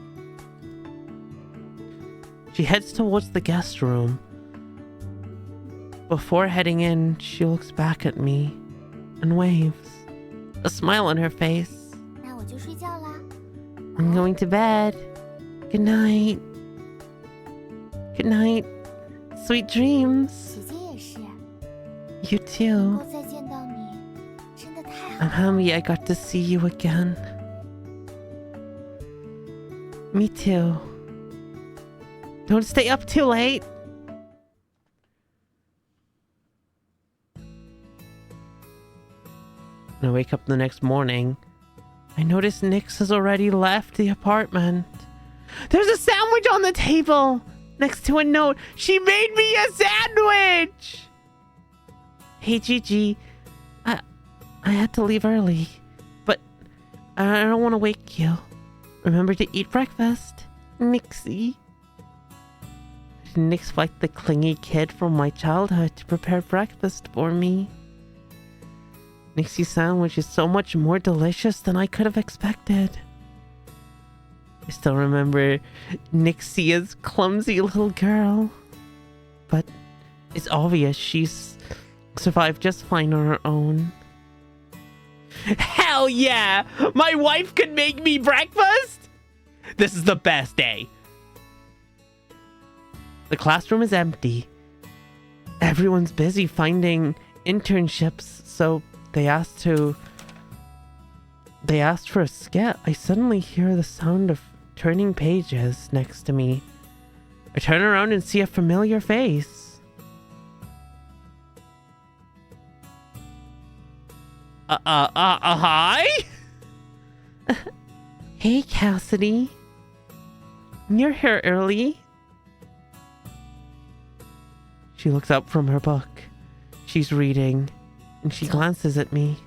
S1: She heads towards the guest room. Before heading in, she looks back at me and waves, a smile on her face. I'm going to bed. Good night. Good night. Sweet dreams. You too. I'm happy I got to see you again. Me too. Don't stay up too late. When I wake up the next morning, I notice Nyx has already left the apartment. There's a sandwich on the table! next to a note. She made me a sandwich! Hey, Gigi. I had to leave early, but I don't want to wake you. Remember to eat breakfast, Nixie. I didn't expect the clingy kid from my childhood to prepare breakfast for me. Nixie's sandwich is so much more delicious than I could have expected. I still remember Nixie as clumsy little girl, but it's obvious she's survived just fine on her own. Hell yeah! My wife could make me breakfast? This is the best day. The classroom is empty. Everyone's busy finding internships, so they asked for a skit. I suddenly hear the sound of turning pages next to me. I turn around and see a familiar face. Hi? Hey, Cassidy. You're here early. She looks up from her book. She's reading, and she glances at me.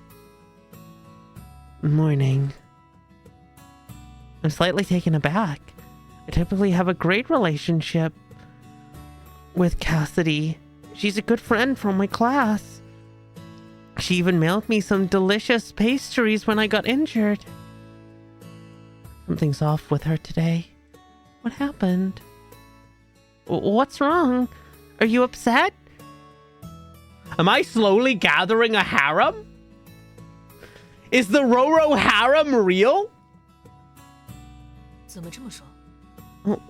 S1: Morning. I'm slightly taken aback. I typically have a great relationship with Cassidy. She's a good friend from my class. She even mailed me some delicious pastries when I got injured. Something's off with her today. What happened? What's wrong? Are you upset? Am I slowly gathering a harem? Is the Roro harem real?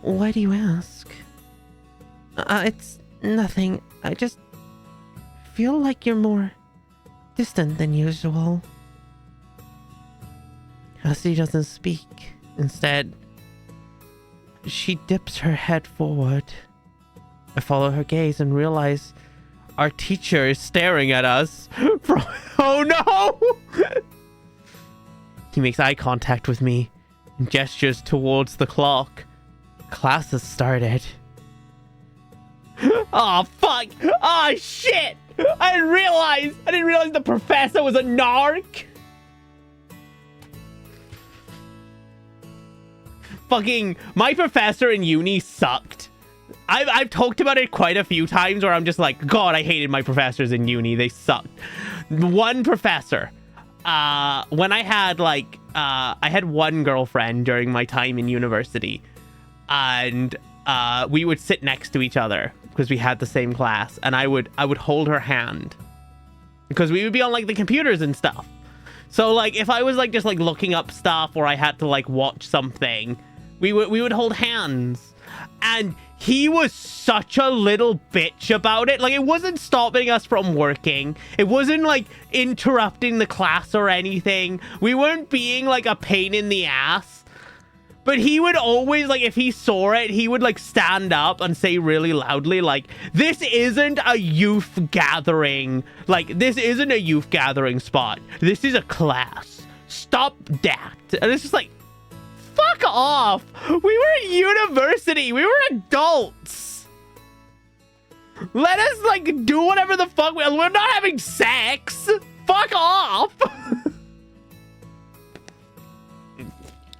S1: Why do you ask? It's nothing. I just feel like you're more distant than usual. Cassidy doesn't speak. Instead, she dips her head forward. I follow her gaze and realize our teacher is staring at us from... Oh no! He makes eye contact with me and gestures towards the clock. Class has started. Oh fuck! Oh shit! I didn't realize the professor was a narc! Fucking... My professor in uni sucked. I've talked about it quite a few times where I'm just like, God, I hated my professors in uni. They sucked. One professor, when I had I had one girlfriend during my time in university, and we would sit next to each other because we had the same class, and I would hold her hand because we would be on like the computers and stuff. So like if I was like just like looking up stuff or I had to like watch something, we would hold hands. And he was such a little bitch about it. Like, it wasn't stopping us from working. It wasn't, like, interrupting the class or anything. We weren't being, like, a pain in the ass. But he would always, like, if he saw it, he would, like, stand up and say really loudly, like, this isn't a youth gathering. Like, this isn't a youth gathering spot. This is a class. Stop that. And it's just like... Fuck off! We were at university! We were adults! Let us, like, do whatever the fuck we're not having sex! Fuck off!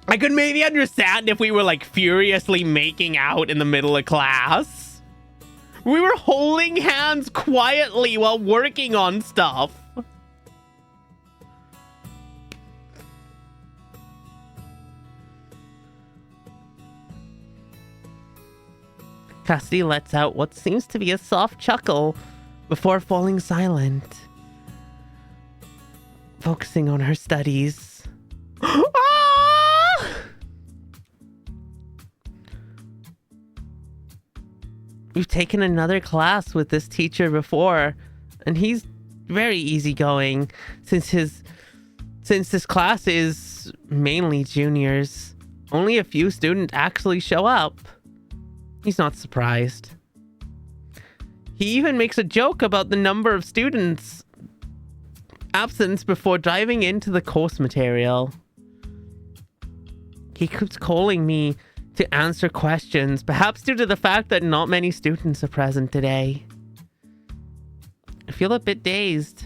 S1: I could maybe understand if we were, like, furiously making out in the middle of class. We were holding hands quietly while working on stuff. Cassidy lets out what seems to be a soft chuckle before falling silent, focusing on her studies. Ah! We've taken another class with this teacher before, and he's very easygoing since this class is mainly juniors. Only a few students actually show up. He's not surprised. He even makes a joke about the number of students absent before diving into the course material. He keeps calling me to answer questions, perhaps due to the fact that not many students are present today. I feel a bit dazed.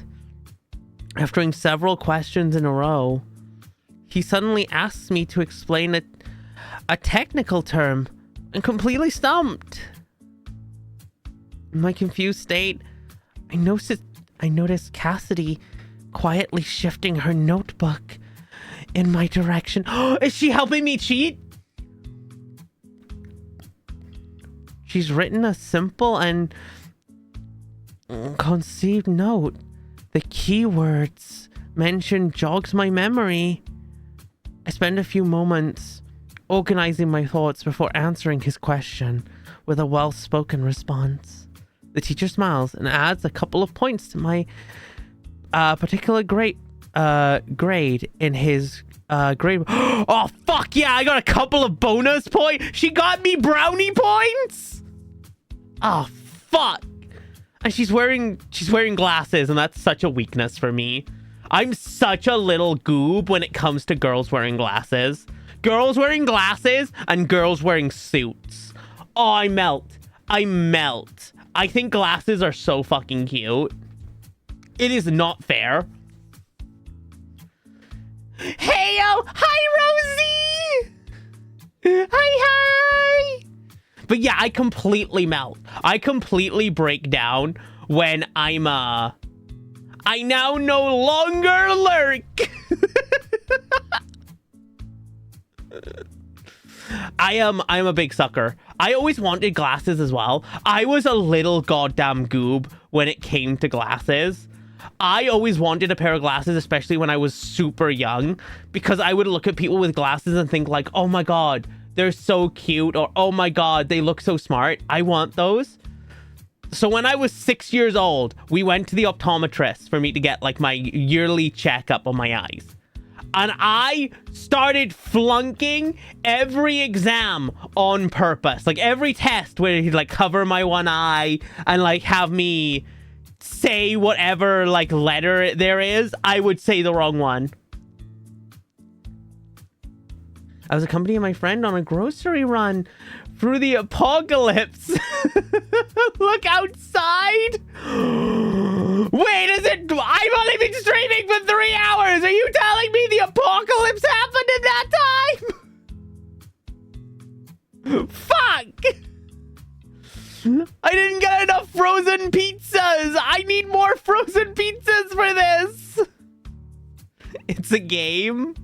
S1: After doing several questions in a row, he suddenly asks me to explain a technical term. I'm completely stumped. In my confused state, I noticed Cassidy quietly shifting her notebook in my direction. Is she helping me cheat? She's written a simple and conceived note. The keywords mentioned jogs my memory. I spend a few moments organizing my thoughts before answering his question with a well-spoken response. The teacher smiles and adds a couple of points to my particular grade in his grade. Oh, fuck yeah, I got a couple of bonus points. She got me brownie points. Oh, fuck. And she's wearing glasses, and that's such a weakness for me. I'm such a little goob when it comes to girls wearing glasses. Girls wearing glasses and girls wearing suits. Oh, I melt. I think glasses are so fucking cute. It is not fair. Heyo! Hi, Rosie! Hi! But yeah, I completely melt. I completely break down when I now no longer lurk. I'm a big sucker. I always wanted glasses as well. I was a little goddamn goob when it came to glasses. I always wanted a pair of glasses, especially when I was super young, because I would look at people with glasses and think like, oh my god, they're so cute, or oh my god, they look so smart. I want those. So when I was 6 years old, we went to the optometrist for me to get like my yearly checkup on my eyes. And I started flunking every exam on purpose. Like every test where he'd like cover my one eye and like have me say whatever like letter there is, I would say the wrong one. I was accompanying my friend on a grocery run through the apocalypse. Look outside. Wait, is it? I've only been streaming for 3 hours. Are you telling me the apocalypse happened in that time? Fuck. I didn't get enough frozen pizzas. I need more frozen pizzas for this. It's a game.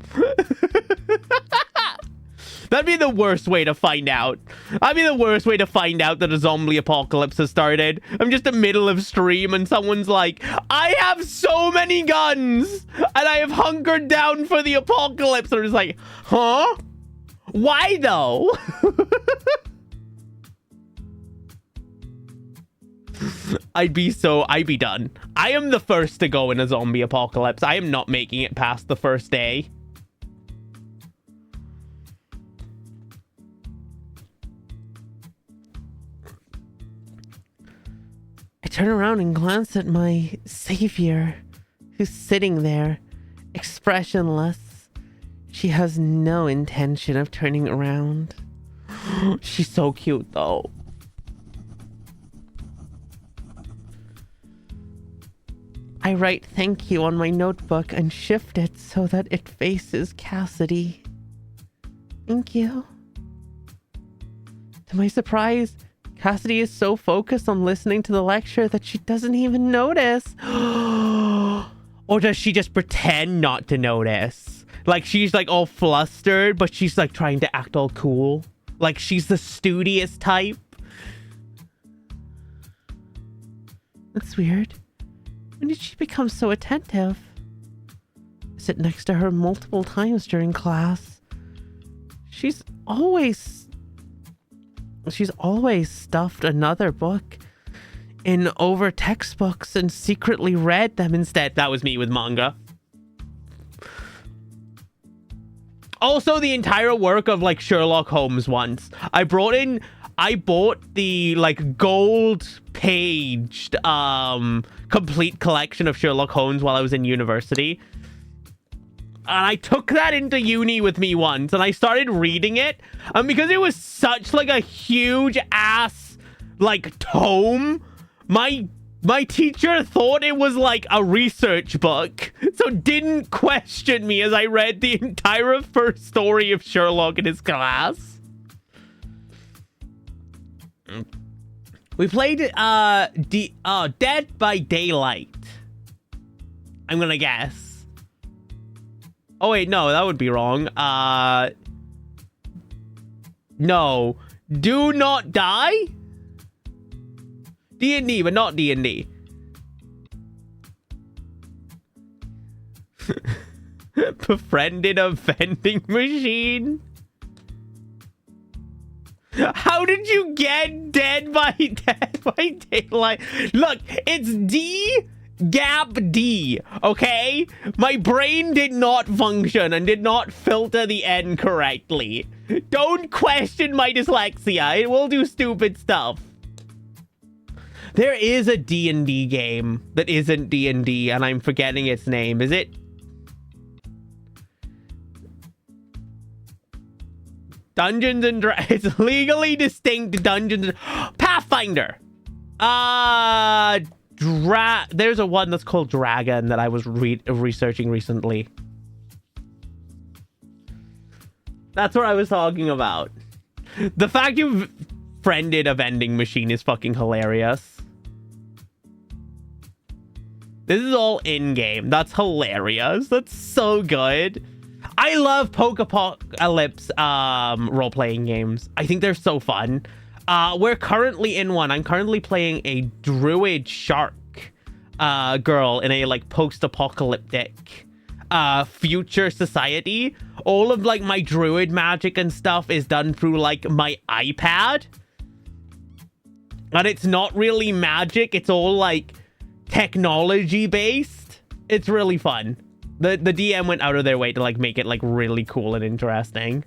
S1: That'd be the worst way to find out. That'd be the worst way to find out that a zombie apocalypse has started. I'm just in the middle of stream and someone's like, I have so many guns and I have hunkered down for the apocalypse. And I'm just like, huh? Why though? I'd be done. I am the first to go in a zombie apocalypse. I am not making it past the first day. I turn around and glance at my savior, who's sitting there, expressionless. She has no intention of turning around. She's so cute, though. I write thank you on my notebook and shift it so that it faces Cassidy. Thank you. To my surprise, Cassidy is so focused on listening to the lecture that she doesn't even notice. Or does she just pretend not to notice? Like she's like all flustered, but she's like trying to act all cool. Like she's the studious type. That's weird. When did she become so attentive? I sit next to her multiple times during class. She's always stuffed another book in over textbooks and secretly read them instead. That was me with manga. Also, the entire work of like Sherlock Holmes once. I bought the like gold paged complete collection of Sherlock Holmes while I was in university. And I took that into uni with me once, and I started reading it. And because it was such like a huge ass like tome, my teacher thought it was like a research book, so didn't question me as I read the entire first story of Sherlock in his class. We played Dead by Daylight. I'm gonna guess. Oh wait, no, that would be wrong. No. Do Not Die? D&D, but not D&D. Befriended a vending machine? How did you get Dead by Daylight? Look, it's D gap D, okay? My brain did not function and did not filter the N correctly. Don't question my dyslexia. It will do stupid stuff. There is a D&D game that isn't D&D, and I'm forgetting its name. Is it? Dungeons and Dragons. It's legally distinct Dungeons and... Pathfinder. There's a one that's called Dragon that I was researching recently. That's what I was talking about. The fact you've friended a vending machine is fucking hilarious. This is all in-game. That's hilarious. That's so good. I love post-apocalypse role-playing games. I think they're so fun. We're currently in one. I'm currently playing a druid shark girl in a like post-apocalyptic future society. All of like my druid magic and stuff is done through like my iPad. And it's not really magic. It's all like technology based. It's really fun. The DM went out of their way to like make it like really cool and interesting.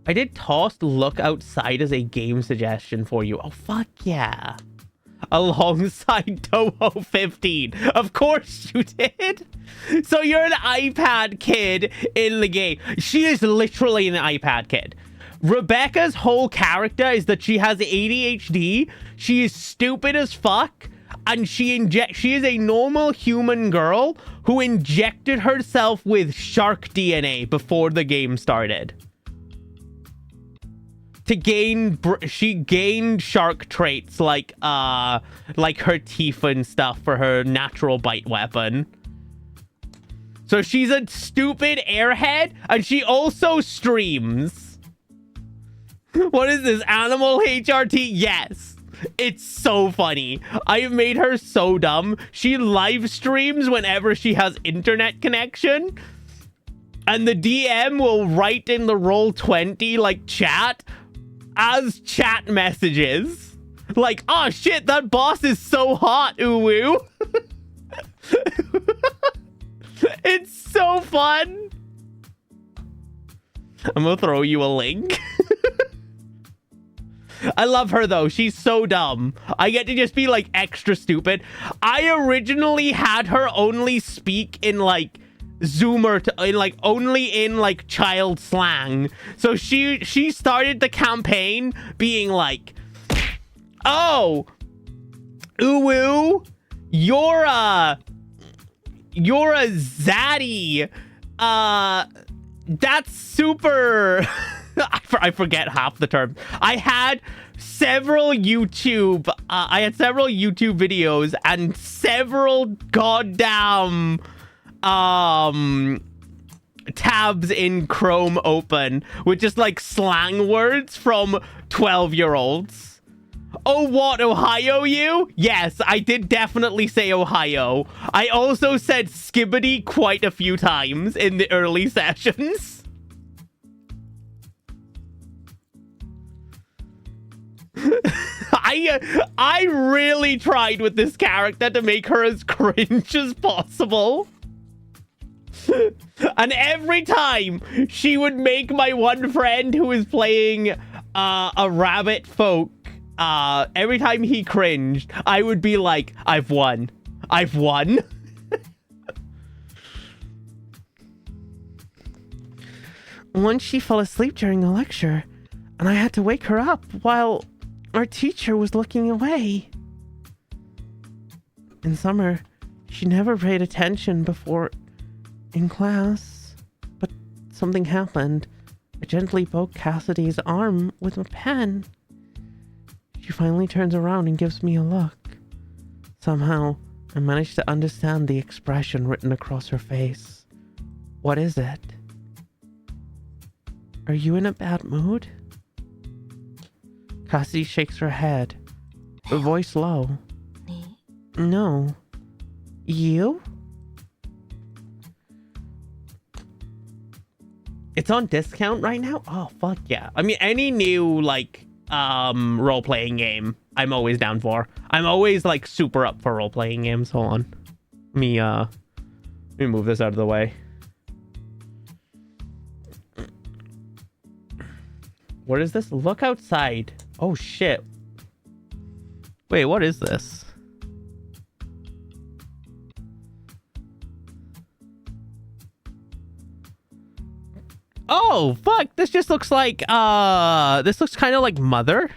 S1: I did toss Look Outside as a game suggestion for you. Oh, fuck yeah. Alongside Toho 15. Of course you did. So you're an iPad kid in the game. She is literally an iPad kid. Rebecca's whole character is that she has ADHD. She is stupid as fuck. And she is a normal human girl who injected herself with shark DNA before the game started. She gained shark traits like her teeth and stuff for her natural bite weapon. So she's a stupid airhead, and she also streams. What is this, Animal HRT? Yes, it's so funny. I've made her so dumb. She live streams whenever she has internet connection, and the DM will write in the Roll20 like chat as chat messages. Like, oh shit, that boss is so hot, ooh. It's so fun. I'm gonna throw you a link. I love her though. She's so dumb. I get to just be like extra stupid. I originally had her only speak in like Zoomer, only in like child slang. So she started the campaign being like, "Oh, ooh, you're a zaddy. That's super." I forget half the term. I had several YouTube videos and several goddamn tabs in Chrome open with just like slang words from 12-year-olds. Oh, what, Ohio you? Yes, I did definitely say Ohio. I also said skibbity quite a few times in the early sessions. I really tried with this character to make her as cringe as possible. And every time she would make my one friend who is playing a rabbit folk every time he cringed, I would be like, I've won. I've won. Once she fell asleep during a lecture, and I had to wake her up while our teacher was looking away. In summer, she never paid attention before in class, but something happened. I gently poke Cassidy's arm with a pen. She finally turns around and gives me a look. Somehow, I managed to understand the expression written across her face. What is it? Are you in a bad mood? Cassidy shakes her head, her voice low.
S3: 你
S1: No. You? It's on discount right now? Oh, fuck yeah. I mean, any new, like, role-playing game, I'm always down for. I'm always, like, super up for role-playing games. Hold on. Let me move this out of the way. What is this? Look outside. Oh, shit. Wait, what is this? Oh, fuck. This just looks like, this looks kind of like Mother.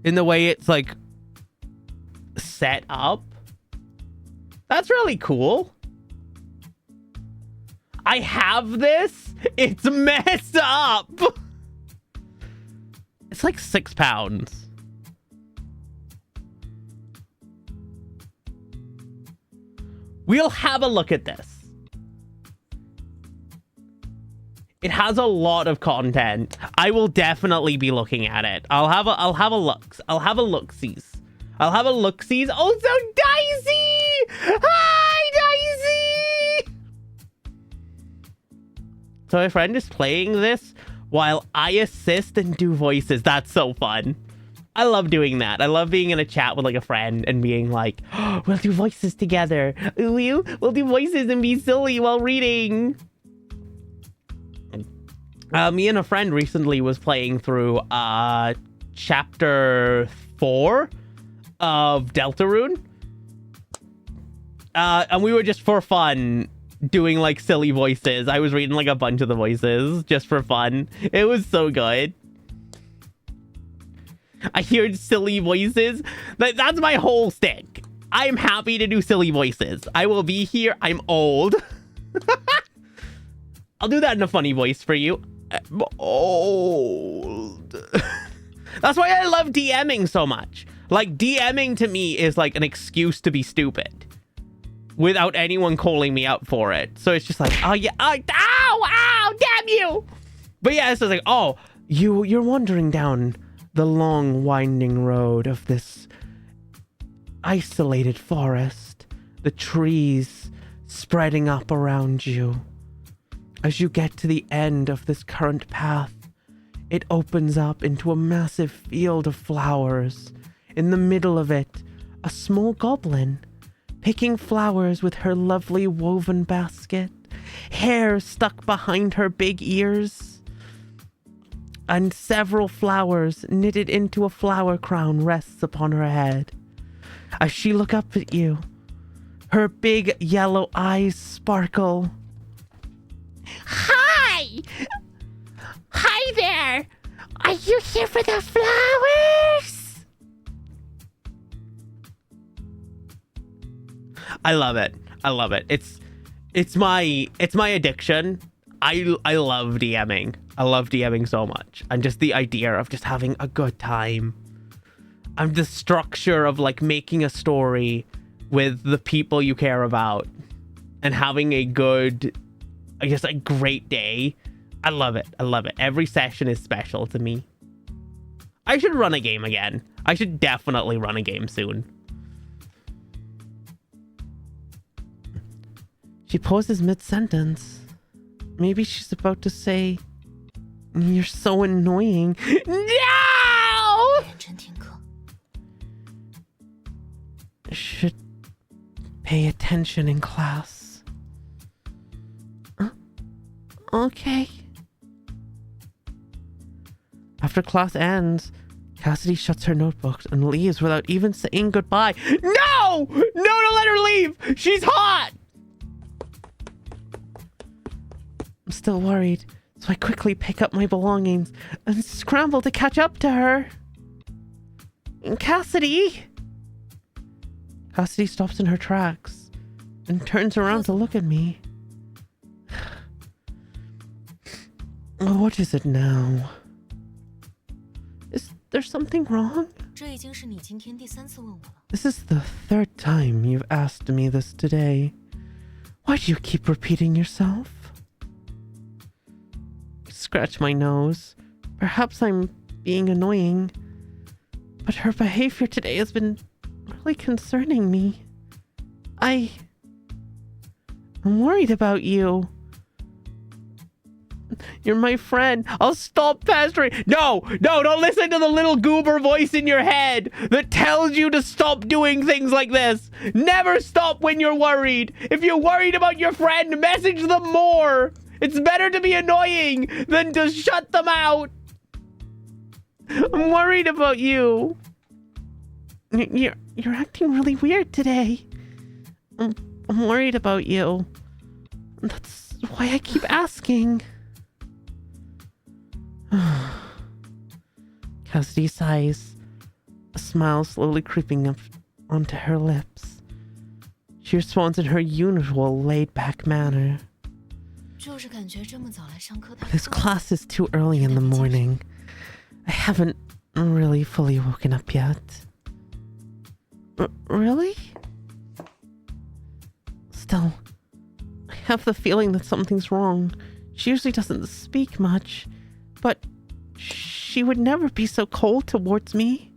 S1: In the way it's, like, set up. That's really cool. I have this. It's messed up. It's like £6. We'll have a look at this. It has a lot of content. I will definitely be looking at it. I'll have a looks. I'll have a look-sees. I'll have a look-sees. Oh, so Dicey! Hi, Dicey! So my friend is playing this while I assist and do voices. That's so fun. I love doing that. I love being in a chat with like a friend and being like, oh, we'll do voices together. We'll do voices and be silly while reading. Me and a friend recently was playing through chapter 4 of Deltarune. And we were just for fun doing like silly voices. I was reading like a bunch of the voices just for fun. It was so good. I hear silly voices. That's my whole stick. I'm happy to do silly voices. I will be here. I'm old. I'll do that in a funny voice for you. I'm old. That's why I love DMing so much. Like, DMing to me is like an excuse to be stupid without anyone calling me out for it. So it's just like, oh yeah, ow, damn you. But yeah, it's just like, oh, you're wandering down the long winding road of this isolated forest, the trees spreading up around you. As you get to the end of this current path, it opens up into a massive field of flowers. In the middle of it, a small goblin, picking flowers with her lovely woven basket, hair stuck behind her big ears, and several flowers knitted into a flower crown rests upon her head. As she looks up at you, her big yellow eyes sparkle. Hi! Hi there! Are you here for the flowers? I love it. I love it. It's my addiction. I love DMing. I love DMing so much. And just the idea of just having a good time. And the structure of like making a story with the people you care about and having a good, I guess, a great day. I love it. I love it. Every session is special to me. I should run a game again. I should definitely run a game soon. She pauses mid-sentence. Maybe she's about to say, you're so annoying. No!
S3: 认真听课。
S1: Should pay attention in class. Okay. After class ends, Cassidy shuts her notebook and leaves without even saying goodbye. No! No, don't let her leave! She's hot! I'm still worried, so I quickly pick up my belongings and scramble to catch up to her. Cassidy! Cassidy stops in her tracks and turns around to look at me. What is it now? Is there something wrong? This is the third time you've asked me this today. Why do you keep repeating yourself? I scratch my nose. Perhaps I'm being annoying, but her behavior today has been really concerning me. I'm worried about you. You're my friend. I'll stop pestering. No, don't listen to the little goober voice in your head that tells you to stop doing things like this. Never stop when you're worried. If you're worried about your friend, message them more. It's better to be annoying than to shut them out. I'm worried about you. You're acting really weird today. I'm worried about you. That's why I keep asking. Cassidy sighs, a smile slowly creeping up onto her lips. She responds in her usual laid-back manner. This class is too early in the morning. I haven't really fully woken up yet. Really? Still, I have the feeling that something's wrong. She usually doesn't speak much, but she would never be so cold towards me.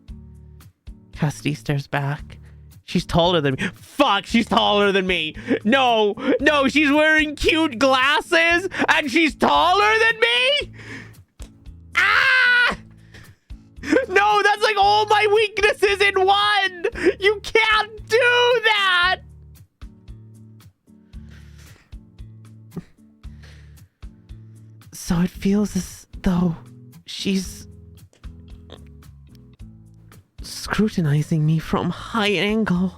S1: Cassidy stares back. She's taller than me. Fuck, she's taller than me. No, she's wearing cute glasses and she's taller than me? Ah! No, that's like all my weaknesses in one. You can't do that. So it feels as though she's scrutinizing me from high angle.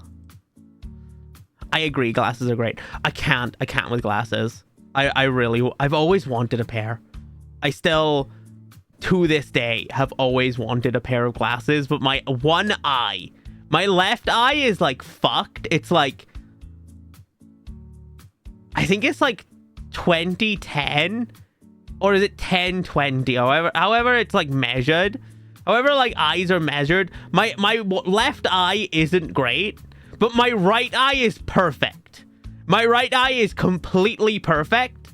S1: I agree, glasses are great. I can't with glasses. I've always wanted a pair. I still, to this day, have always wanted a pair of glasses, but my one eye, my left eye is like fucked. It's like, I think it's like 2010, or is it 1020? However it's like measured. However, like eyes are measured. My left eye isn't great, but my right eye is perfect. My right eye is completely perfect.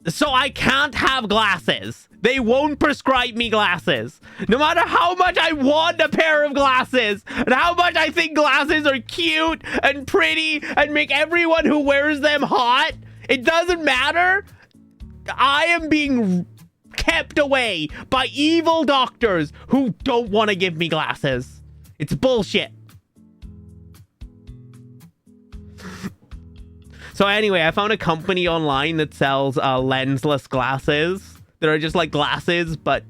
S1: So I can't have glasses. They won't prescribe me glasses. No matter how much I want a pair of glasses and how much I think glasses are cute and pretty and make everyone who wears them hot, it doesn't matter. I am being kept away by evil doctors who don't want to give me glasses. It's bullshit. So anyway, I found a company online that sells lensless glasses that are just like glasses, but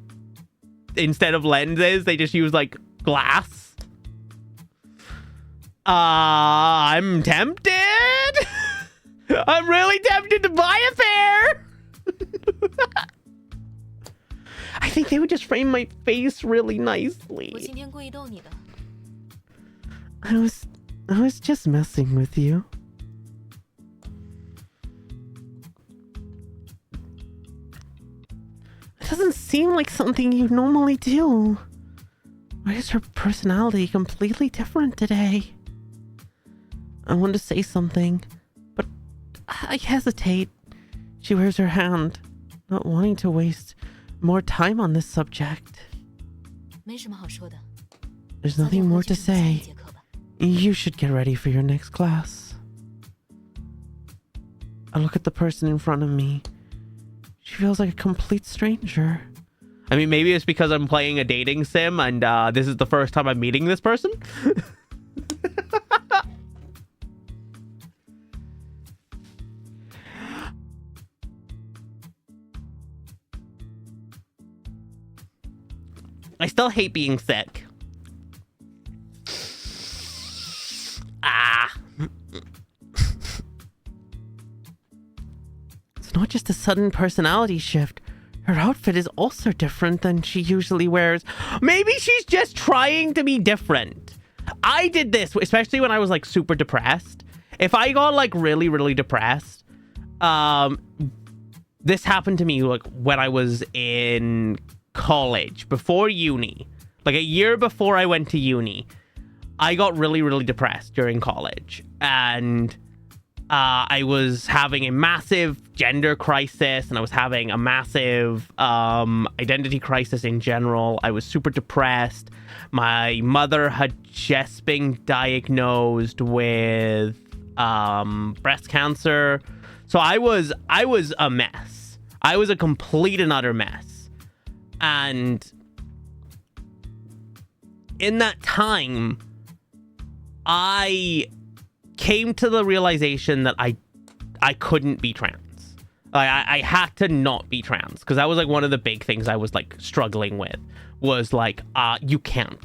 S1: instead of lenses, they just use like glass. I'm tempted. I'm really tempted to buy a pair. I think they would just frame my face really nicely. I was just messing with you. It doesn't seem like something you normally do. Why is her personality completely different today? I want to say something, but I hesitate. She wears her hand, not wanting to waste more time on this subject. There's nothing more to say. You should get ready for your next class. I look at the person in front of me. She feels like a complete stranger. I mean, maybe it's because I'm playing a dating sim and this is the first time I'm meeting this person. I still hate being sick. Ah. It's not just a sudden personality shift. Her outfit is also different than she usually wears. Maybe she's just trying to be different. I did this, especially when I was like super depressed. If I got like really, really depressed, this happened to me like when I was in college, before uni. Like a year before I went to uni, I got really, really depressed during college. And I was having a massive gender crisis, and I was having a massive identity crisis in general. I was super depressed. My mother had just been diagnosed with breast cancer. So I was a mess. I was a complete and utter mess. And in that time, I came to the realization that I couldn't be trans. Like, I had to not be trans, because that was like one of the big things I was like struggling with, was like, you can't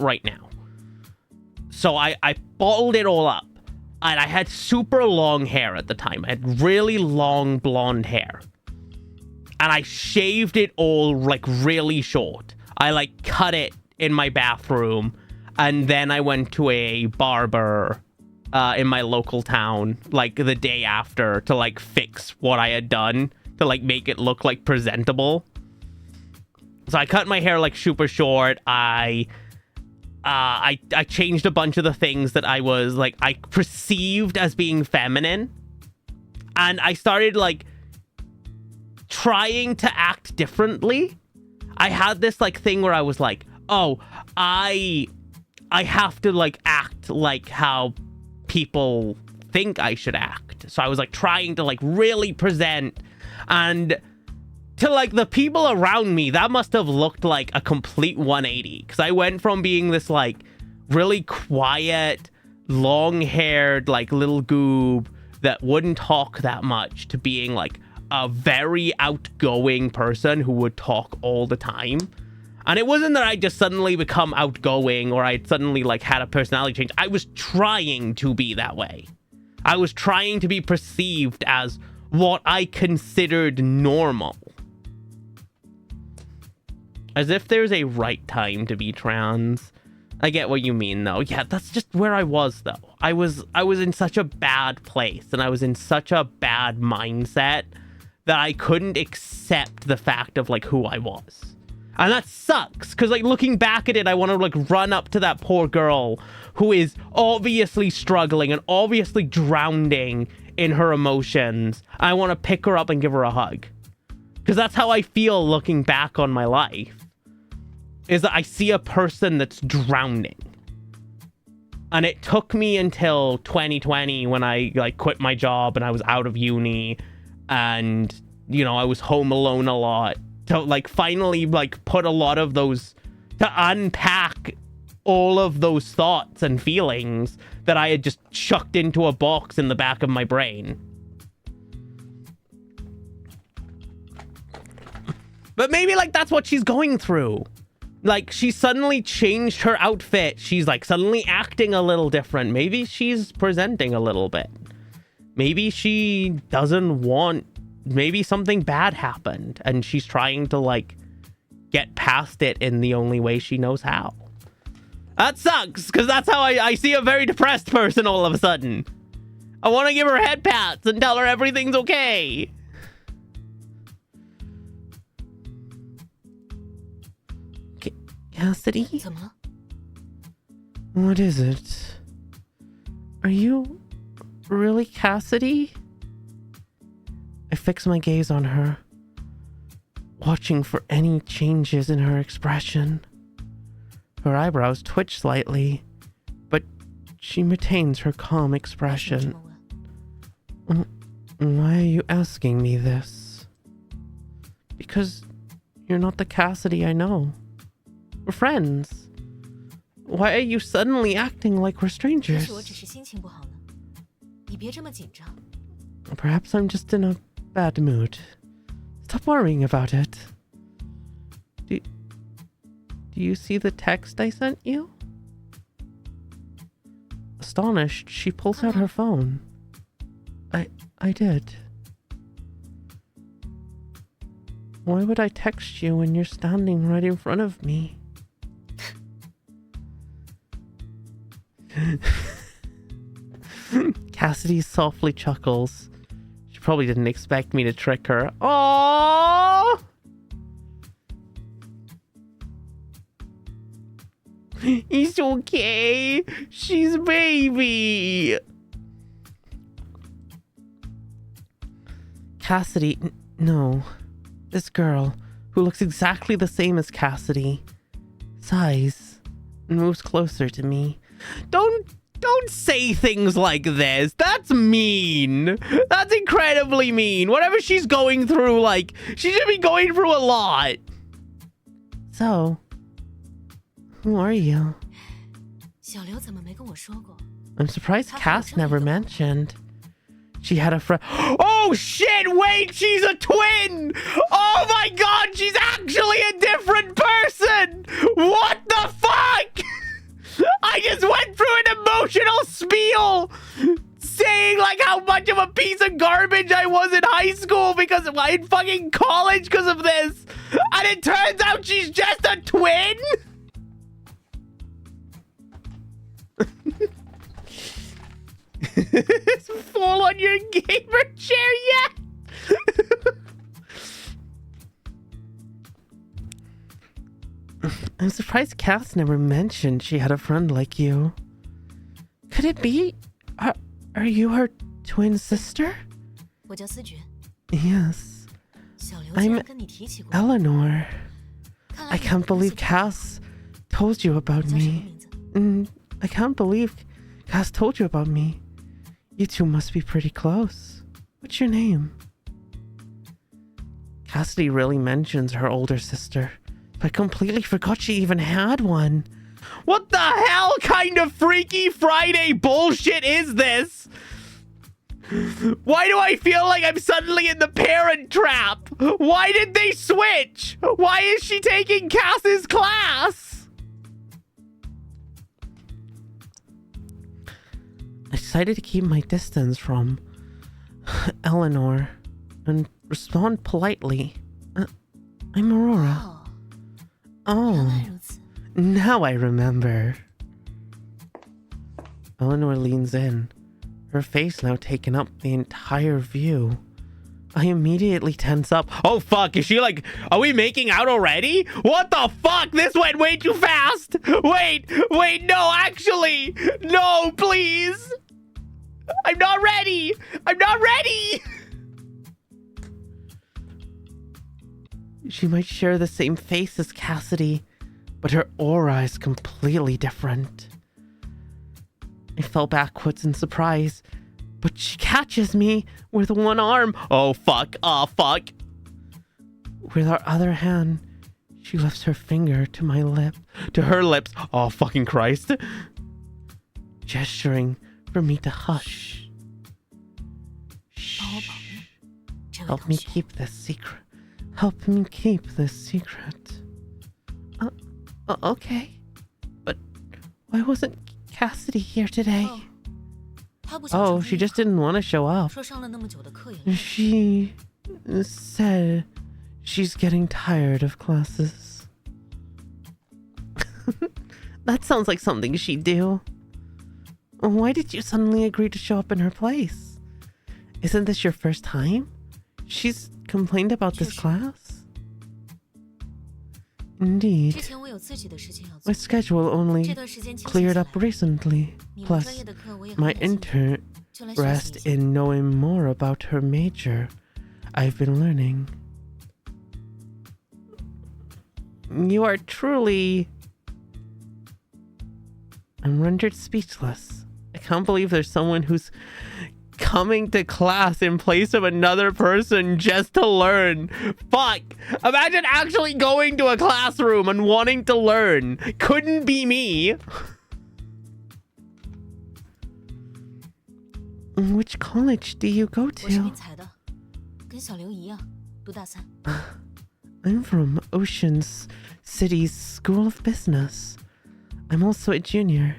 S1: right now. So I bottled it all up, and I had super long hair at the time. I had really long blonde hair, and I shaved it all like really short. I like cut it in my bathroom, and then I went to a barber in my local town like the day after to like fix what I had done to like make it look like presentable. So I cut my hair like super short. I changed a bunch of the things that I was like I perceived as being feminine, and I started like trying to act differently. I had this like thing where I was like, oh, I have to like act like how people think I should act. So I was like trying to like really present, and to like the people around me, that must have looked like a complete 180, because I went from being this like really quiet, long-haired like little goob that wouldn't talk that much to being like a very outgoing person who would talk all the time. And it wasn't that I just suddenly become outgoing or I suddenly like had a personality change. I was trying to be that way. I was trying to be perceived as what I considered normal. As if there's a right time to be trans. I get what you mean though. Yeah, that's just where I was though. I was in such a bad place, and I was in such a bad mindset that I couldn't accept the fact of like who I was. And that sucks, because like looking back at it, I want to like run up to that poor girl who is obviously struggling and obviously drowning in her emotions. I want to pick her up and give her a hug, because that's how I feel looking back on my life, is that I see a person that's drowning. And it took me until 2020 when I like quit my job and I was out of uni, and you know, I was home alone a lot, to like finally like put a lot of those, to unpack all of those thoughts and feelings that I had just chucked into a box in the back of my brain. But maybe like that's what she's going through. Like she suddenly changed her outfit. She's like suddenly acting a little different. Maybe she's presenting a little bit. Maybe she doesn't want, maybe something bad happened and she's trying to like get past it in the only way she knows how. That sucks, because that's how I see a very depressed person all of a sudden. I want to give her head pats and tell her everything's okay. Cassidy?
S3: 怎么了？
S1: What is it? Are you really Cassidy? I fix my gaze on her, watching for any changes in her expression. Her eyebrows twitch slightly, but she maintains her calm
S3: 为什么这
S1: expression.
S3: 么问？
S1: Why are you asking me this? Because you're not the Cassidy I know. We're friends. Why are you suddenly acting like we're
S3: 也
S1: strangers?
S3: 许我只是心情不好呢。你别这么紧张。
S1: Perhaps I'm just in a bad mood. Stop worrying about it. Do Do you see the text I sent you? Astonished, she pulls out her phone. I did. Why would I text you when you're standing right in front of me? Cassidy softly chuckles. She probably didn't expect me to trick her. Aww! It's okay. She's a baby. Cassidy, no. This girl, who looks exactly the same as Cassidy, sighs and moves closer to me. Don't say things like this. That's mean. That's incredibly mean. Whatever she's going through, like, she should be going through a lot. So, who are you? I'm surprised Cass never mentioned. She had a friend. Oh shit, wait, she's a twin! Oh my god, she's actually a different person! What the fuck? I just went through an emotional spiel saying like how much of a piece of garbage I was in high school because in fucking college because of this. And it turns out she's just a twin? Fall on your gamer chair yet? I'm surprised Cass never mentioned she had a friend like you. Could it be? Are you her twin sister? Yes. I'm Eleanor. I can't believe Cass told you about me. I can't believe Cass told you about me. You two must be pretty close. What's your name? Cassidy really mentions her older sister, but I completely forgot she even had one. What the hell kind of Freaky Friday bullshit is this? Why do I feel like I'm suddenly in the parent trap? Why did they switch? Why is she taking Cass's class? I decided to keep my distance from Eleanor and respond politely. I'm Aurora. Oh, now I remember. Eleanor leans in, her face now taking up the entire view. I immediately tense up. Oh fuck, is she like, are we making out already? What the fuck? This went way too fast. Wait, no, actually. No, please. I'm not ready. She might share the same face as Cassidy, but her aura is completely different. I fell backwards in surprise, but she catches me with one arm. Oh fuck, With her other hand, she lifts her finger to her lips. Oh fucking Christ. Gesturing for me to hush. Shh. Help me keep this secret. Okay. But why wasn't Cassidy here today? Oh, she just didn't want to show up. She said she's getting tired of classes. That sounds like something she'd do. Why did you suddenly agree to show up in her place? Isn't this your first time? She's complained about this class? Indeed. My schedule only cleared up recently. Plus, my interest in knowing more about her major I've been learning. You are truly... I'm rendered speechless. I can't believe there's someone who's coming to class in place of another person just to learn. Fuck. Imagine actually going to a classroom and wanting to learn. Couldn't be me. Which college do you go to? I'm from Ocean's City's School of Business. I'm also a junior,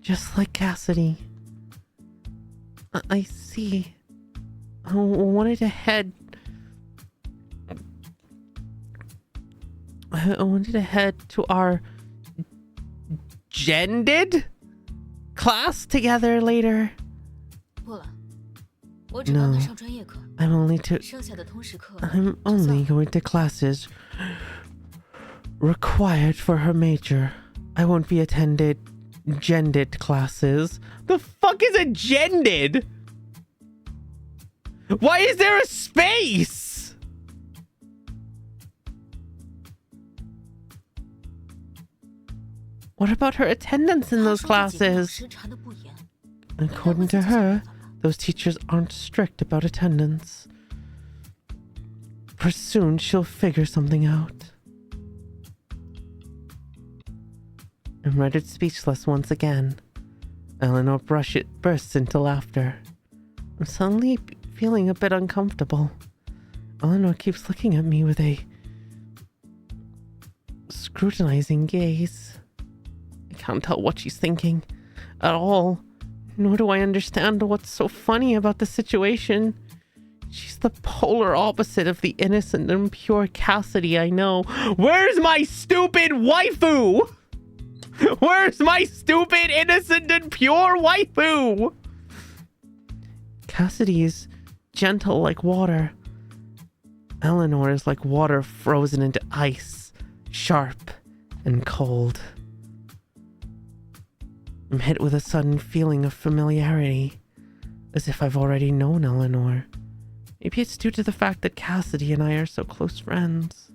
S1: just like Cassidy. I see. I wanted to head to our gendered class together later.
S4: 不了，我只帮
S1: No,
S4: 他上专业课，
S1: I'm only
S4: 剩下的通识课
S1: going to classes required for her major. I won't be attended gendered classes. The fuck is a gendered? Why is there a space? What about her attendance in
S4: 他
S1: those
S4: 说这几个老
S1: classes?
S4: 师查得不严，
S1: According to her, those teachers aren't strict about attendance. But soon she'll figure something out. I'm rendered speechless once again. Eleanor bursts into laughter. I'm suddenly feeling a bit uncomfortable. Eleanor keeps looking at me with a scrutinizing gaze. I can't tell what she's thinking at all, nor do I understand what's so funny about the situation. She's the polar opposite of the innocent and pure Cassidy I know. Where's my stupid waifu? Where's my stupid, innocent, and pure waifu? Cassidy is gentle like water. Eleanor is like water frozen into ice, sharp and cold. I'm hit with a sudden feeling of familiarity, as if I've already known Eleanor. Maybe it's due to the fact that Cassidy and I are so close friends.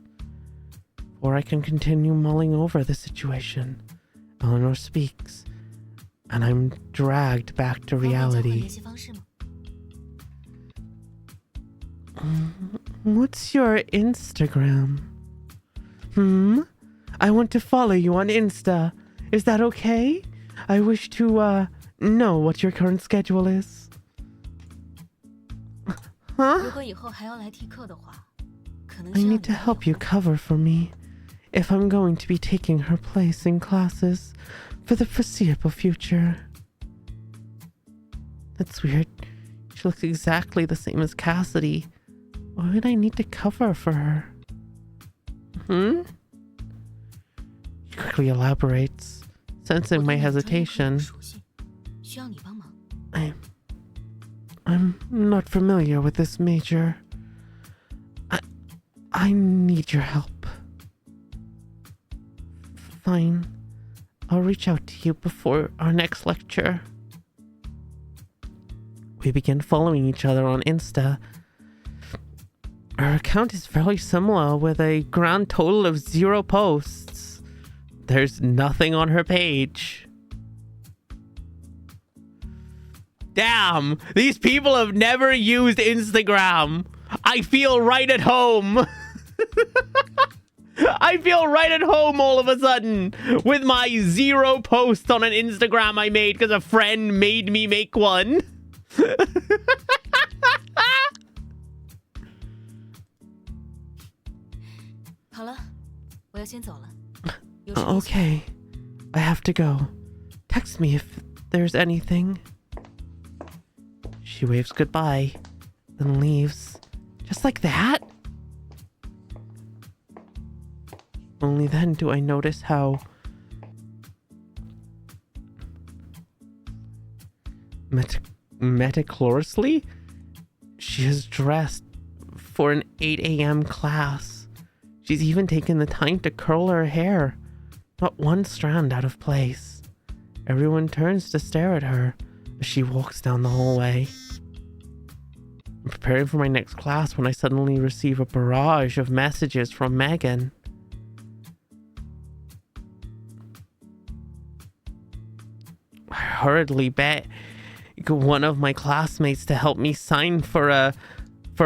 S1: Or I can continue mulling over the situation. Eleanor speaks, and I'm dragged back to
S4: 方便交换
S1: reality.
S4: 联系方式吗？
S1: What's your Instagram? I want to follow you on Insta. Is that okay? I wish to, know what your current schedule is.
S4: 如
S1: Huh?
S4: 果以后还要来替课的话，可能
S1: I
S4: 需要
S1: need
S4: 你
S1: to
S4: 的
S1: help
S4: 友
S1: you cover for me if I'm going to be taking her place in classes for the foreseeable future. That's weird. She looks exactly the same as Cassidy. Why would I need to cover for her? She quickly elaborates,
S4: 我
S1: sensing
S4: 对
S1: my
S4: 你的专业课不
S1: hesitation.
S4: 熟悉，需要你帮忙。
S1: I'm not familiar with this major. I need your help. Fine. I'll reach out to you before our next lecture. We begin following each other on Insta. Our account is very similar with a grand total of 0 posts. There's nothing on her page. Damn, these people have never used Instagram. I feel right at home. I feel right at home all of a sudden with my 0 posts on an Instagram I made because a friend made me make one.
S4: 好了，我要先走了。有事联系
S1: Okay, I have to go. Text me if there's anything. She waves goodbye, then leaves. Just like that? Only then do I notice how meticulously she is dressed for an 8 a.m. class. She's even taken the time to curl her hair, not one strand out of place. Everyone turns to stare at her as she walks down the hallway. I'm preparing for my next class when I suddenly receive a barrage of messages from Megan. I hurriedly beg one of my classmates to help me sign for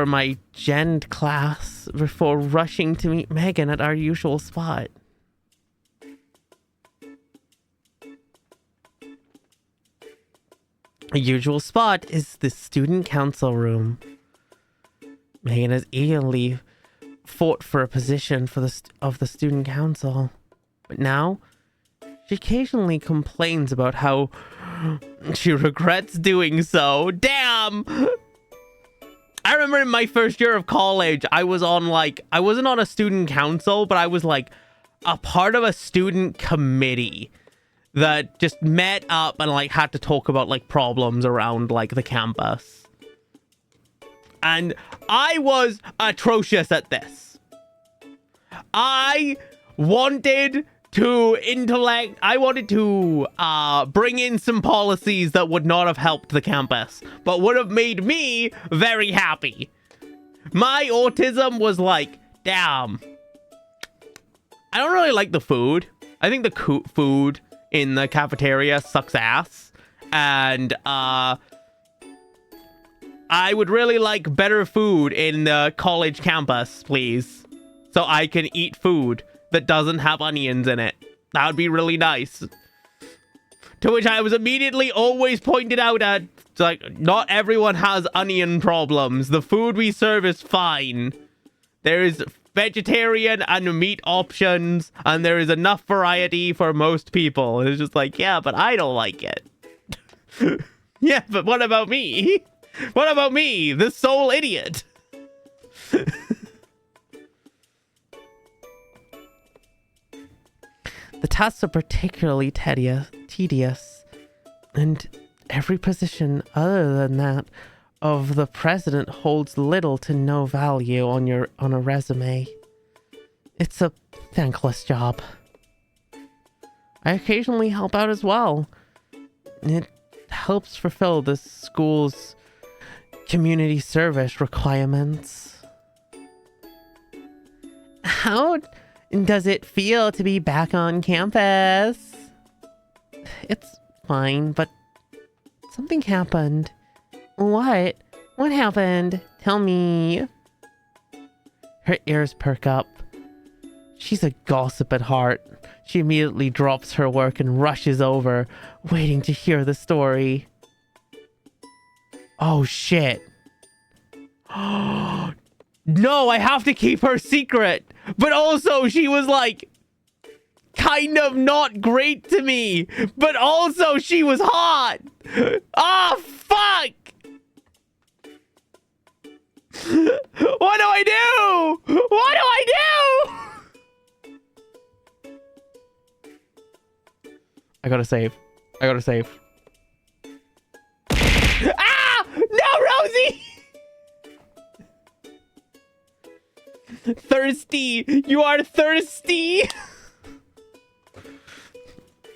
S1: my gen class before rushing to meet Megan at our usual spot. A usual spot is the student council room. Megan is eagerly fought for a position for the student council. But now, she occasionally complains about how she regrets doing so. Damn! I remember in my first year of college, I wasn't on a student council, but I was like a part of a student committee that just met up and like had to talk about like problems around like the campus. And I was atrocious at this. I wanted to bring in some policies that would not have helped the campus, but would have made me very happy. My autism was like, damn, I don't really like the food. I think the food in the cafeteria sucks ass. And I would really like better food in the college campus, please. So I can eat food that doesn't have onions in it. That would be really nice. To which I was immediately always pointed out at, like, not everyone has onion problems. The food we serve is fine. There is vegetarian and meat options, and there is enough variety for most people. And it's just like, yeah, but I don't like it. Yeah, but what about me? What about me, the sole idiot? The tasks are particularly tedious, and every position other than that of the president holds little to no value on a resume. It's a thankless job. I occasionally help out as well. It helps fulfill the school's community service requirements. How does it feel to be back on campus? It's fine, but something happened. What? What happened? Tell me. Her ears perk up. She's a gossip at heart. She immediately drops her work and rushes over, waiting to hear the story. Oh shit. No, I have to keep her secret. But also, she was like, kind of not great to me. But also, she was hot. Ah, fuck. What do I do? What do I do? I gotta save. I gotta save. Ah! No, Rosie! Thirsty! You are thirsty!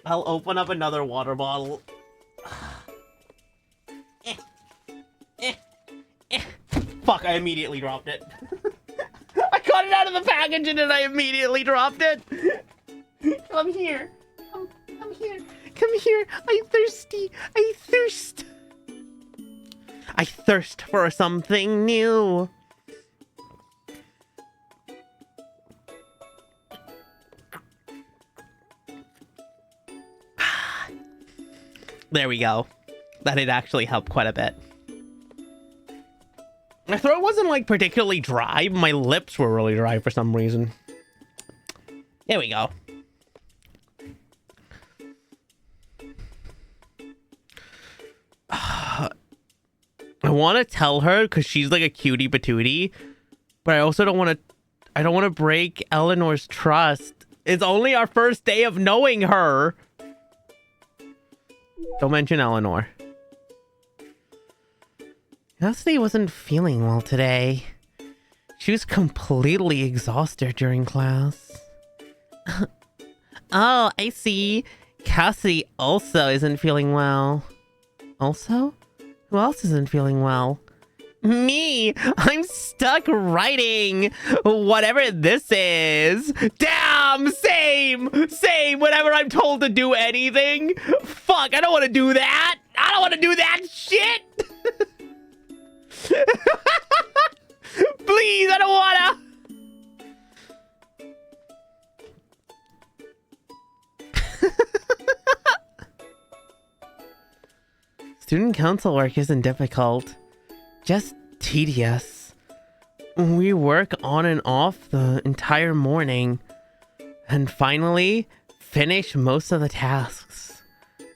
S1: I'll open up another water bottle. Fuck, I immediately dropped it. I got it out of the package and then I immediately dropped it. Come here. Come here. Come here. I'm thirsty. I thirst. I thirst for something new. There we go. That did actually help quite a bit. My throat wasn't like particularly dry, but my lips were really dry for some reason. There we go. I want to tell her because she's like a cutie patootie, but I also don't want to break Eleanor's trust. It's only our first day of knowing her. Don't mention Eleanor. Cassidy wasn't feeling well today. She was completely exhausted during class. Oh, I see. Cassidy also isn't feeling well. Also? Who else isn't feeling well? Me! I'm stuck writing whatever this is. Damn! Same! Same! Whenever I'm told to do anything. Fuck, I don't want to do that! I don't want to do that shit! Please, I don't wanna! Student council work isn't difficult. Just tedious. We work on and off the entire morning and finally finish most of the tasks.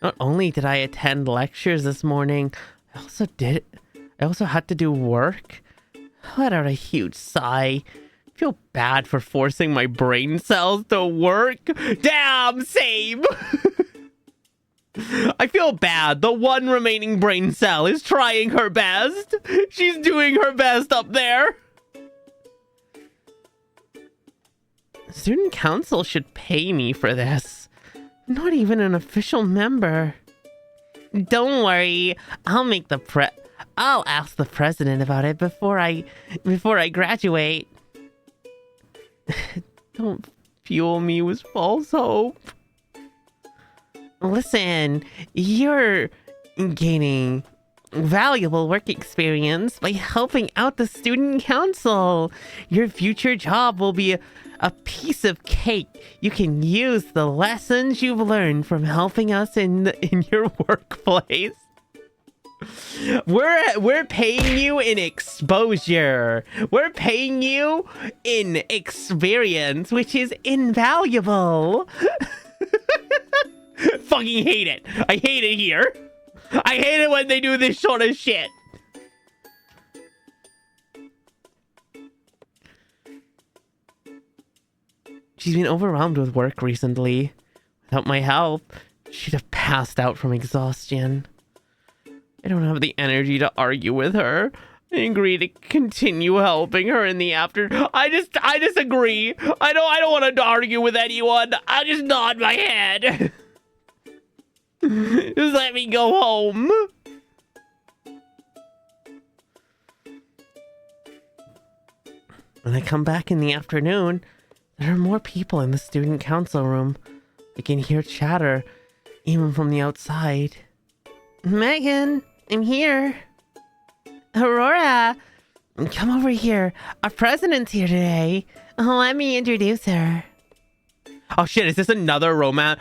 S1: Not only did I attend lectures this morning, I also had to do work. I let out a huge sigh. I feel bad for forcing my brain cells to work. Damn, same. I feel bad. The one remaining brain cell is trying her best. She's doing her best up there. Student council should pay me for this. I'm not even an official member. Don't worry. I'll ask the president about it before I graduate. Don't fuel me with false hope. Listen, you're gaining valuable work experience by helping out the student council. Your future job will be a piece of cake. You can use the lessons you've learned from helping us in your workplace. We're paying you in exposure. We're paying you in experience, which is invaluable. Fucking hate it. I hate it here. I hate it when they do this sort of shit. She's been overwhelmed with work recently. Without my help, she'd have passed out from exhaustion. I don't have the energy to argue with her. I agree to continue helping her in the afternoon. I disagree. I don't want to argue with anyone. I just nod my head. Just let me go home. When I come back in the afternoon, there are more people in the student council room. I can hear chatter, even from the outside. Megan, I'm here. Aurora, come over here. Our president's here today. Let me introduce her. Oh shit, is this another romance?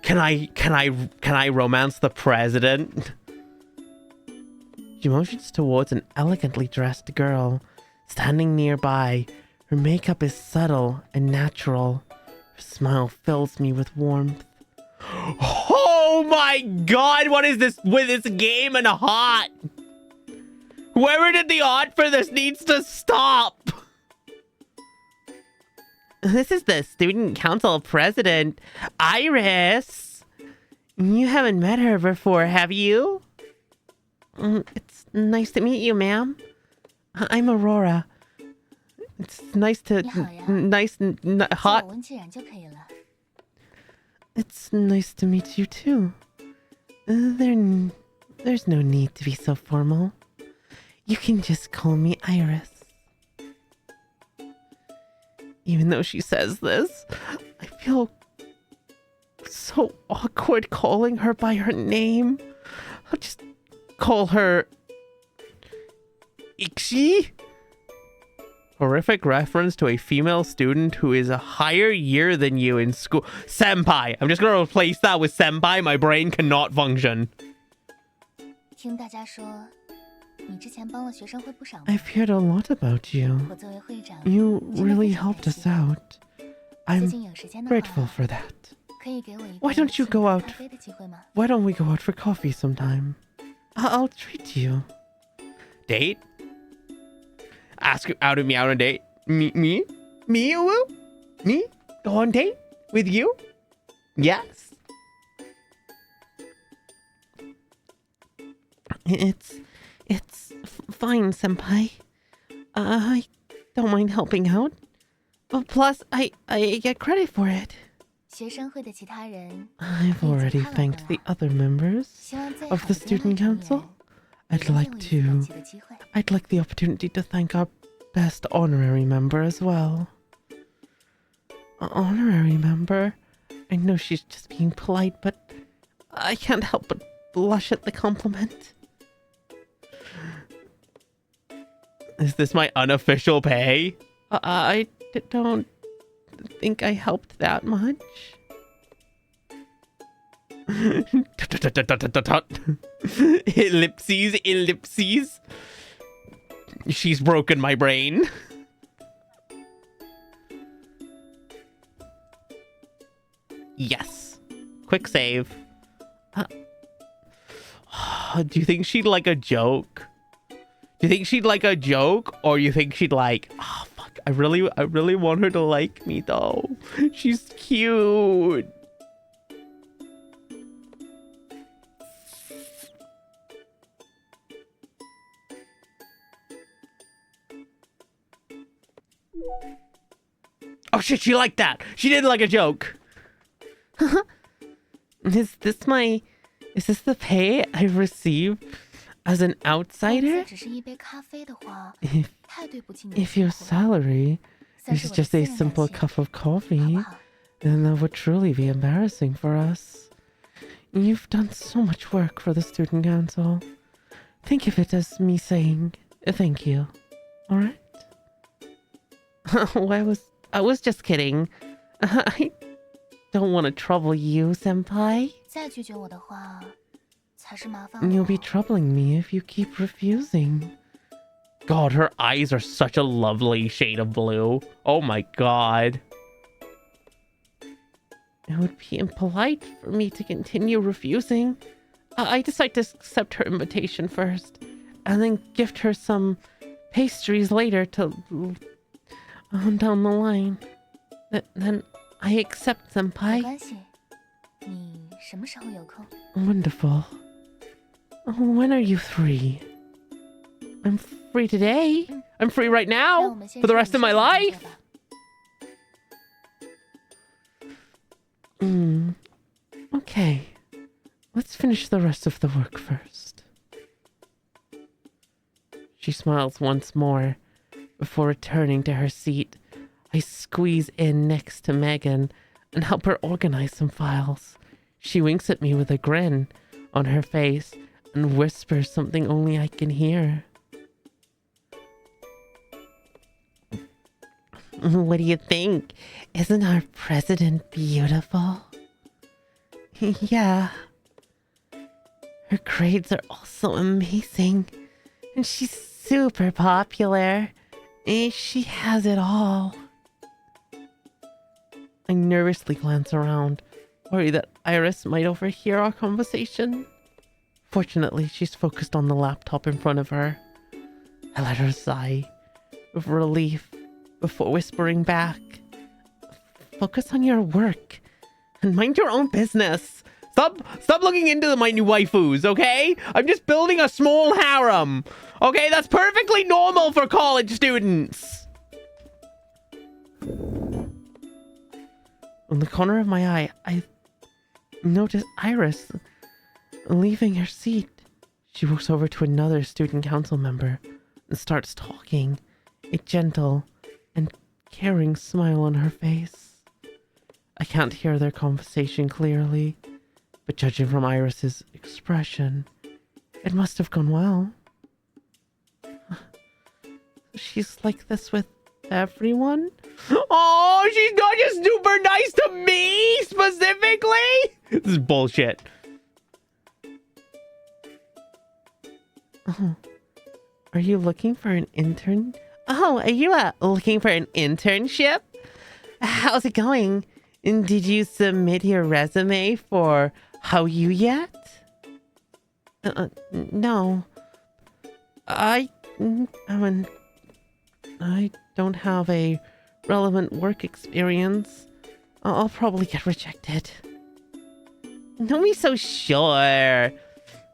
S1: Can I romance the president? She motions towards an elegantly dressed girl standing nearby. Her makeup is subtle and natural. Her smile fills me with warmth. Oh my god, what is this with this game and hot? Whoever did the art for this needs to stop. This is the student council president, Iris. You haven't met her before, have you? It's nice to meet you, ma'am. I'm Aurora. It's nice to... hot. It's nice to meet you, too. There's no need to be so formal. You can just call me Iris. Even though she says this, I feel so awkward calling her by her name. I'll just call her... Ixi? Horrific reference to a female student who is a higher year than you in school. Senpai. I'm just going to replace that with senpai. My brain cannot function. I've heard a lot about you. You really helped us out. I'm grateful for that. Why don't you go out? Why don't we go out for coffee sometime? I'll treat you. Date? Ask out of me out on a date. Me? Woo? Me? Go on date? With you? Yes. It's fine, senpai. I don't mind helping out. Plus, I get credit for it. I've already thanked the other members of the student council. I'd like the opportunity to thank our best honorary member as well. Honorary member? I know she's just being polite, but I can't help but blush at the compliment. Is this my unofficial pay? I don't think I helped that much. Ellipses. She's broken my brain. Yes. Quick save. Do you think she'd like a joke? Do you think she'd like a joke? Or you think she'd like, oh, fuck, I really want her to like me, though. She's cute. Oh, shit, she liked that. She didn't like a joke. Is this the pay I receive as an outsider? If your salary is just a simple cup of coffee, then that would truly be embarrassing for us. You've done so much work for the student council. Think of it as me saying thank you. Alright? Oh, I was just kidding. I don't want to trouble you, senpai. You'll be troubling me if you keep refusing. God, her eyes are such a lovely shade of blue. Oh my god. It would be impolite for me to continue refusing. I decide to accept her invitation first, and then gift her some pastries later to on down the line. Then I accept, senpai. Wonderful. When are you free? I'm free today. I'm free right now for the rest of my life. Okay. Let's finish the rest of the work first. She smiles once more before returning to her seat. I squeeze in next to Megan and help her organize some files. She winks at me with a grin on her face and whispers something only I can hear. What do you think? Isn't our president beautiful? Yeah. Her grades are also amazing. And she's super popular. She has it all. I nervously glance around, worried that Iris might overhear our conversation. Fortunately, she's focused on the laptop in front of her. I let her sigh with relief before whispering back. Focus on your work and mind your own business. Stop looking into my new waifus, okay? I'm just building a small harem. Okay, that's perfectly normal for college students. In the corner of my eye, I notice Iris leaving her seat. She walks over to another student council member and starts talking, a gentle and caring smile on her face. I can't hear their conversation clearly, but judging from Iris's expression, it must have gone well. She's like this with everyone? Oh, she's not just super nice to me specifically? This is bullshit. Oh, are you looking for an intern? Oh, are you looking for an internship? How's it going? And did you submit your resume for How You yet? No. I don't have a relevant work experience. I'll probably get rejected. Don't be so sure.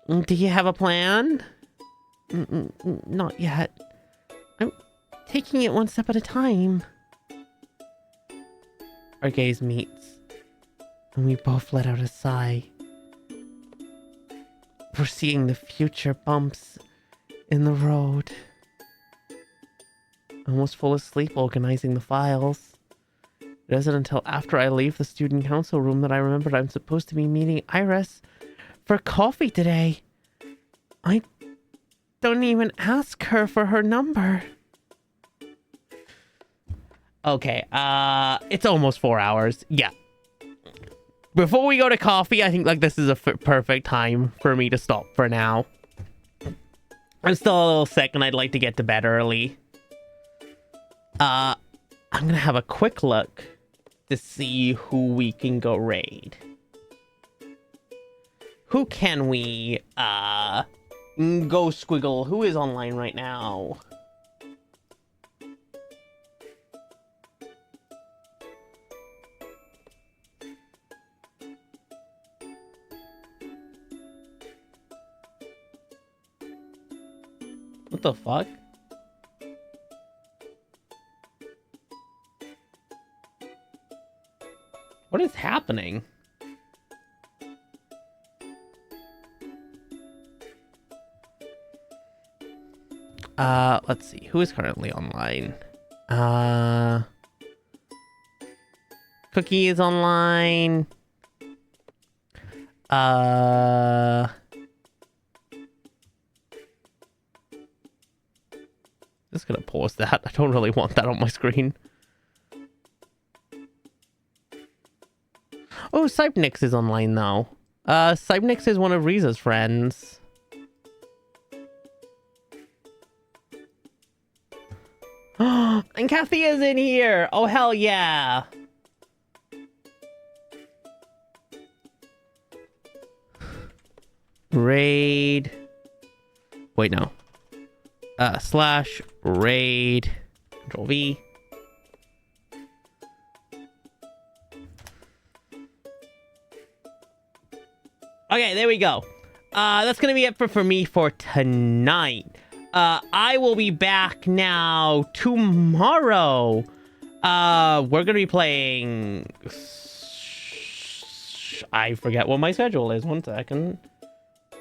S1: Do you have a plan? Not yet. I'm taking it one step at a time. Our gaze meets, and we both let out a sigh. Foreseeing the future bumps in the road. Almost full asleep organizing the files. It isn't until after I leave the student council room that I remembered I'm supposed to be meeting Iris for coffee today. I don't even ask her for her number. Okay, it's almost 4 hours. Yeah. Before we go to coffee, I think like this is a perfect time for me to stop for now. I'm still a little sick and I'd like to get to bed early. I'm gonna have a quick look to see who we can go raid. Who can we, go squiggle? Who is online right now? What the fuck? What is happening? Let's see. Who is currently online? Cookie is online. Just gonna pause that. I don't really want that on my screen. Oh, Cybnix is online now. Cybnix is one of Riza's friends. And Kathy is in here! Oh, hell yeah! Raid... Wait, no. Slash raid... Control V. Okay, there we go. That's gonna be it for me for tonight. I will be back now tomorrow. We're gonna be playing... I forget what my schedule is. 1 second.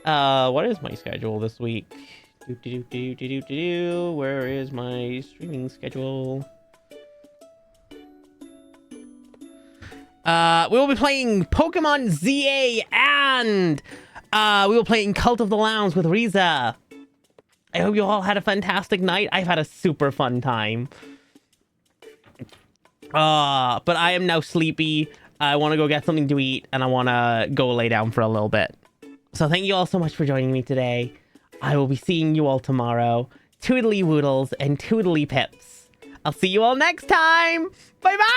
S1: What is my schedule this week? Where is my streaming schedule? We will be playing Pokemon ZA and we will be playing Cult of the Lounge with Riza. I hope you all had a fantastic night. I've had a super fun time. But I am now sleepy. I want to go get something to eat and I want to go lay down for a little bit. So thank you all so much for joining me today. I will be seeing you all tomorrow. Toodly woodles and toodly pips. I'll see you all next time. Bye bye.